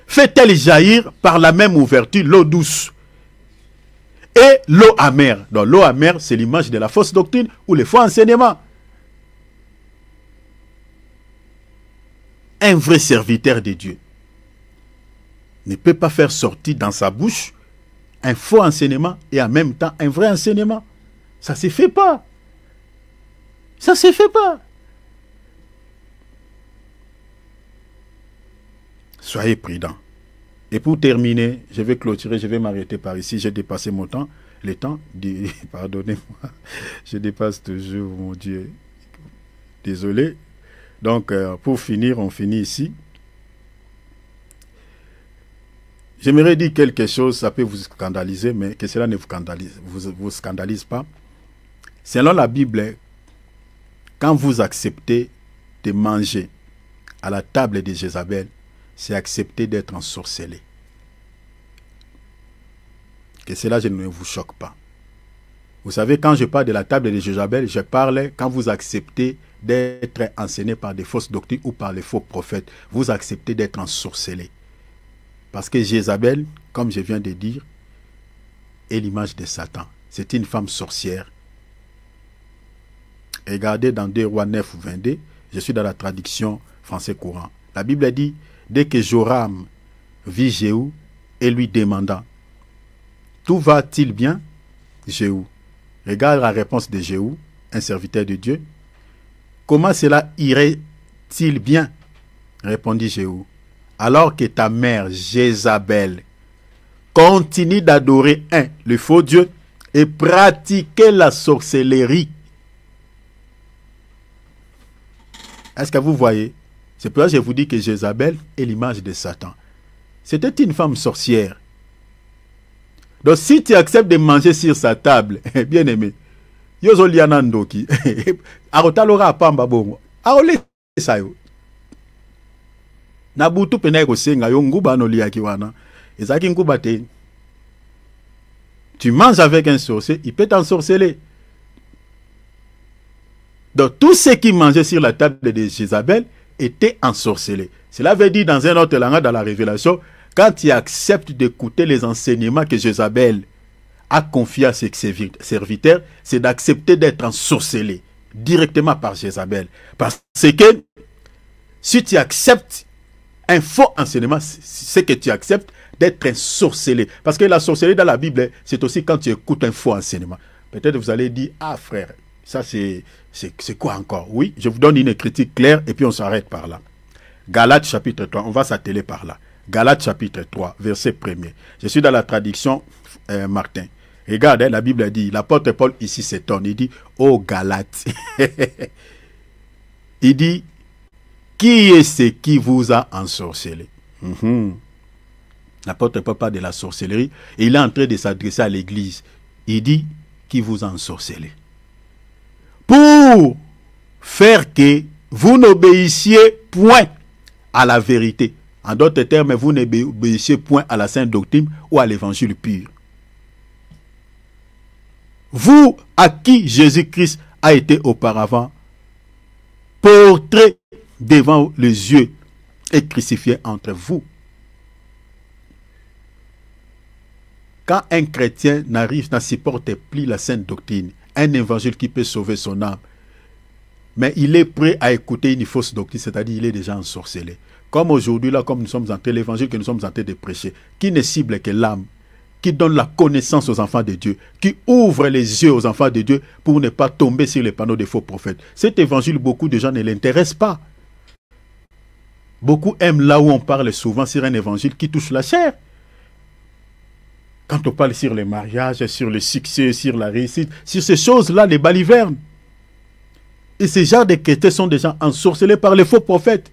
fait-elle jaillir par la même ouverture l'eau douce et l'eau amère? Donc l'eau amère, c'est l'image de la fausse doctrine ou les faux enseignements. Un vrai serviteur de Dieu ne peut pas faire sortir dans sa bouche un faux enseignement et en même temps un vrai enseignement. Ça ne se fait pas. Ça ne se fait pas. Soyez prudents. Et pour terminer, je vais clôturer, je vais m'arrêter par ici. J'ai dépassé mon temps. Le temps, pardonnez-moi, je dépasse toujours, mon Dieu. Désolé. Donc, pour finir, on finit ici. J'aimerais dire quelque chose, ça peut vous scandaliser, mais que cela ne vous scandalise pas. Selon la Bible, quand vous acceptez de manger à la table de Jézabel, c'est accepter d'être ensorcelé. Que cela ne vous choque pas. Vous savez, quand je parle de la table de Jézabel, je parle quand vous acceptez d'être enseigné par des fausses doctrines ou par les faux prophètes. Vous acceptez d'être ensorcelé. Parce que Jézabel, comme je viens de dire, est l'image de Satan. C'est une femme sorcière. Regardez dans 2 Rois 9 ou 22, je suis dans la traduction français courant. La Bible dit, dès que Joram vit Jéhu et lui demanda, tout va-t-il bien, Jéhu? Regarde la réponse de Jéhu, un serviteur de Dieu. Comment cela irait-il bien? Répondit Jéhu. Alors que ta mère Jézabel continue d'adorer le faux Dieu et pratiquer la sorcellerie. Est-ce que vous voyez? C'est pour ça que je vous dis que Jézabel est l'image de Satan. C'était une femme sorcière. Donc si tu acceptes de manger sur sa table, bien aimé, Yozolianandoki, Arotalora Pamba Bongo, Arole Sayo. Na butu pena kosenga yo nguba no liaki wana. Ezaki nguba te. Tu manges avec un sorcier, il peut t'ensorceler. Donc tous ceux qui mangeaient sur la table de Jézabel étaient ensorcelés. Cela veut dire dans un autre langage dans la Révélation, quand tu acceptes d'écouter les enseignements que Jézabel a confiés à ses serviteurs, c'est d'accepter d'être ensorcelé directement par Jézabel. Parce que si tu acceptes un faux enseignement, c'est que tu acceptes d'être ensorcelé. Parce que la sorcellerie dans la Bible, c'est aussi quand tu écoutes un faux enseignement. Peut-être vous allez dire, ah frère, ça c'est quoi encore? Oui, je vous donne une critique claire et puis on s'arrête par là. Galates chapitre 3, on va s'atteler par là. Galates chapitre 3, verset 1er. Je suis dans la traduction Martin. Regarde, la Bible dit, l'apôtre Paul ici s'étonne, il dit, oh Galates. Il dit, qui est ce qui vous a ensorcelé? L'apôtre Paul parle de la sorcellerie et il est en train de s'adresser à l'église. Il dit, qui vous a ensorcelé? Pour faire que vous n'obéissiez point à la vérité. En d'autres termes, vous n'obéissiez point à la sainte doctrine ou à l'évangile pur. Vous, à qui Jésus-Christ a été auparavant porté devant les yeux et crucifié entre vous. Quand un chrétien n'arrive, ne supporte plus la sainte doctrine, un évangile qui peut sauver son âme, mais il est prêt à écouter une fausse doctrine, c'est-à-dire il est déjà ensorcelé. Comme aujourd'hui, là, comme nous sommes en train, l'évangile que nous sommes en train de prêcher, qui ne cible que l'âme, qui donne la connaissance aux enfants de Dieu, qui ouvre les yeux aux enfants de Dieu pour ne pas tomber sur les panneaux des faux prophètes. Cet évangile, beaucoup de gens ne l'intéressent pas. Beaucoup aiment là où on parle souvent sur un évangile qui touche la chair. Quand on parle sur les mariages, sur le succès, sur la réussite, sur ces choses-là, les balivernes. Et ces genres de chrétiens sont des gens ensorcelés par les faux prophètes.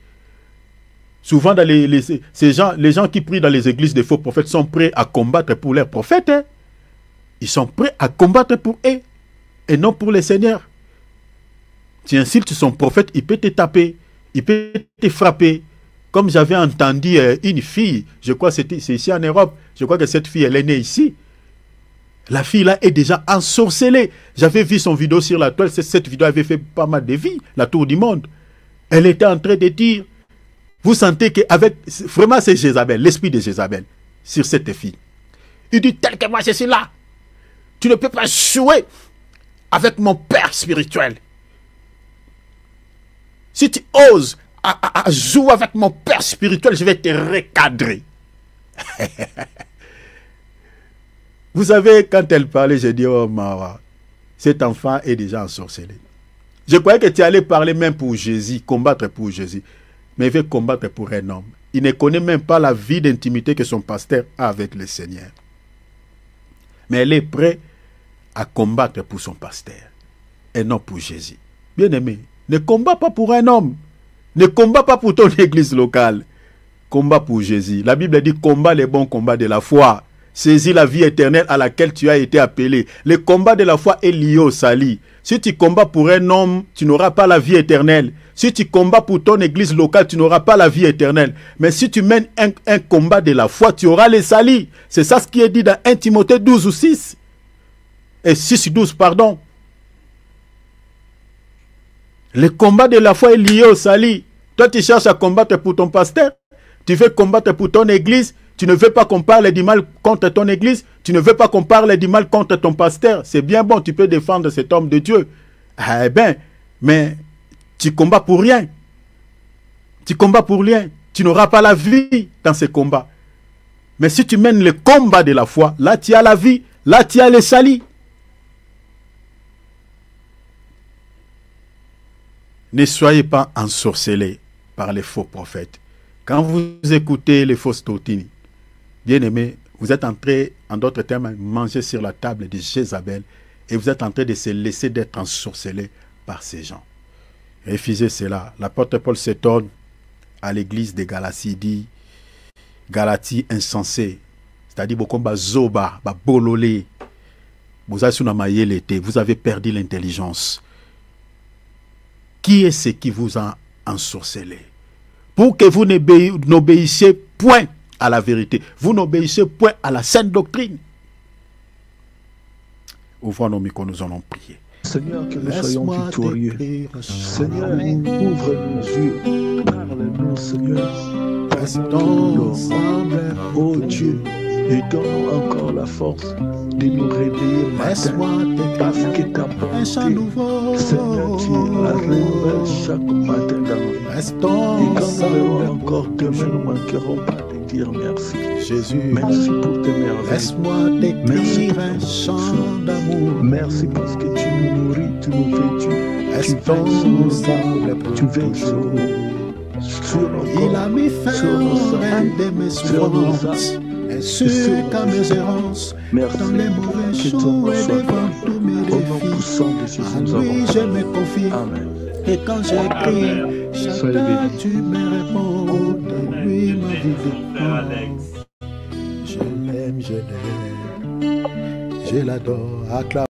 Souvent, dans les gens qui prient dans les églises des faux prophètes sont prêts à combattre pour leurs prophètes. Hein. Ils sont prêts à combattre pour eux et non pour les seigneurs. Tu insultes son prophète, il peut te taper, il peut te frapper. Comme j'avais entendu une fille, je crois que c'est ici en Europe, je crois que cette fille, elle est née ici. La fille là est déjà ensorcelée. J'avais vu son vidéo sur la toile, cette vidéo avait fait pas mal de vies, la tour du monde. Elle était en train de dire, vous sentez qu'avec, vraiment c'est Jézabel, l'esprit de Jézabel, sur cette fille. Il dit, tel que moi je suis là, tu ne peux pas jouer avec mon père spirituel. Si tu oses à jouer avec mon père spirituel, je vais te recadrer. Vous savez, quand elle parlait, j'ai dit, oh Mara, cet enfant est déjà ensorcelé. Je croyais que tu allais parler même pour Jésus, combattre pour Jésus. Mais il veut combattre pour un homme. Il ne connaît même pas la vie d'intimité que son pasteur a avec le Seigneur. Mais elle est prête à combattre pour son pasteur et non pour Jésus. Bien-aimé, ne combat pas pour un homme. Ne combat pas pour ton église locale. Combat pour Jésus. La Bible dit combat les bons combats de la foi. Saisis la vie éternelle à laquelle tu as été appelé. Le combat de la foi est lié au salut. Si tu combats pour un homme, tu n'auras pas la vie éternelle. Si tu combats pour ton église locale, tu n'auras pas la vie éternelle. Mais si tu mènes un combat de la foi, tu auras le salut. C'est ça ce qui est dit dans 1 Timothée 12 ou 6. Et 6 ou 12, pardon. Le combat de la foi est lié au salut. Toi, tu cherches à combattre pour ton pasteur. Tu veux combattre pour ton église. Tu ne veux pas qu'on parle du mal contre ton église. Tu ne veux pas qu'on parle du mal contre ton pasteur. C'est bien bon, tu peux défendre cet homme de Dieu. Eh bien, mais tu combats pour rien. Tu combats pour rien. Tu n'auras pas la vie dans ce combat. Mais si tu mènes le combat de la foi, là tu as la vie, là tu as le salut. Ne soyez pas ensorcelés par les faux prophètes. Quand vous écoutez les fausses doctrines, bien-aimés, vous êtes en train, en d'autres termes, de manger sur la table de Jézabel et vous êtes en train de se laisser d'être ensorcelés par ces gens. Refusez cela. L'apôtre Paul s'étonne à l'église de Galatie, dit Galatie insensé, c'est-à-dire beaucoup de zoba, bololé. Vous avez perdu l'intelligence. Qui est ce qui vous a ensorcelé pour que vous n'obéissiez point à la vérité. Vous n'obéissez point à la sainte doctrine. Ouvrons nos micros, nous allons prier. Seigneur, que nous soyons victorieux. Seigneur, ouvre nos yeux. Parle-nous, Seigneur. Parle-nous, oh Dieu, et donne-nous encore la force de nous réveiller matin, parce que ta bonté, Seigneur, tu la révèles chaque matin dans nos vies. Et quand nous verrons encore demain, nous ne manquerons pas de dire merci. Jésus, merci pour tes merveilles. Laisse-moi t'écrire un chant d'amour. Merci parce que tu nous nourris, tu nous vêtus, tu veilles sur nous. Sur nos corps, il a mis fin au règne de mes souffrances, ainsi qu'à mes errances, dans les mauvais jours et devant tous mes défis. À lui je me confie. Amen. Et quand j'écris, Chata, tu me réponds, de lui ma vie dépend. Je l'aime, je l'adore, acclame.